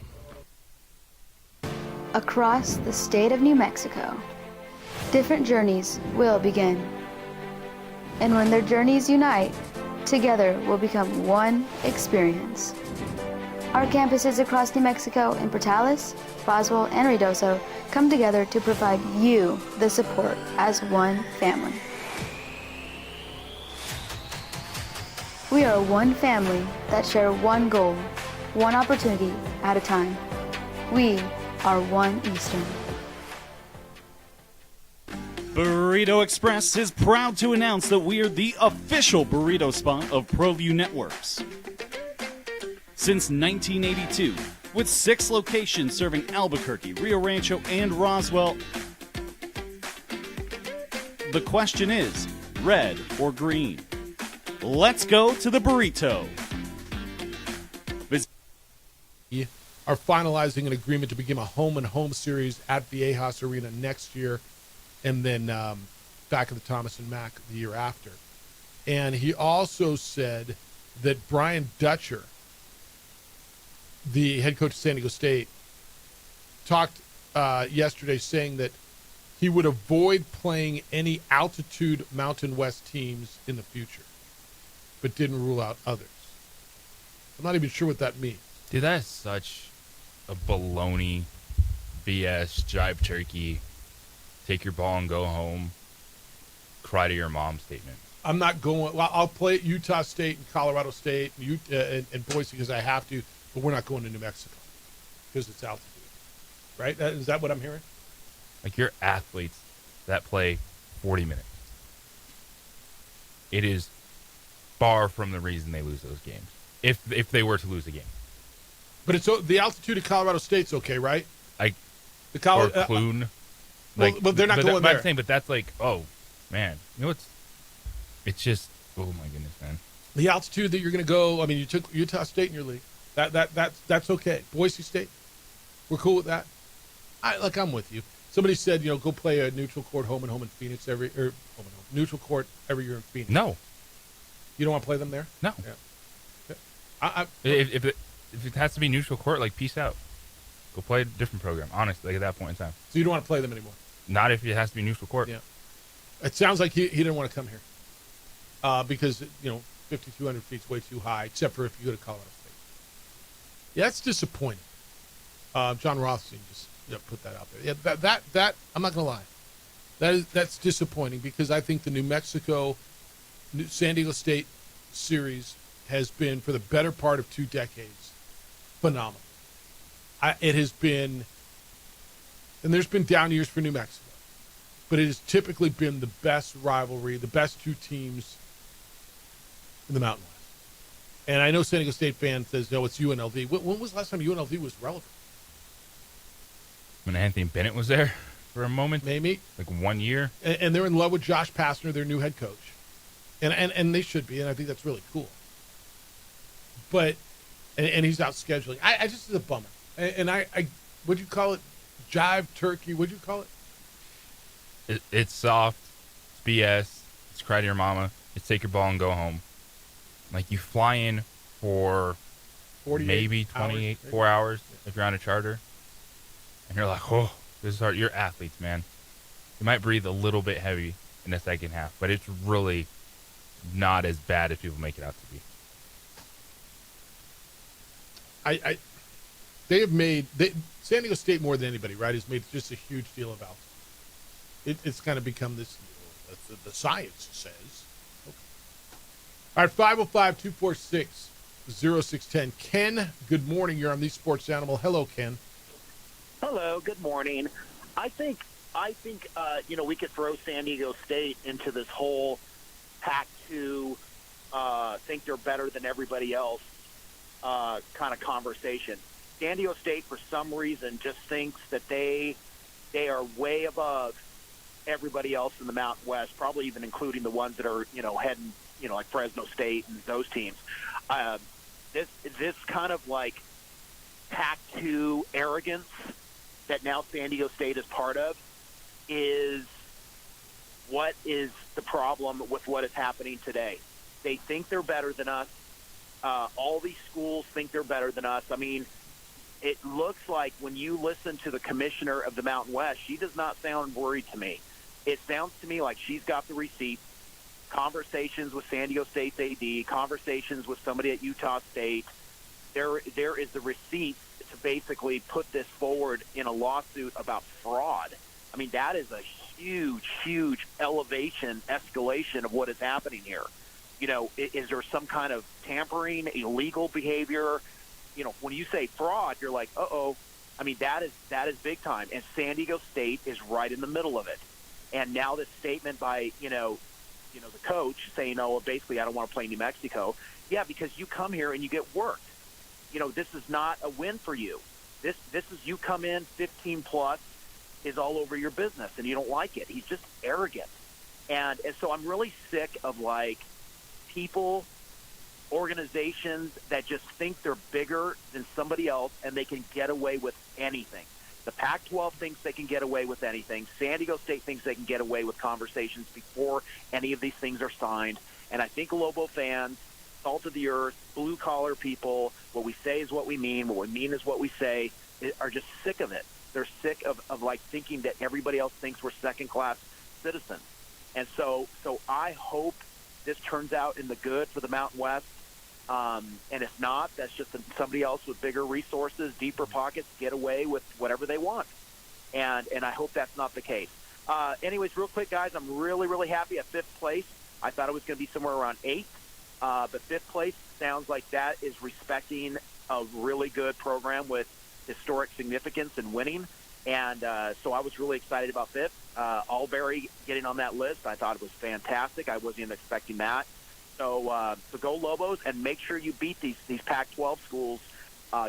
Across the state of New Mexico, different journeys will begin. And when their journeys unite, together will become one experience. Our campuses across New Mexico in Portales, Roswell, and Ruidoso come together to provide you the support as one family. We are one family that share one goal, one opportunity at a time. We are One Eastern. Burrito Express is proud to announce that we are the official burrito spot of ProView Networks. Since 1982, with 6 locations serving Albuquerque, Rio Rancho, and Roswell, the question is, red or green? Let's go to the burrito. Are finalizing an agreement to begin a home and home series at Viejas Arena next year, and then back at the Thomas and Mack the year after. And he also said that Brian Dutcher, the head coach of San Diego State, talked yesterday saying that he would avoid playing any altitude Mountain West teams in the future, but didn't rule out others. I'm not even sure what that means. Dude, that is such a baloney, BS, jive turkey, take your ball and go home, cry to your mom statement. I'm not going. Well, I'll play at Utah State and Colorado State and Boise because I have to, but we're not going to New Mexico because it's altitude. Right? Is that what I'm hearing? Like, you're athletes that play 40 minutes. It is far from the reason they lose those games, if they were to lose a game. But it's the altitude of Colorado State's okay, right? Like the or Clune. But they're not going there. I'm saying, but that's like, oh man, you know it's just, oh my goodness, man. The altitude that you're going to go. I mean, you took Utah State in your league. That's okay. Boise State, we're cool with that. I'm with you. Somebody said, go play a neutral court home and home in Phoenix neutral court every year in Phoenix. No, you don't want to play them there. No. Yeah. If it has to be neutral court, like, peace out. Go play a different program, honestly, at that point in time. So you don't want to play them anymore? Not if it has to be neutral court. Yeah. It sounds like he didn't want to come here because, 5,200 feet is way too high, except for if you go to Colorado State. Yeah, that's disappointing. John Rothstein just put that out there. Yeah, that I'm not going to lie. That's disappointing because I think the New Mexico San Diego State series has been, for the better part of 2 decades, phenomenal. It has been, and there's been down years for New Mexico, but it has typically been the best rivalry, the best 2 teams in the Mountain West. And I know San Diego State fan says, no, it's UNLV. When was the last time UNLV was relevant? When Anthony Bennett was there for a moment? Maybe. Like 1 year? And they're in love with Josh Pastner, their new head coach. And they should be, and I think that's really cool. But, and he's out scheduling. I just, it's a bummer. And I what'd you call it? Jive turkey? What'd you call it? It's soft. It's BS. It's cry to your mama. It's take your ball and go home. Like, you fly in for maybe 28, 4 hours if you're on a charter. And you're like, oh, this is hard. You're athletes, man. You might breathe a little bit heavy in the second half, but it's really not as bad as people make it out to be. They have made San Diego State more than anybody, right? Has made just a huge deal of altitude. It's kind of become this. The science says. Okay. All right, 505-246-0610. Ken, good morning. You're on the Sports Animal. Hello, Ken. Hello. Good morning. I think we could throw San Diego State into this whole Pac-2 think they're better than everybody else kind of conversation. San Diego State, for some reason, just thinks that they are way above everybody else in the Mountain West, probably even including the ones that are, heading, like Fresno State and those teams. This kind of like Pac-2 arrogance that now San Diego State is part of is what is the problem with what is happening today. They think they're better than us. All these schools think they're better than us. I mean, it looks like when you listen to the commissioner of the Mountain West, she does not sound worried to me. It sounds to me like she's got the receipt, conversations with San Diego State's AD, conversations with somebody at Utah State. There is the receipt to basically put this forward in a lawsuit about fraud. I mean, that is a huge, huge escalation of what is happening here. Is there some kind of tampering, illegal behavior? When you say fraud, you're like, uh-oh. I mean, that is big time. And San Diego State is right in the middle of it. And now this statement by, the coach saying, basically I don't want to play New Mexico. Yeah, because you come here and you get worked. This is not a win for you. This is you come in 15+ is all over your business and you don't like it. He's just arrogant. And so I'm really sick of people, organizations that just think they're bigger than somebody else and they can get away with anything. The Pac-12 thinks they can get away with anything. San Diego State thinks they can get away with conversations before any of these things are signed. And I think Lobo fans, salt of the earth, blue-collar people, what we say is what we mean, what we mean is what we say, are just sick of it. They're sick of thinking that everybody else thinks we're second-class citizens. And so I hope this turns out in the good for the Mountain West. And if not, that's just somebody else with bigger resources, deeper pockets, get away with whatever they want. And I hope that's not the case. Anyways, real quick, guys, I'm really, really happy at 5th place. I thought it was going to be somewhere around 8th. But 5th place sounds like that is respecting a really good program with historic significance and winning. And so I was really excited about 5th. Albury getting on that list, I thought it was fantastic. I wasn't even expecting that. So go Lobos and make sure you beat these Pac-12 schools,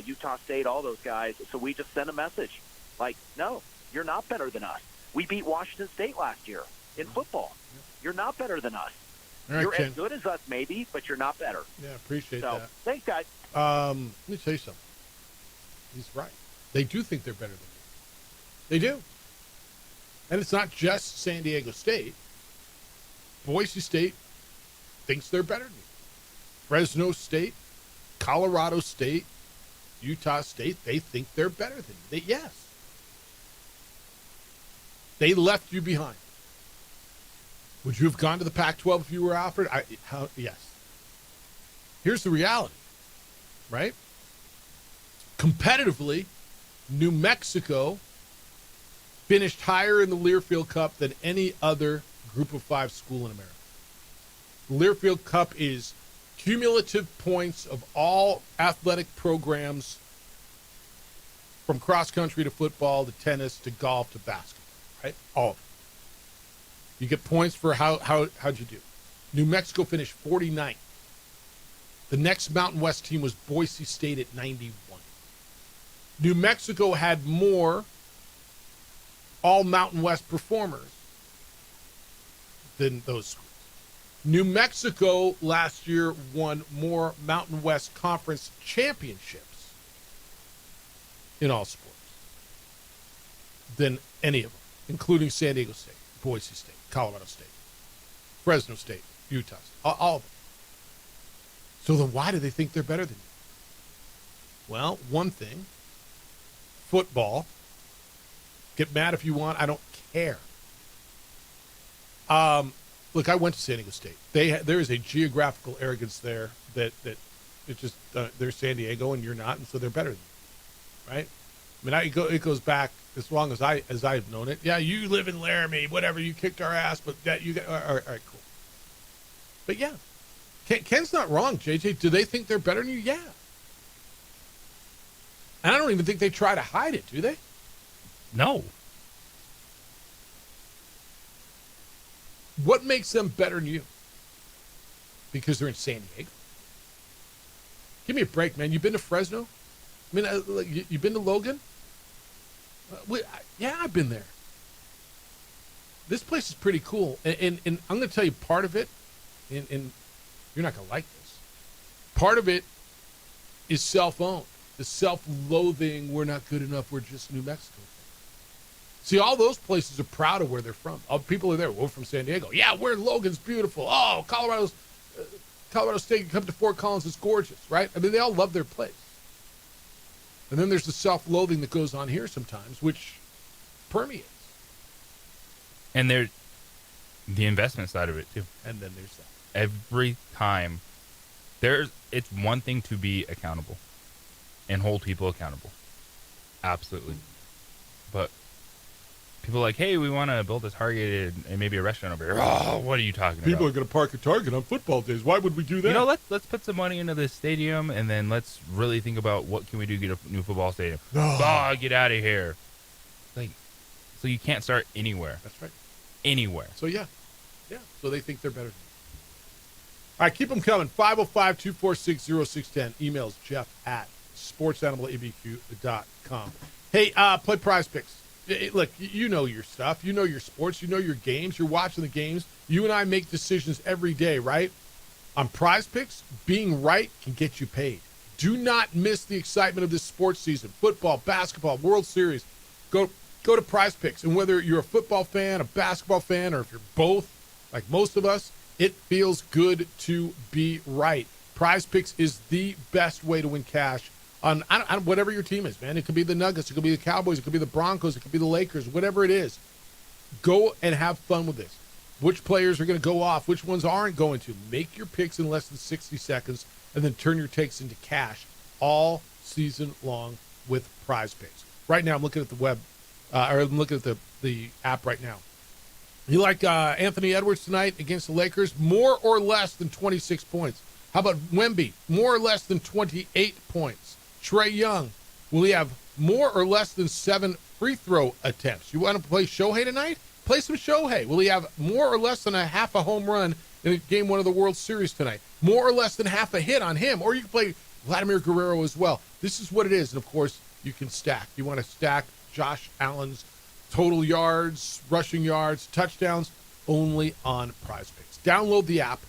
Utah State, all those guys. So we just send a message like, no, you're not better than us. We beat Washington State last year in football. You're not better than us. All right, you're Ken. as good as us, maybe, but you're not better. Yeah, appreciate So that. thanks, guys. Let me tell you something. He's right. They do think they're better than you. They do. And it's not just San Diego State. Boise State thinks they're better than you. Fresno State, Colorado State, Utah State, they think they're better than you. Yes. They left you behind. Would you have gone to the Pac-12 if you were offered? Yes. Here's the reality, right? Competitively, New Mexico finished higher in the Learfield Cup than any other Group of 5 school in America. The Learfield Cup is cumulative points of all athletic programs from cross country to football to tennis to golf to basketball, right? All of them. You get points for how'd you do. New Mexico finished 49th. The next Mountain West team was Boise State at 91. New Mexico had more all Mountain West performers than those schools. New Mexico last year won more Mountain West Conference championships in all sports than any of them, including San Diego State, Boise State, Colorado State, Fresno State, Utah State, all of them. So then why do they think they're better than you? Well, one thing, football. Get mad if you want. I don't care. Look, I went to San Diego State. There is a geographical arrogance there that it just they're San Diego and you're not, and so they're better than you. right? I mean, it goes back as long as I've known it. Yeah, you live in Laramie, whatever. You kicked our ass, but that you got all right, cool. But yeah, Ken's not wrong, JJ. Do they think they're better than you? Yeah. And I don't even think they try to hide it, do they? No. What makes them better than you? Because they're in San Diego. Give me a break, man. You've been to Fresno? I mean, you've been to Logan? Yeah, I've been there. This place is pretty cool. And I'm going to tell you part of it, and you're not going to like this. Part of it is self-owned. The self-loathing, we're not good enough, we're just New Mexico. See, all those places are proud of where they're from. All people are there. We're from San Diego. Yeah, we're Logan's beautiful. Oh, Colorado State, you come to Fort Collins, it's gorgeous, right? I mean, they all love their place. And then there's the self-loathing that goes on here sometimes, which permeates. And there's the investment side of it, too. And then there's that. Every time, it's one thing to be accountable and hold people accountable. Absolutely. But people are like, hey, we want to build a Target and maybe a restaurant over here. Oh, what are you talking about? People are going to park at Target on football days. Why would we do that? You know, let's put some money into this stadium, and then let's really think about what can we do to get a new football stadium. Oh, get out of here. Like, so you can't start anywhere. That's right. Anywhere. So, yeah. So they think they're better than you. All right, keep them coming. 505-246-0610. Emails jeff@sportsanimalabq.com. Hey, play Prize Picks. Look, you know your stuff. You know your sports. You know your games. You're watching the games. You and I make decisions every day, right? On Prize Picks, being right can get you paid. Do not miss the excitement of this sports season. Football, basketball, World Series. Go to Prize Picks. And whether you're a football fan, a basketball fan, or if you're both, like most of us, it feels good to be right. Prize Picks is the best way to win cash on whatever your team is, man. It could be the Nuggets, it could be the Cowboys, it could be the Broncos, it could be the Lakers, whatever it is. Go and have fun with this. Which players are going to go off, which ones aren't going to. Make your picks in less than 60 seconds and then turn your takes into cash all season long with Prize Picks. Right now, I'm looking at the web, or I'm looking at the app right now. You like Anthony Edwards tonight against the Lakers? More or less than 26 points. How about Wemby? More or less than 28 points. Trae Young, will he have more or less than 7 free throw attempts? You want to play Shohei tonight? Play some Shohei. Will he have more or less than a half a home run in Game 1 of the World Series tonight? More or less than half a hit on him. Or you can play Vladimir Guerrero as well. This is what it is. And, of course, you can stack. You want to stack Josh Allen's total yards, rushing yards, touchdowns, only on Prize Picks. Download the app.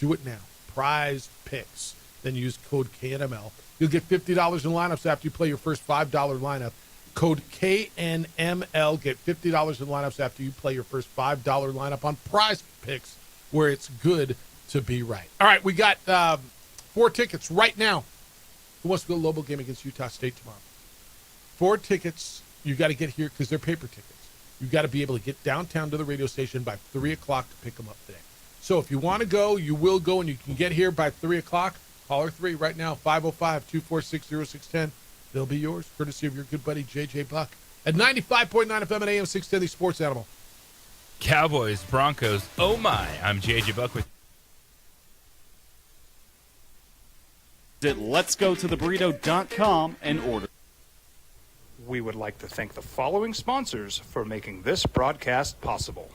Do it now. Prize Picks. Then use code KNML. You'll get $50 in lineups after you play your first $5 lineup. Code KNML. Get $50 in lineups after you play your first $5 lineup on Prize Picks, where it's good to be right. All right, we got 4 tickets right now. Who wants to go to Lobo game against Utah State tomorrow? 4 tickets. You got to get here because they're paper tickets. You got to be able to get downtown to the radio station by 3 o'clock to pick them up today. So if you want to go, you will go, and you can get here by 3 o'clock. Caller 3 right now, 505-246-0610. They'll be yours, courtesy of your good buddy, J.J. Buck. At 95.9 FM and AM 610, the Sports Animal. Cowboys, Broncos, oh my. I'm J.J. Buck with Let'sGoToTheBurrito.com and order. We would like to thank the following sponsors for making this broadcast possible.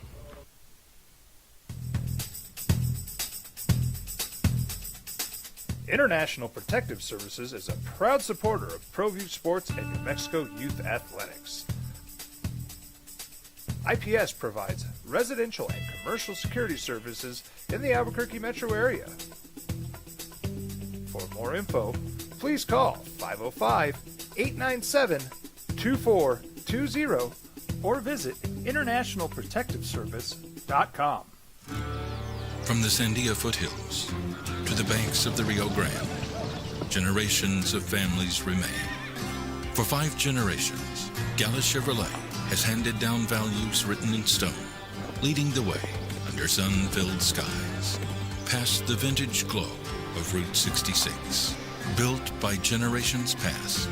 International Protective Services is a proud supporter of ProView Sports and New Mexico Youth Athletics. IPS provides residential and commercial security services in the Albuquerque metro area. For more info, please call 505-897-2420 or visit internationalprotectiveservice.com. From the Sandia foothills to the banks of the Rio Grande, generations of families remain. For 5 generations, Gala Chevrolet has handed down values written in stone, leading the way under sun-filled skies, past the vintage glow of Route 66. Built by generations past,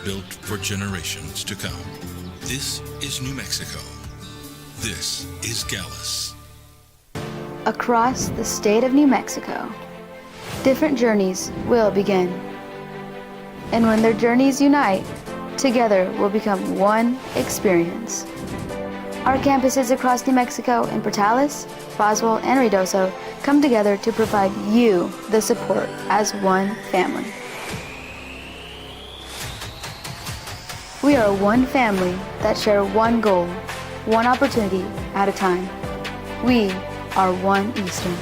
built for generations to come. This is New Mexico. This is Gallus. Across the state of New Mexico, different journeys will begin. And when their journeys unite, together will become one experience. Our campuses across New Mexico in Portales, Boswell, and Ruidoso come together to provide you the support as one family. We are one family that share one goal, one opportunity at a time. We are One Eastern.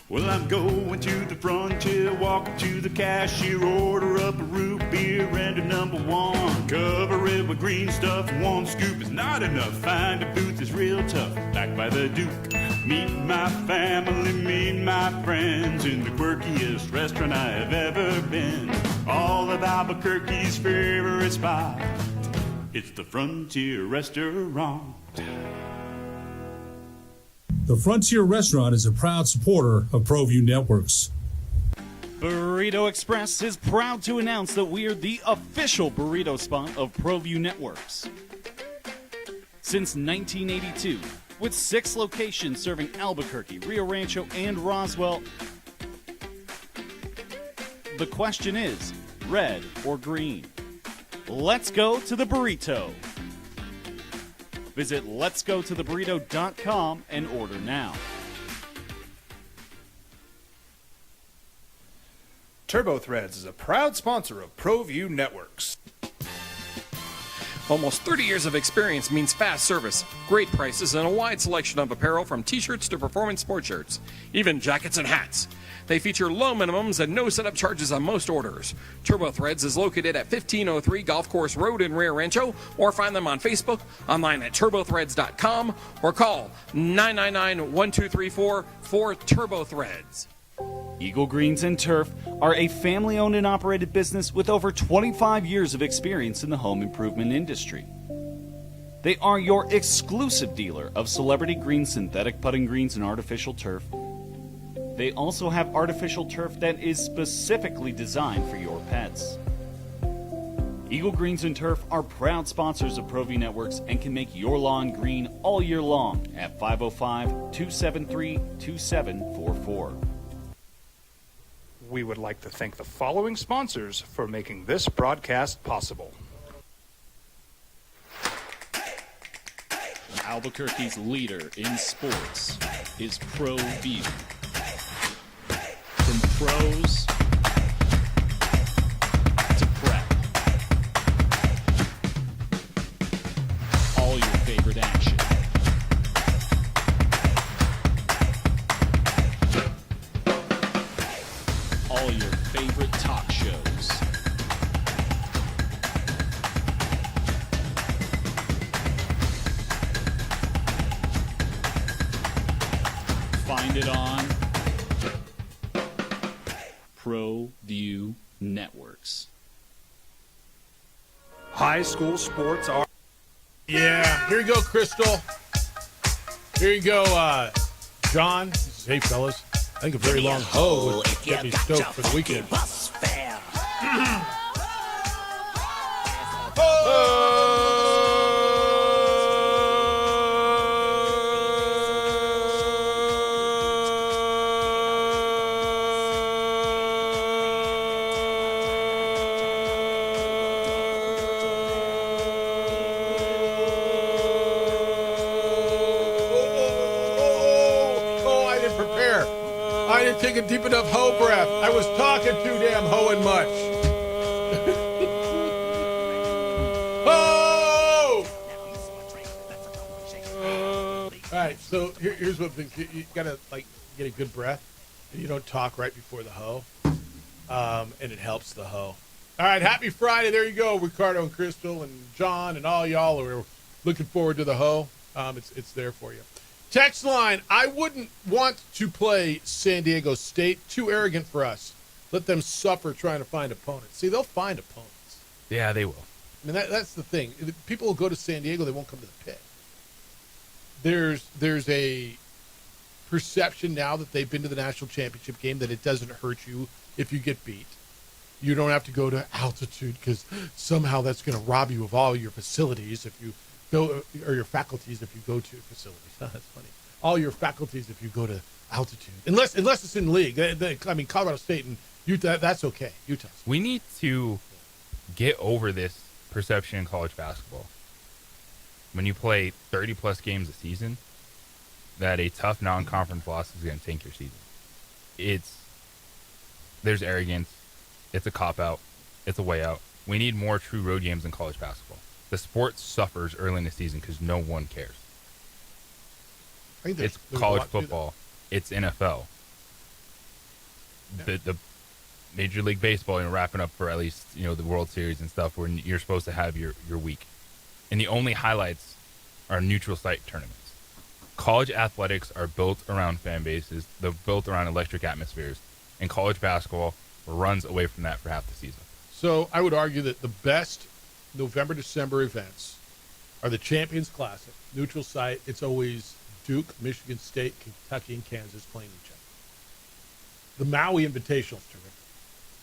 Well, I'm going to the frontier, walking to the cashier, order up a root beer and a number one. Cover it with green stuff, one scoop is not enough. Find a booth is real tough, back by the Duke. Meet my family, meet my friends in the quirkiest restaurant I have ever been. All of Albuquerque's favorite spot, it's the Frontier Restaurant. The Frontier Restaurant is a proud supporter of ProView Networks. Burrito Express is proud to announce that we are the official burrito spot of ProView Networks. Since 1982, with 6 locations serving Albuquerque, Rio Rancho, and Roswell, the question is, red or green? Let's go to the burrito. Visit letsgototheburrito.com and order now. TurboThreads is a proud sponsor of ProView Networks. Almost 30 years of experience means fast service, great prices, and a wide selection of apparel from t-shirts to performance sport shirts, even jackets and hats. They feature low minimums and no setup charges on most orders. TurboThreads is located at 1503 Golf Course Road in Rio Rancho, or find them on Facebook, online at turbothreads.com, or call 999-1234 for TurboThreads. Eagle Greens and Turf are a family-owned and operated business with over 25 years of experience in the home improvement industry. They are your exclusive dealer of celebrity green, synthetic putting greens, and artificial turf. They also have artificial turf that is specifically designed for your pets. Eagle Greens and Turf are proud sponsors of ProView Networks and can make your lawn green all year long at 505-273-2744. We would like to thank the following sponsors for making this broadcast possible. Albuquerque's leader in sports is ProView. From pros to prep, all your favorite action. All your favorite talk shows. Find it on ProView Networks. High school sports are... Yeah, here you go, Crystal. Here you go, John. He says, hey, fellas, I think a very long hoe would get me stoked for the weekend. Take a deep enough hoe breath. I was talking too damn hoeing much. Oh! All right, so here's what things you gotta like get a good breath, and you don't talk right before the hoe, and it helps the hoe. All right, happy Friday. There you go, Ricardo and Crystal and John and all y'all who are looking forward to the hoe. It's there for you. Text line, I wouldn't want to play San Diego State. Too arrogant for us. Let them suffer trying to find opponents. See, they'll find opponents. Yeah, they will. I mean, that's the thing. People will go to San Diego, they won't come to the pit. There's a perception now that they've been to the national championship game that it doesn't hurt you if you get beat. You don't have to go to altitude because somehow that's going to rob you of all your facilities if you go, or your faculties if you go to facilities. That's funny. All your faculties if you go to altitude, unless it's in league. I mean, Colorado State and Utah, that's okay. Utah. We need to get over this perception in college basketball. When you play 30 plus games a season, that a tough non-conference loss is going to tank your season. There's arrogance. It's a cop-out. It's a way out. We need more true road games in college basketball. The sport suffers early in the season because no one cares. It's college football. It's NFL. Yeah. The Major League Baseball, wrapping up for at least, the World Series and stuff where you're supposed to have your week. And the only highlights are neutral site tournaments. College athletics are built around fan bases. They're built around electric atmospheres. And college basketball runs away from that for half the season. So I would argue that the best November-December events are the Champions Classic, neutral site. It's always Duke, Michigan State, Kentucky, and Kansas playing each other. The Maui Invitational is terrific,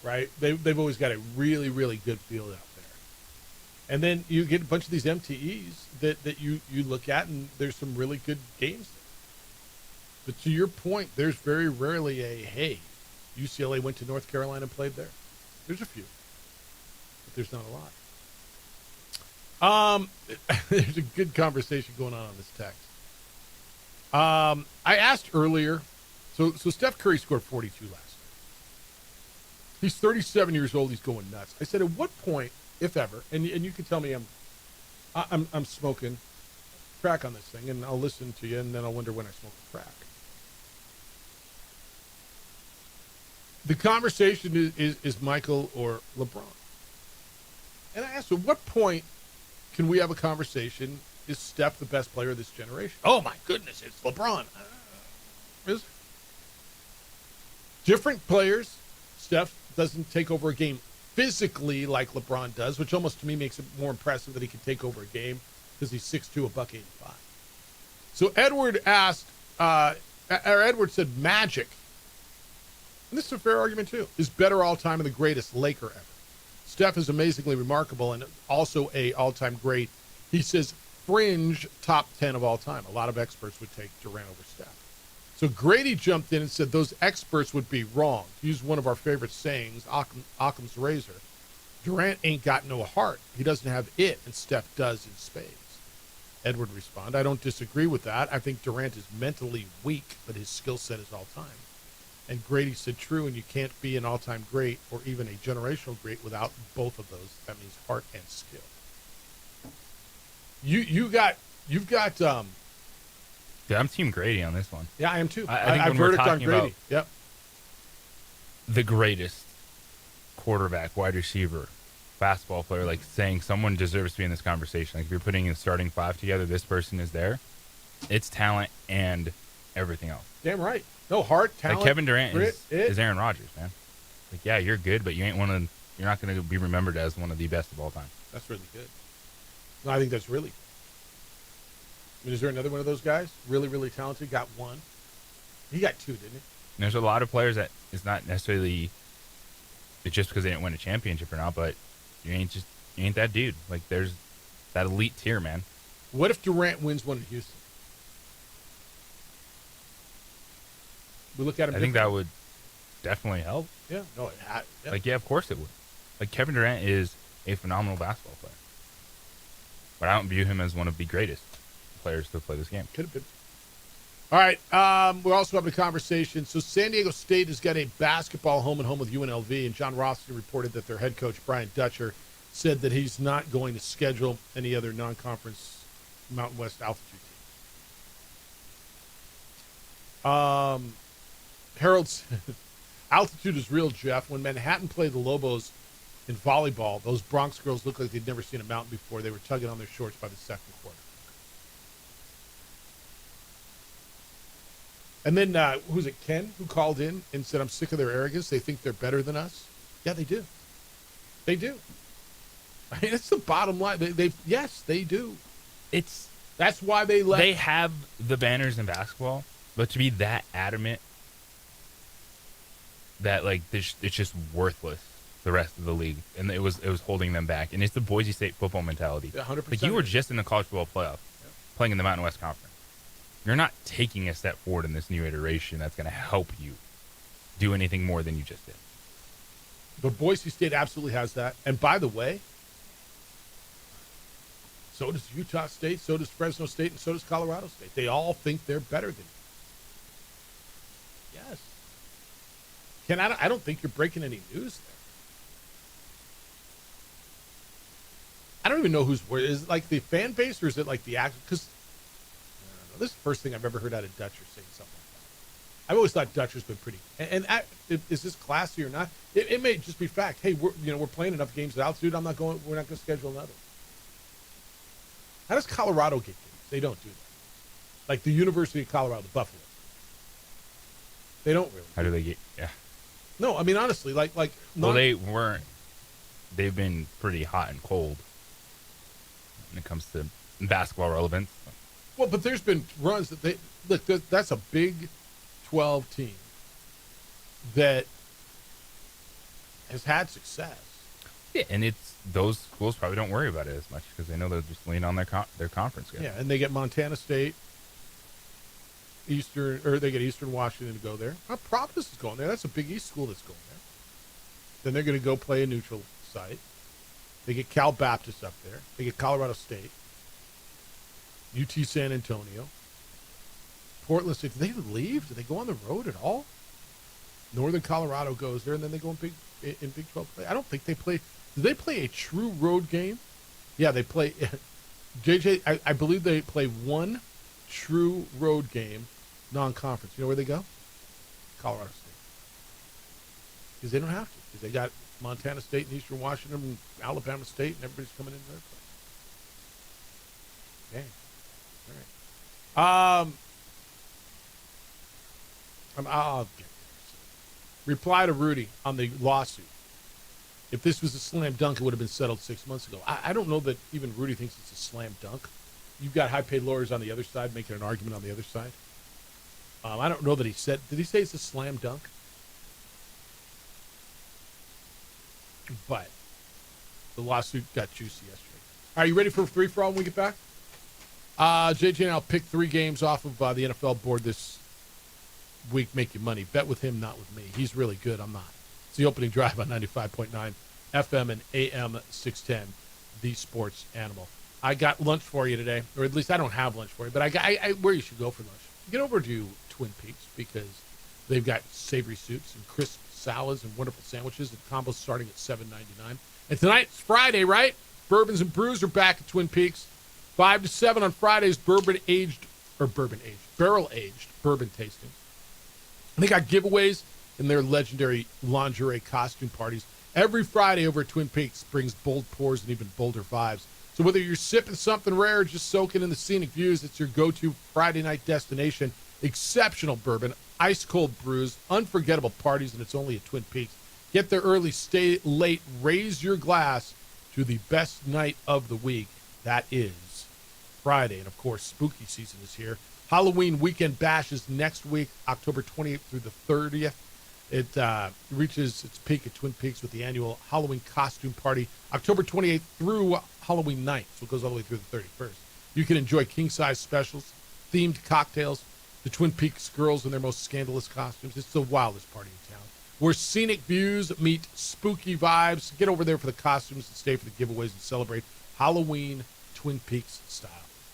right? They've always got a really, really good field out there. And then you get a bunch of these MTEs that you look at, and there's some really good games there. But to your point, there's very rarely hey, UCLA went to North Carolina and played there. There's a few, but there's not a lot. There's a good conversation going on this text. I asked earlier, so Steph Curry scored 42 last night. He's 37 years old. He's going nuts. I said, at what point, if ever, and you can tell me I'm smoking crack on this thing, and I'll listen to you, and then I'll wonder when I smoke crack. The conversation is Michael or LeBron. And I asked, at what point can we have a conversation? Is Steph the best player of this generation? Oh, my goodness, it's LeBron. Is different players. Steph doesn't take over a game physically like LeBron does, which almost to me makes it more impressive that he can take over a game because he's 6'2", $185. So Edward asked, Edward said Magic, and this is a fair argument too, is better all time and the greatest Laker ever. Steph is amazingly remarkable and also a all-time great. He says fringe top 10 of all time. A lot of experts would take Durant over Steph. So Grady jumped in and said those experts would be wrong. To use one of our favorite sayings, Occam's razor, Durant ain't got no heart. He doesn't have it, and Steph does in spades. Edward responded, I don't disagree with that. I think Durant is mentally weak, but his skill set is all time. And Grady said, true, and you can't be an all-time great or even a generational great without both of those. That means heart and skill. You've got Dude, I'm Team Grady on this one. Yeah, I am too. I think I when we're verdict on talking Grady. about Yep. the greatest quarterback, wide receiver, basketball player, like saying someone deserves to be in this conversation. Like if you're putting a starting five together, this person is there. It's talent and everything else. Damn right. No heart, talent. Like Kevin Durant grit, is Aaron Rodgers, man. Like, yeah, you're good, but you're not going to be remembered as one of the best of all time. That's really good. No, I think that's really good. I mean, is there another one of those guys? Really, really talented? Got one. He got two, didn't he? And there's a lot of players that it's not necessarily it's just because they didn't win a championship or not, but you ain't that dude. Like there's that elite tier, man. What if Durant wins one in Houston? We look at him. I think that would definitely help. Yeah. No. Yeah. Like, yeah, of course it would. Like Kevin Durant is a phenomenal basketball player, but I don't view him as one of the greatest players to play this game. Could have been. All right. We're also having a conversation. So San Diego State has got a basketball home and home with UNLV, and John Rothstein reported that their head coach Brian Dutcher said that he's not going to schedule any other non-conference Mountain West altitude team. Harold's altitude is real, Jeff. When Manhattan played the Lobos in volleyball, those Bronx girls looked like they'd never seen a mountain before. They were tugging on their shorts by the second quarter. And then, who's it, Ken, who called in and said, I'm sick of their arrogance. They think they're better than us. Yeah, they do. They do. I mean, that's the bottom line. Yes, they do. That's why they let. They have the banners in basketball. But to be that adamant that like it's just worthless, the rest of the league, and it was holding them back, and it's the Boise State football mentality. 100%. Like, you were just in the college football playoff, playing in the Mountain West Conference. You're not taking a step forward in this new iteration that's going to help you do anything more than you just did. But Boise State absolutely has that. And by the way, so does Utah State, so does Fresno State, and so does Colorado State. They all think they're better than you. Yes. Ken, I don't think you're breaking any news there. I don't even know who's where. Is it like the fan base, or is it like the actual? Because this is the first thing I've ever heard out of Dutcher saying something like that. I've always thought Dutcher's been pretty. And is this classy or not? It may just be fact. Hey, we're playing enough games at altitude. We're not going to schedule another. How does Colorado get games? They don't do that. Like the University of Colorado, the Buffalo. They don't really. How do they get? Yeah. No, I mean honestly, like. Well, they weren't. They've been pretty hot and cold when it comes to basketball relevance. Well, but there's been runs that they look. That's a Big 12 team that has had success. Yeah, and it's those schools probably don't worry about it as much because they know they'll just lean on their conference guys. Yeah, and they get Montana State, they get Eastern Washington to go there. Providence is going there. That's a Big East school that's going there. Then they're going to go play a neutral site. They get Cal Baptist up there. They get Colorado State, UT San Antonio, Portland State. Do they leave? Do they go on the road at all? Northern Colorado goes there, and then they go in Big 12 play. I don't think they play. Do they play a true road game? Yeah, they play. JJ, I believe they play one true road game, non-conference. You know where they go? Colorado State. Because they don't have to. Because they got Montana State and Eastern Washington and Alabama State, and everybody's coming into their place. Okay. All right. I'll get there. Reply to Rudy on the lawsuit. If this was a slam dunk, it would have been settled 6 months ago. I don't know that even Rudy thinks it's a slam dunk. You've got high-paid lawyers on the other side making an argument on the other side. I don't know that he said. Did he say it's a slam dunk? But the lawsuit got juicy yesterday. Are you ready for a free-for-all when we get back? JJ and I'll pick 3 games off of the NFL board this week, make you money. Bet with him, not with me. He's really good. I'm not. It's the opening drive on 95.9 FM and AM 610, the sports animal. I got lunch for you today, or at least I don't have lunch for you, but I where you should go for lunch. Get over to Twin Peaks because they've got savory soups and crisp salads and wonderful sandwiches and combos starting at $7.99. And tonight's Friday, right? Bourbons and Brews are back at Twin Peaks. 5 to 7 on Fridays, barrel-aged bourbon tasting. And they got giveaways in their legendary lingerie costume parties. Every Friday over at Twin Peaks brings bold pours and even bolder vibes. So whether you're sipping something rare or just soaking in the scenic views, it's your go-to Friday night destination. Exceptional bourbon, ice-cold brews, unforgettable parties, and it's only at Twin Peaks. Get there early, stay late, raise your glass to the best night of the week. That is Friday. And, of course, spooky season is here. Halloween weekend bash is next week, October 28th through the 30th. It reaches its peak at Twin Peaks with the annual Halloween costume party, October 28th through Halloween night, so it goes all the way through the 31st. You can enjoy king-size specials, themed cocktails, the Twin Peaks girls in their most scandalous costumes. It's the wildest party in town, where scenic views meet spooky vibes. Get over there for the costumes and stay for the giveaways and celebrate Halloween Twin Peaks style.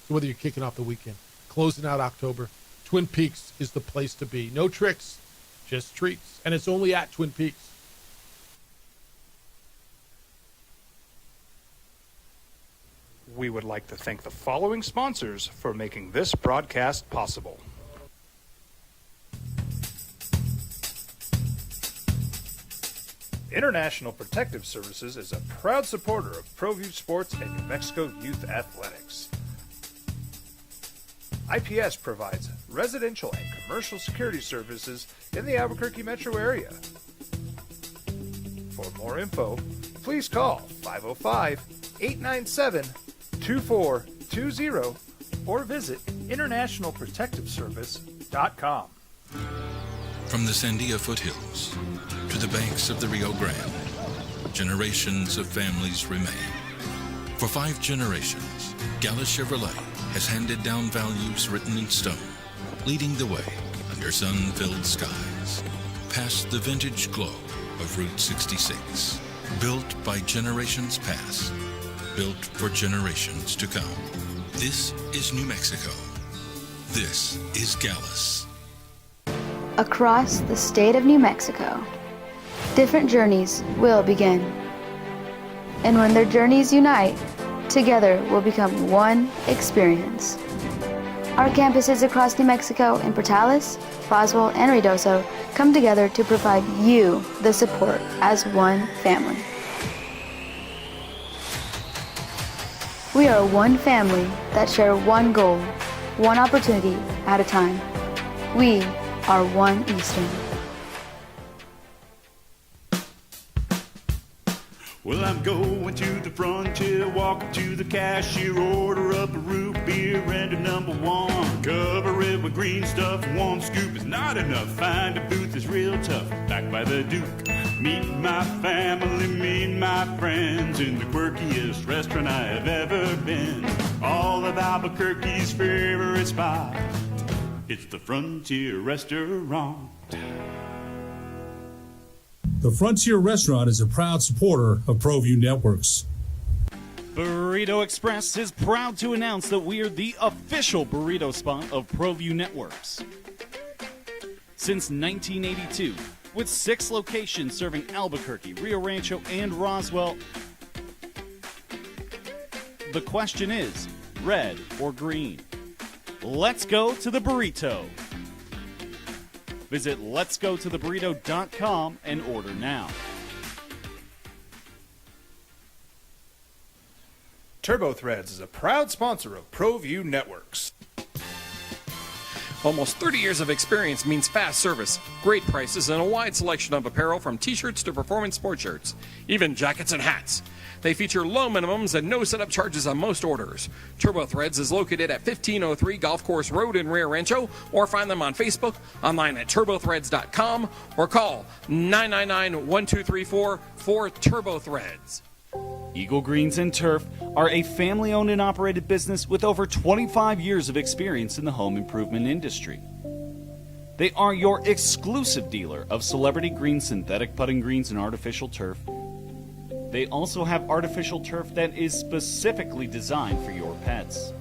So whether you're kicking off the weekend, closing out October, Twin Peaks is the place to be. No tricks, just treats. And it's only at Twin Peaks. We would like to thank the following sponsors for making this broadcast possible. International Protective Services is a proud supporter of ProView Sports and New Mexico Youth Athletics. IPS provides residential and commercial security services in the Albuquerque metro area. For more info, please call 505-897-2420 or visit internationalprotectiveservice.com. From the Sandia foothills to the banks of the Rio Grande, generations of families remain. For 5 generations, Gallus Chevrolet has handed down values written in stone, leading the way under sun-filled skies, past the vintage glow of Route 66. Built by generations past, built for generations to come. This is New Mexico. This is Gallus. Across the state of New Mexico, different journeys will begin. And when their journeys unite, together will become one experience. Our campuses across New Mexico in Portales, Roswell, and Ruidoso come together to provide you the support as one family. We are one family that share one goal, one opportunity at a time. We are One Eastern. Well, I'm going to the frontier, walking to the cashier, order up a root beer and a number 1. Cover it with green stuff, 1 scoop is not enough. Find a booth is real tough, back by the Duke. Meet my family, meet my friends in the quirkiest restaurant I have ever been. All of Albuquerque's favorite spot, it's the Frontier Restaurant. The Frontier Restaurant is a proud supporter of ProView Networks. Burrito Express is proud to announce that we are the official burrito spot of ProView Networks. Since 1982, with 6 locations serving Albuquerque, Rio Rancho, and Roswell, the question is, red or green? Let's go to the burrito. Visit letsgototheburrito.com and order now. TurboThreads is a proud sponsor of ProView Networks. Almost 30 years of experience means fast service, great prices, and a wide selection of apparel from t-shirts to performance sport shirts, even jackets and hats. They feature low minimums and no setup charges on most orders. TurboThreads is located at 1503 Golf Course Road in Rio Rancho, or find them on Facebook, online at turbothreads.com, or call 999-1234 for TurboThreads. Eagle Greens and Turf are a family-owned and operated business with over 25 years of experience in the home improvement industry. They are your exclusive dealer of celebrity green, synthetic putting greens, and artificial turf. They also have artificial turf that is specifically designed for your pets.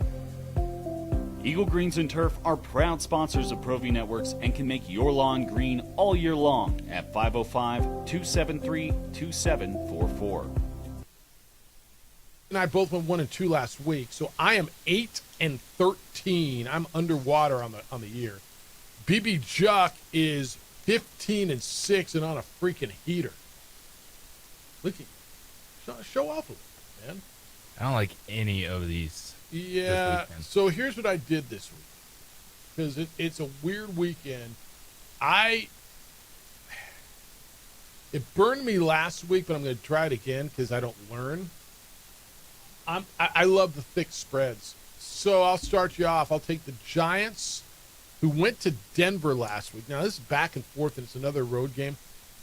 Eagle Greens and Turf are proud sponsors of ProView Networks and can make your lawn green all year long at 505-273-2744. And I both went 1-2 last week, so I am 8-13. I'm underwater on the year. BB Juck is 15-6 and on a freaking heater. Look at show off a little, man. I don't like any of these. Yeah. So here's what I did this week, because it's a weird weekend. It burned me last week, but I'm going to try it again because I don't learn. I love the thick spreads. So I'll start you off. I'll take the Giants, who went to Denver last week. Now, this is back and forth, and it's another road game,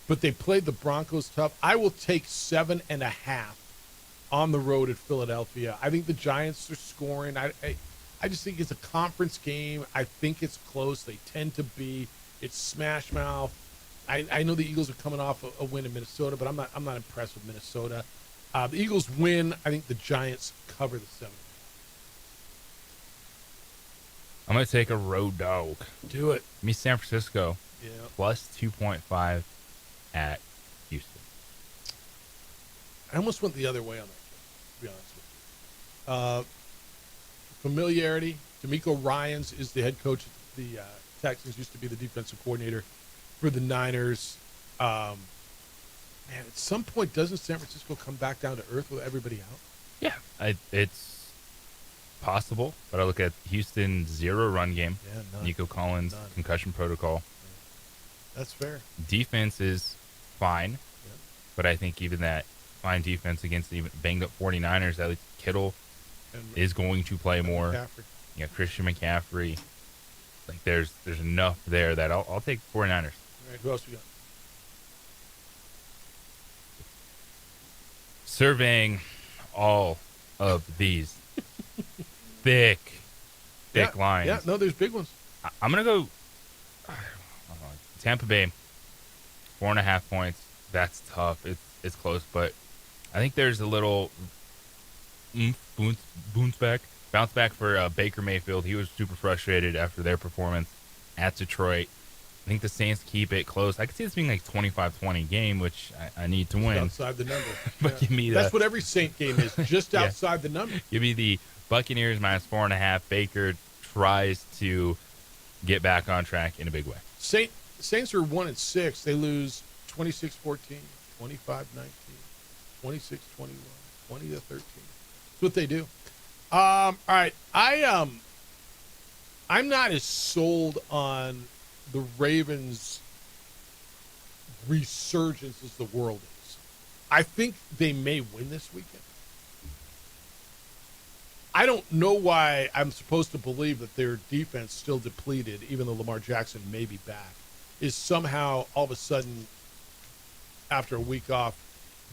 but they played the Broncos tough. I will take 7.5 on the road at Philadelphia. I think the Giants are scoring. I just think it's a conference game. I think it's close. They tend to be. It's smash mouth. I know the Eagles are coming off a win in Minnesota, but I'm not impressed with Minnesota. The Eagles win. I think the Giants cover the 7. I'm going to take a road dog. Do it. Give me San Francisco. Yeah. Plus 2.5 at Houston. I almost went the other way on that, to be honest with you. Familiarity. D'Amico Ryans is the head coach. The Texans used to be the defensive coordinator for the Niners. Man, at some point, doesn't San Francisco come back down to earth with everybody out? Yeah, it's possible, but I look at Houston, 0 run game. Yeah, none. Nico Collins, concussion protocol. That's fair. Defense is fine, but I think even that fine defense against the even banged up 49ers, at least Kittle is going to play more. You got Christian McCaffrey. Like there's enough there that I'll take 49ers. All right, who else we got? Surveying all of these thick lines. Yeah, no, there's big ones. I'm going to go Tampa Bay, 4.5 points. That's tough. It's close, but I think there's a little bounce back for Baker Mayfield. He was super frustrated after their performance at Detroit. I think the Saints keep it close. I could see this being like 25-20 game, which I need to win. Outside the number. But give me that's what every Saint game is, just outside the number. Give me the Buccaneers minus 4.5. Baker tries to get back on track in a big way. Saints are 1-6. They lose 26-14, 25-19, 26-21, 20-13. That's what they do. All right, I'm not as sold on the Ravens' resurgence as the world is. I think they may win this weekend. I don't know why I'm supposed to believe that their defense still depleted, even though Lamar Jackson may be back, is somehow all of a sudden, after a week off,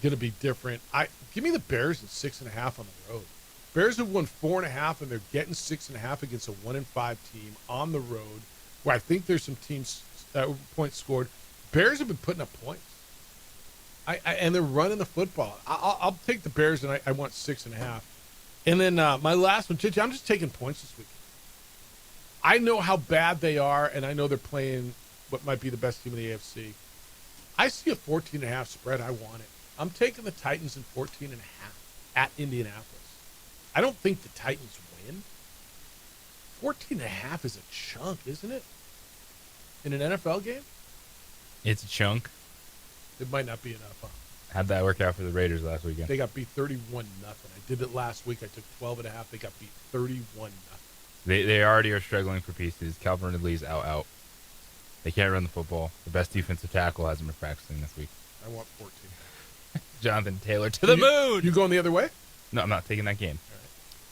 going to be different. Give me the Bears at 6.5 on the road. Bears have won 4.5, and they're getting 6.5 against a 1-5 team on the road, where I think there's some teams points scored. Bears have been putting up points, and they're running the football. I'll take the Bears, and I want 6.5. And then my last one, I'm just taking points this week. I know how bad they are, and I know they're playing what might be the best team in the AFC. I see a 14.5 spread. I want it. I'm taking the Titans in 14.5 at Indianapolis. I don't think the Titans win. 14.5 is a chunk, isn't it? In an NFL game? It's a chunk. It might not be enough, huh? How'd that work out for the Raiders last weekend? They got beat 31-0. I did it last week. I took 12.5. They got beat 31-0. They already are struggling for pieces. Calvin Ridley's out. They can't run the football. The best defensive tackle hasn't been practicing this week. I want 14. Jonathan Taylor to the moon. You going the other way? No, I'm not taking that game.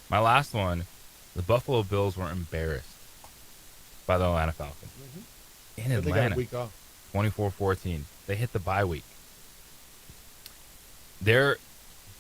My last one, the Buffalo Bills were embarrassed by the Atlanta Falcons. In Atlanta. They got a week off. 24-14. They hit the bye week. They're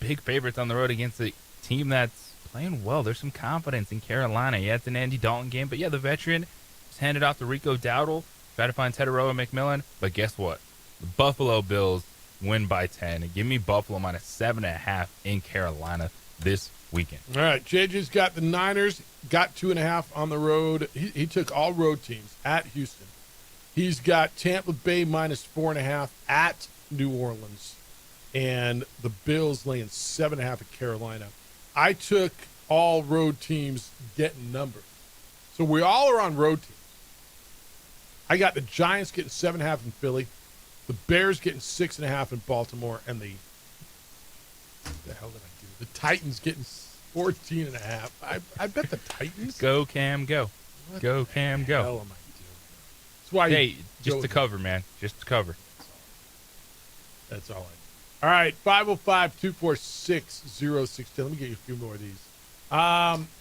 big favorites on the road against a team that's playing well. There's some confidence in Carolina. Yeah, it's an Andy Dalton game, but yeah, the veteran just handed off to Rico Dowdle. Try to find Teteroa McMillan, but guess what? The Buffalo Bills win by 10. Give me Buffalo minus 7.5 in Carolina this weekend. All right, JJ's got the Niners, got 2.5 on the road. He took all road teams at Houston. He's got Tampa Bay minus 4.5 at New Orleans, and the Bills laying 7.5 at Carolina. I took all road teams getting numbers. So we all are on road teams. I got the Giants getting 7.5 in Philly, the Bears getting 6.5 in Baltimore, and the hell did I do? The Titans getting 14.5. I bet the Titans. Go Cam, go. What go Cam, the go. hell am I doing? That's why. Hey, just to cover, man. Just to cover. That's all I do. All right, 505-246-0610. Let me get you a few more of these.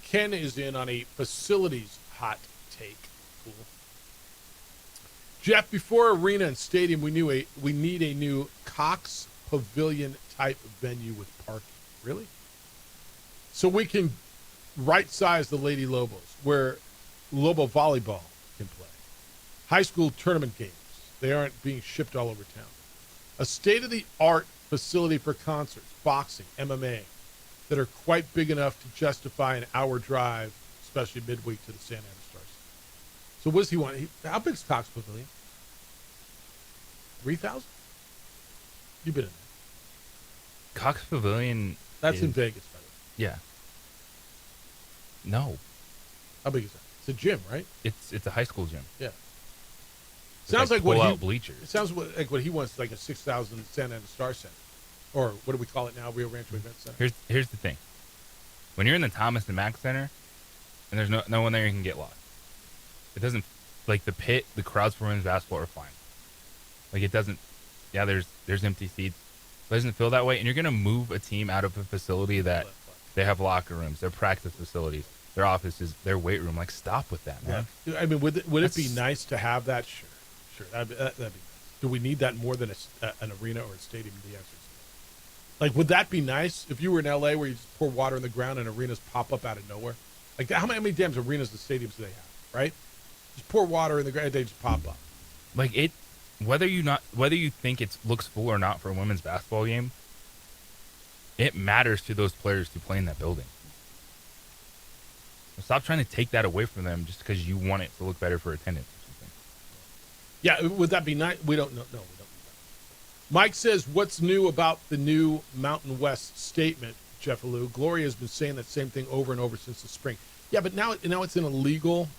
Ken is in on a facilities hot take. Cool. Jeff, before arena and stadium, we need a new Cox Pavilion type venue with parking. Really? So we can right-size the Lady Lobos, where Lobo volleyball can play. High school tournament games. They aren't being shipped all over town. A state-of-the-art facility for concerts, boxing, MMA, that are quite big enough to justify an hour drive, especially midweek, to the Santa Ana Stars. So what does he want? How big is Cox Pavilion? 3,000? You've been in there. Cox Pavilion. That's in Vegas, by the way. Yeah. No. How big is that? It's a gym, right? It's a high school gym. Yeah. It's Sounds like what pull-out bleachers. It sounds like what he wants, like a 6,000 Santa Ana Star Center, or what do we call it now? Rio Rancho Event Center. Here's the thing: when you're in the Thomas and Mack Center, and there's no one there, you can get lost. It doesn't like the pit. The crowds for women's basketball are fine. Like it doesn't. Yeah, there's empty seats. But it doesn't feel that way, and you're gonna move a team out of a facility that they have locker rooms, their practice facilities. their offices, their weight room. Like, stop with that, man. Yeah. I mean, would it be nice to have that? Sure. That'd be nice. Do we need that more than an arena or a stadium? The answer is no. Like, would that be nice if you were in LA where you just pour water in the ground and arenas pop up out of nowhere? Like, how many damn arenas and stadiums do they have, right? Just pour water in the ground and they just pop up. Like, it, whether you think it looks full or not for a women's basketball game, it matters to those players to play in that building. Stop trying to take that away from them just because you want it to look better for attendance or something. Yeah, would that be nice? We don't know. No, we don't know. Mike says, what's new about the new Mountain West statement, Jeff Alou? Gloria has been saying that same thing over and over since the spring. Yeah, but now it's in a legal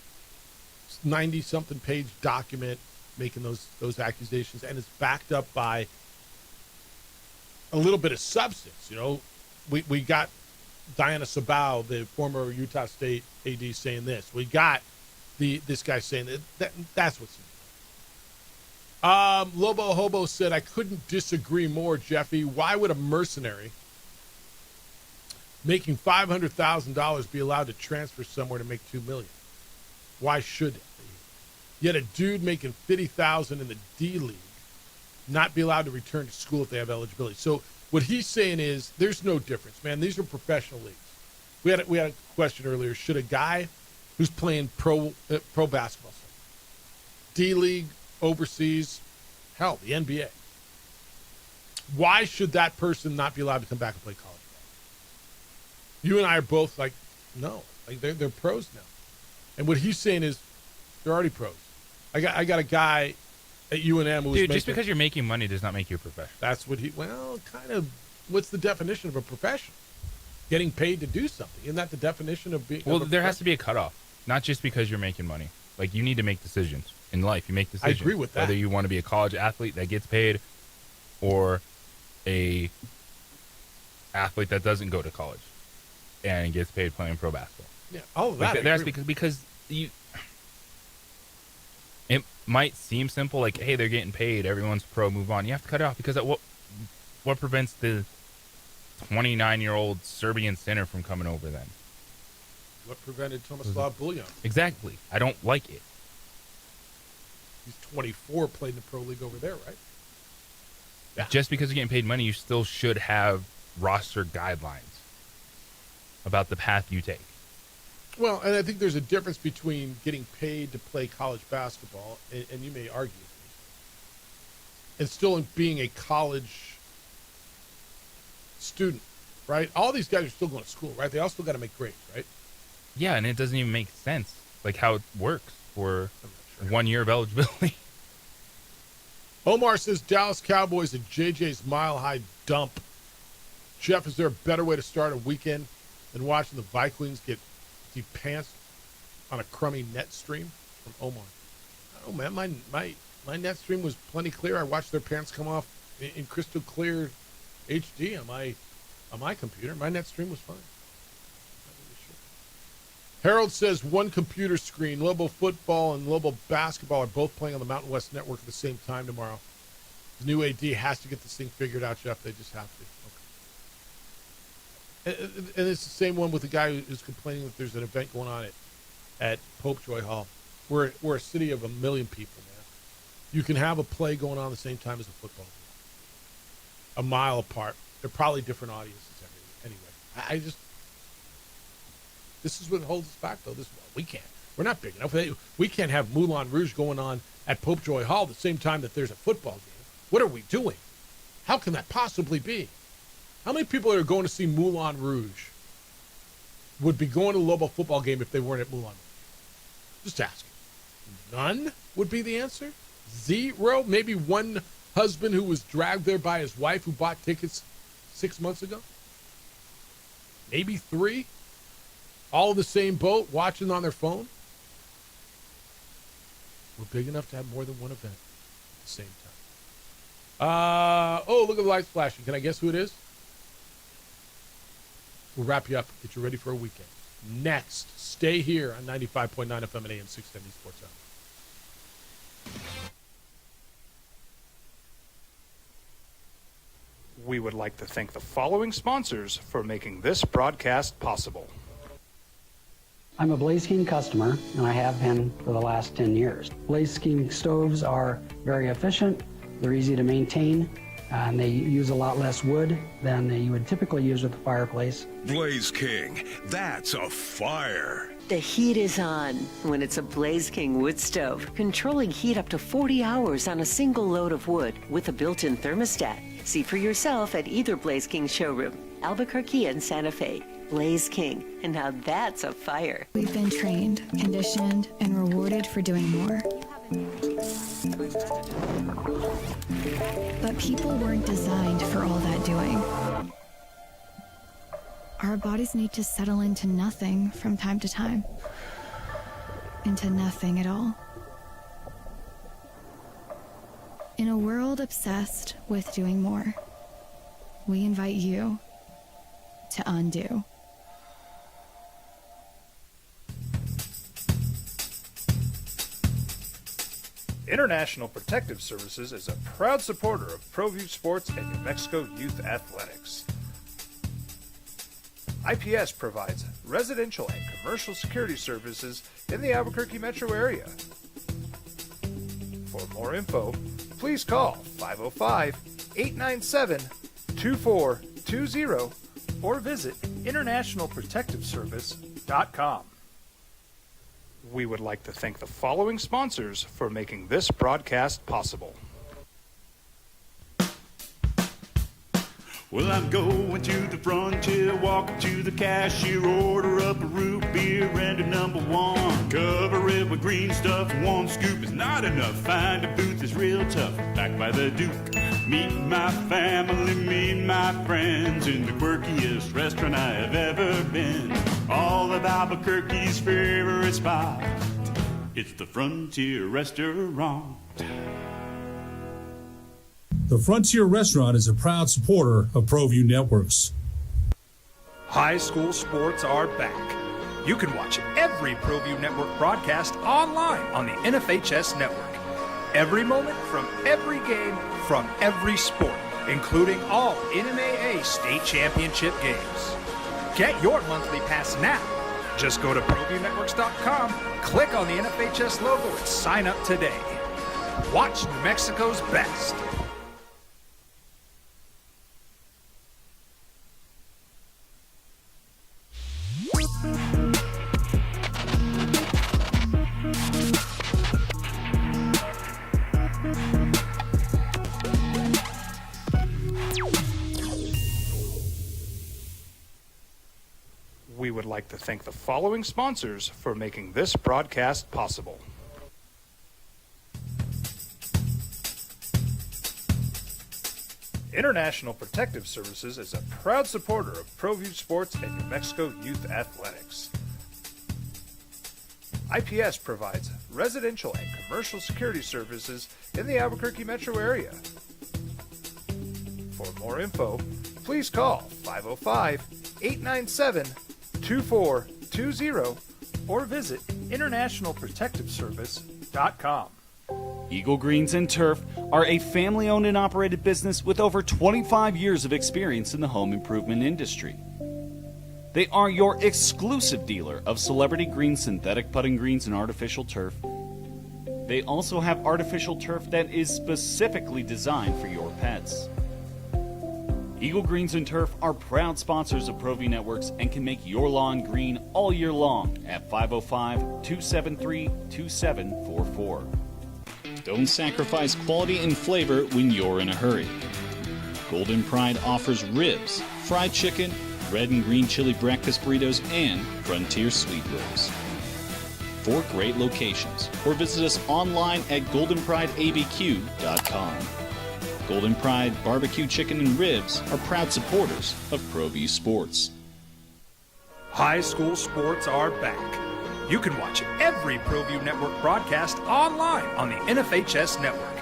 90-something page document making those accusations, and it's backed up by a little bit of substance. You know, we got Diana Sabao, the former Utah State AD, saying this. We got this guy saying that's what's new. Lobo Hobo said, I couldn't disagree more, Jeffy. Why would a mercenary making $500,000 be allowed to transfer somewhere to make $2 million? Why should it? Yet a dude making $50,000 in the D League not be allowed to return to school if they have eligibility. So what he's saying is there's no difference, man. These are professional leagues. We had a question earlier. Should a guy who's playing pro basketball, D League, overseas, hell, the NBA, why should that person not be allowed to come back and play college ball? You and I are both like, no, like they're pros now. And what he's saying is they're already pros. I got a guy at UNM who's Dude, just because you're making money does not make you a professional. That's what kind of, what's the definition of a professional? Getting paid to do something. Isn't that the definition of being? Well, there has to be a cutoff, not just because you're making money. Like, you need to make decisions in life. You make decisions. I agree with that. Whether you want to be a college athlete that gets paid or a athlete that doesn't go to college and gets paid playing pro basketball. Yeah, all of that. Like, there's because you. It might seem simple, like, hey, they're getting paid, everyone's pro, move on. You have to cut it off because what prevents the 29-year-old Serbian center from coming over then? What prevented Tomislav Buljan? Exactly. I don't like it. He's 24, played in the pro league over there, right? Yeah. Just because you're getting paid money, you still should have roster guidelines about the path you take. Well, and I think there's a difference between getting paid to play college basketball, and you may argue, and still being a college student, right? All these guys are still going to school, right? They all still got to make grades, right? Yeah, and it doesn't even make sense, like, how it works for 1 year of eligibility. Omar says Dallas Cowboys at JJ's Mile High Dump. Jeff, is there a better way to start a weekend than watching the Vikings get pants on a crummy net stream? From Omar. Oh man, my net stream was plenty clear. I watched their pants come off in crystal clear HD on my computer. My net stream was fine. Harold says one computer screen, Lobo football and Lobo basketball are both playing on the Mountain West Network at the same time tomorrow. The new AD has to get this thing figured out, Jeff. They just have to. And it's the same one with the guy who's complaining that there's an event going on at Popejoy Hall. We're a city of 1 million people, man. You can have a play going on at the same time as a football game. A mile apart. They're probably different audiences anyway. This is what holds us back, though. We can't. We're not big enough. We can't have Moulin Rouge going on at Popejoy Hall at the same time that there's a football game. What are we doing? How can that possibly be? How many people that are going to see Moulin Rouge would be going to a Lobo football game if they weren't at Moulin Rouge? Just asking. None would be the answer? Zero? Maybe one husband who was dragged there by his wife who bought tickets 6 months ago? Maybe 3? All in the same boat, watching on their phone? We're big enough to have more than one event at the same time. Look at the lights flashing. Can I guess who it is? We'll wrap you up, get you ready for a weekend. Next, stay here on 95.9 FM and AM 670 Sports Hour. We would like to thank the following sponsors for making this broadcast possible. I'm a Blaze King customer, and I have been for the last 10 years. Blaze King stoves are very efficient, they're easy to maintain, and they use a lot less wood than you would typically use with a fireplace. Blaze King, that's a fire. The heat is on when it's a Blaze King wood stove, controlling heat up to 40 hours on a single load of wood with a built-in thermostat. See for yourself at either Blaze King showroom, Albuquerque and Santa Fe. Blaze King, and now that's a fire. We've been trained, conditioned, and rewarded for doing more. But people weren't designed for all that doing. Our bodies need to settle into nothing from time to time. Into nothing at all. In a world obsessed with doing more, we invite you to undo. International Protective Services is a proud supporter of ProView Sports and New Mexico Youth Athletics. IPS provides residential and commercial security services in the Albuquerque metro area. For more info, please call 505-897-2420 or visit internationalprotectiveservice.com. We would like to thank the following sponsors for making this broadcast possible. Well, I'm going to the frontier, walking to the cashier, order up a root beer and a number one. Cover it with green stuff, one scoop is not enough. Find a booth is real tough, back by the Duke. Meet my family, meet my friends in the quirkiest restaurant I have ever been. All of Albuquerque's favorite spot, it's the Frontier Restaurant. The Frontier Restaurant is a proud supporter of ProView Networks. High school sports are back. You can watch every ProView Network broadcast online on the NFHS network. Every moment from every game from every sport, including all NMAA state championship games. Get your monthly pass now. Just go to ProViewNetworks.com, click on the NFHS logo, and sign up today. Watch New Mexico's best. We would like to thank the following sponsors for making this broadcast possible. International Protective Services is a proud supporter of ProView Sports and New Mexico Youth Athletics. IPS provides residential and commercial security services in the Albuquerque metro area. For more info, please call 505-897-2420 or visit internationalprotectiveservice.com. Eagle Greens and Turf are a family-owned and operated business with over 25 years of experience in the home improvement industry. They are your exclusive dealer of celebrity green, synthetic putting greens, and artificial turf. They also have artificial turf that is specifically designed for your pets. Eagle Greens and Turf are proud sponsors of ProView Networks and can make your lawn green all year long at 505-273-2744. Don't sacrifice quality and flavor when you're in a hurry. Golden Pride offers ribs, fried chicken, red and green chili breakfast burritos, and Frontier sweet rolls. 4 great locations, or visit us online at goldenprideabq.com. Golden Pride Barbecue Chicken and Ribs are proud supporters of ProView Sports. High school sports are back. You can watch every ProView Network broadcast online on the NFHS network.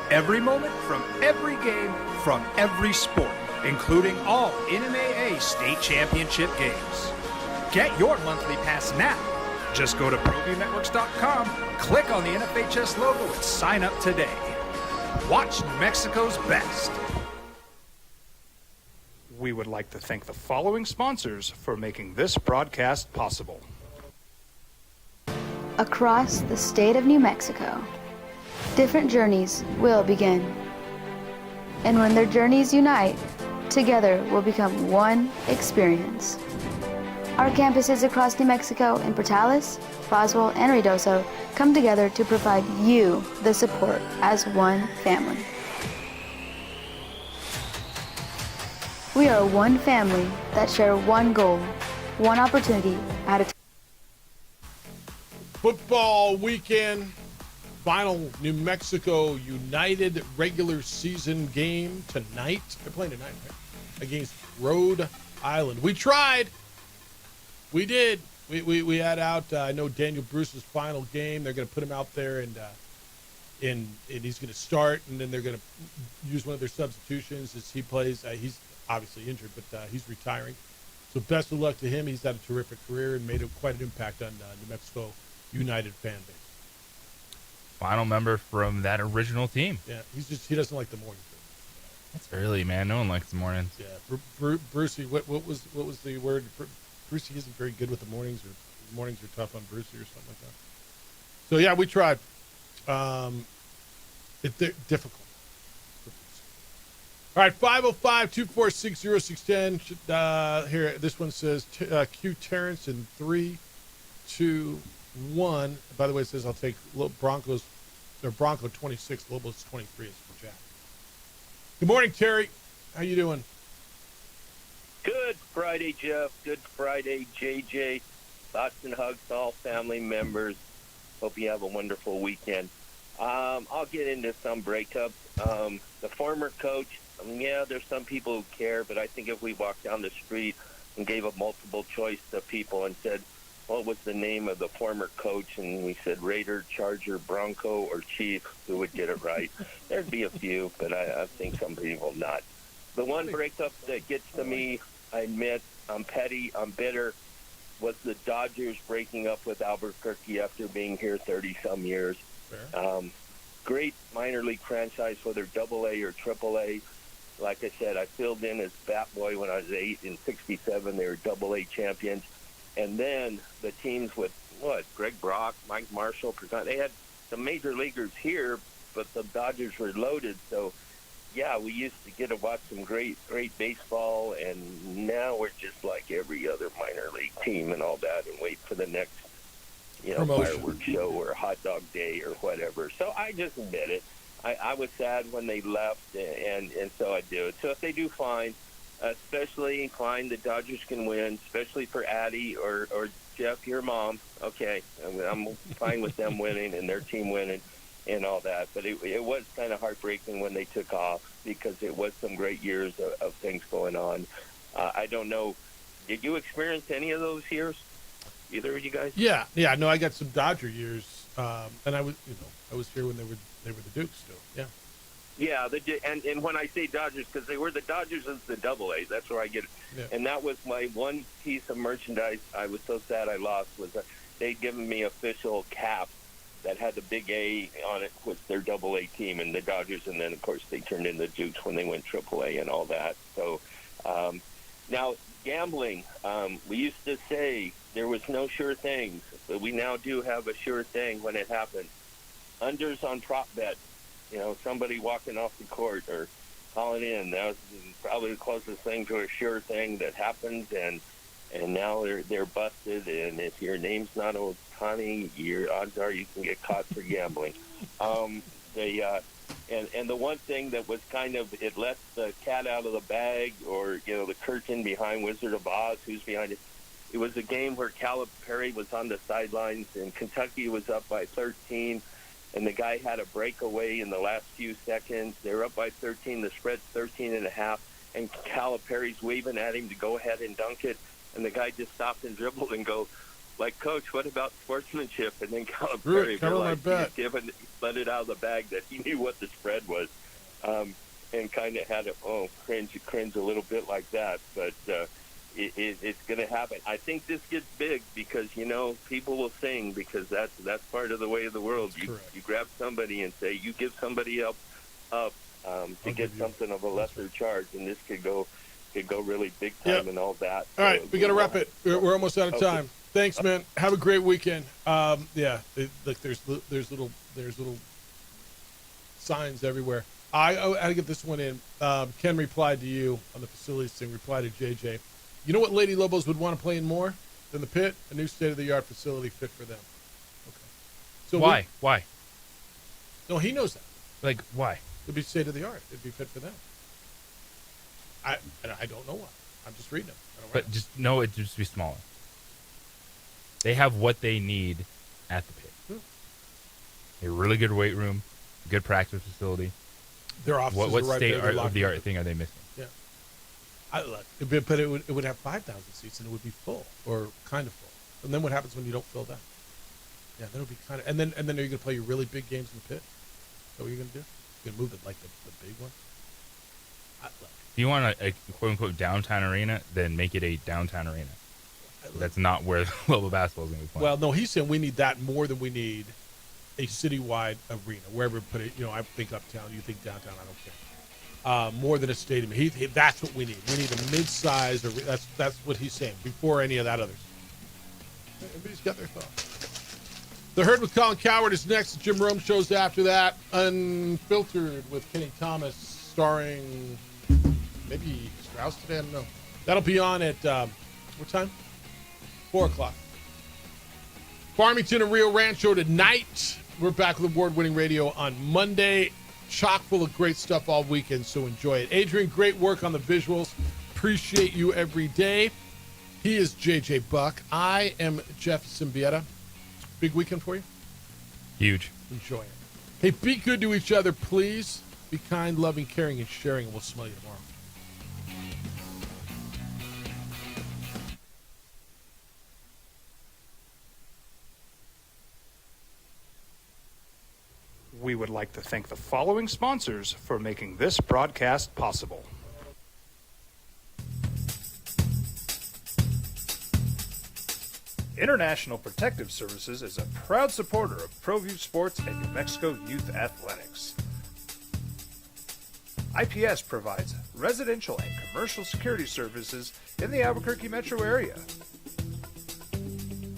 Every moment from every game from every sport, including all NMAA state championship games. Get your monthly pass now. Just go to ProViewNetworks.com, click on the NFHS logo, and sign up today. Watch New Mexico's best. We would like to thank the following sponsors for making this broadcast possible. across the state of New Mexico, different journeys will begin. And when their journeys unite, together will become one experience. Our campuses across New Mexico in Portales, Roswell, and Ruidoso come together to provide you the support as one family. We are one family that share one goal, one opportunity at a time. Football weekend, final New Mexico United regular season game tonight. They're playing tonight, right? Against Rhode Island. We tried. We did. We had out. I know Daniel Bruce's final game. They're going to put him out there, and he's going to start, and then they're going to use one of their substitutions as he plays. He's obviously injured, but he's retiring. So best of luck to him. He's had a terrific career and made quite an impact on New Mexico United fan base. Final member from that original team. Yeah, he doesn't like the mornings. That's early, man. No one likes the mornings. Yeah, Brucey. What was the word? Brucey isn't very good with the mornings, or mornings are tough on Brucey, or something like that. So yeah, we tried. It's difficult. All right, 505-246-0610. Here, this one says Q Terrence in 3, 2, 1. By the way, it says I'll take Broncos. They're Bronco 26. Lobos 23 is for Jack. Good morning, Terry. How you doing? Good Friday, Jeff. Good Friday, JJ. Thoughts and hugs to all family members. Hope you have a wonderful weekend. I'll get into some breakups. The former coach, yeah, there's some people who care, but I think if we walked down the street and gave a multiple choice to people and said, what was the name of the former coach? And we said Raider, Charger, Bronco, or Chief, who would get it right? There'd be a few, but I think some people not. The one breakup that gets to me, I admit, I'm petty, I'm bitter, was the Dodgers breaking up with Albuquerque after being here 30-some years. Great minor league franchise, whether AA or AAA. Like I said, I filled in as Bat Boy when I was 8. In 67, they were AA champions. And then the teams with, Greg Brock, Mike Marshall, they had some major leaguers here, but the Dodgers were loaded. So, yeah, we used to get to watch some great baseball, and now we're just like every other minor league team and all that, and wait for the next, fireworks show or hot dog day or whatever. So I just admit it. I was sad when they left, and so I do it. So if they do fine, especially fine, the Dodgers can win, especially for Addie or Jeff, your mom. Okay, I'm fine with them winning and their team winning and all that. But it was kind of heartbreaking when they took off, because it was some great years of things going on. I don't know. Did you experience any of those years? Either of you guys? Yeah. No, I got some Dodger years, and I was here when they were the Dukes still. Yeah. Yeah, and when I say Dodgers, because they were the Dodgers as the AA, that's where I get it. Yeah. And that was my one piece of merchandise I was so sad I lost, was that they'd given me official cap that had the big A on it, was their AA team, and the Dodgers, and then, of course, they turned into Dukes when they went AAA and all that. So now, gambling, we used to say there was no sure things, but we now do have a sure thing when it happens. Unders on prop bet. Somebody walking off the court or calling in. That was probably the closest thing to a sure thing that happens, and now they're busted. And if your name's not Ohtani, your odds are you can get caught for gambling. And the one thing that was kind of, it let the cat out of the bag, or the curtain behind Wizard of Oz, who's behind it. It was a game where Calipari was on the sidelines, and Kentucky was up by 13. And the guy had a breakaway in the last few seconds. They were up by 13. The spread's 13.5. And Calipari's waving at him to go ahead and dunk it. And the guy just stopped and dribbled and go, Coach, what about sportsmanship? And then Calipari let it out of the bag that he knew what the spread was. And kind of had cringe a little bit like that. But it's going to happen. I think this gets big because, people will sing, because that's part of the way of the world. You grab somebody and say, you give somebody up to get something of a lesser charge, and this could go really big time and all that. All right, we got to wrap it. We're almost out of time. Thanks, man. Have a great weekend. Look, there's little signs everywhere. I had to get this one in. Ken replied to you on the facilities thing. Replied to JJ. You know what Lady Lobos would want to play in more than the Pit? A new state-of-the-art facility fit for them. Okay. So why? Why? No, he knows that. Like, why? It'd be state-of-the-art. It'd be fit for them. I don't know why. I'm just reading it. But just know it'd just be smaller. They have what they need at the Pit. A really good weight room, good practice facility. Their offices what are right state there. of the art thing are they missing? Yeah. But it would have 5,000 seats and it would be full or kind of full. And then what happens when you don't fill that? Yeah, then it'll be kind of. And then are you going to play your really big games in the Pit? Is that what you're going to do? You're going to move it like the big one? If you want a quote unquote downtown arena, then make it a downtown arena. That's not where Lobo basketball is going to be playing. Well, no, he's saying we need that more than we need a citywide arena, wherever we put it. You know, I think uptown, you think downtown, I don't care. More than a stadium. That's what we need. We need a mid-size arena. That's what he's saying, before any of that others. Everybody's got their thoughts. The Herd with Colin Cowherd is next. The Jim Rome show's after that. Unfiltered with Kenny Thomas, starring maybe Strauss today, I don't know. That'll be on at, what time? 4 o'clock. Farmington and Rio Rancho tonight. We're back with award-winning radio on Monday. Chock full of great stuff all weekend, so enjoy it. Adrian, great work on the visuals. Appreciate you every day. He is JJ Buck. I am Jeff Symbieta. Big weekend for you? Huge. Enjoy it. Hey, be good to each other, please. Be kind, loving, caring, and sharing, and we'll smell you tomorrow. We would like to thank the following sponsors for making this broadcast possible. International Protective Services is a proud supporter of ProView Sports and New Mexico Youth Athletics. IPS provides residential and commercial security services in the Albuquerque metro area.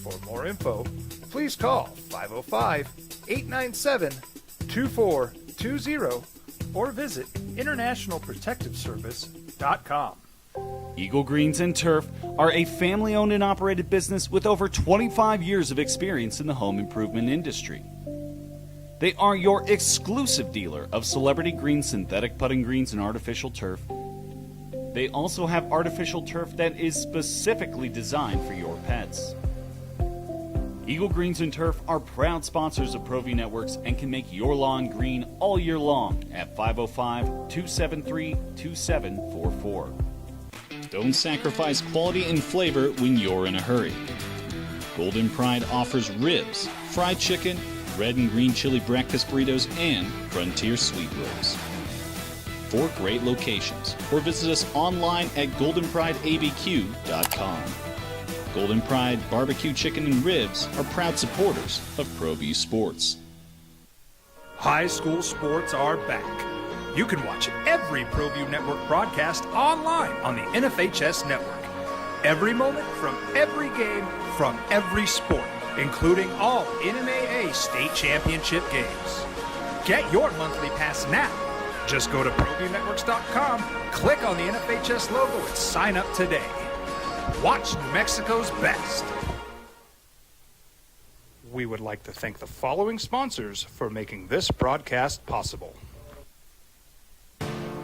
For more info, please call 505-897-2420 or visit internationalprotectiveservice.com. Eagle Greens and Turf are a family-owned and operated business with over 25 years of experience in the home improvement industry. They are your exclusive dealer of Celebrity Green synthetic putting greens and artificial turf. They also have artificial turf that is specifically designed for your pets. Eagle Greens and Turf are proud sponsors of ProView Networks and can make your lawn green all year long at 505-273-2744. Don't sacrifice quality and flavor when you're in a hurry. Golden Pride offers ribs, fried chicken, red and green chili breakfast burritos, and Frontier sweet rolls. 4 great locations, or visit us online at goldenprideabq.com. Golden Pride Barbecue Chicken and Ribs are proud supporters of ProView Sports. High school sports are back. You can watch every ProView Network broadcast online on the NFHS network. Every moment from every game from every sport, including all NMAA state championship games. Get your monthly pass now. Just go to ProViewNetworks.com, click on the NFHS logo, and sign up today. Watch New Mexico's best. We would like to thank the following sponsors for making this broadcast possible.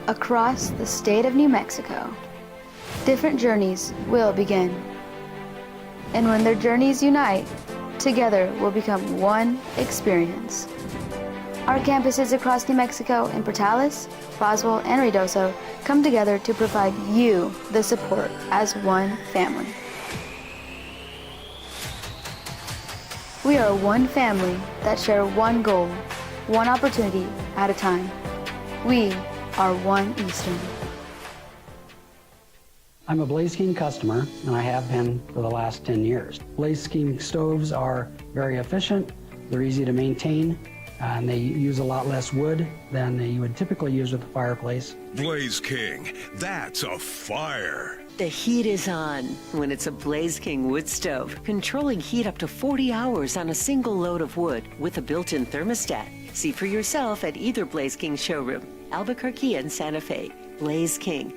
Across the state of New Mexico, different journeys will begin. And when their journeys unite, together will become one experience. Our campuses across New Mexico in Portales, Roswell, and Ruidoso come together to provide you the support as one family. We are one family that share one goal, one opportunity at a time. We are One Eastern. I'm a Blaze King customer, and I have been for the last 10 years. Blaze King stoves are very efficient, they're easy to maintain, and they use a lot less wood than you would typically use with a fireplace. Blaze King, that's a fire. The heat is on when it's a Blaze King wood stove, controlling heat up to 40 hours on a single load of wood with a built-in thermostat. See for yourself at either Blaze King showroom, Albuquerque and Santa Fe. Blaze King,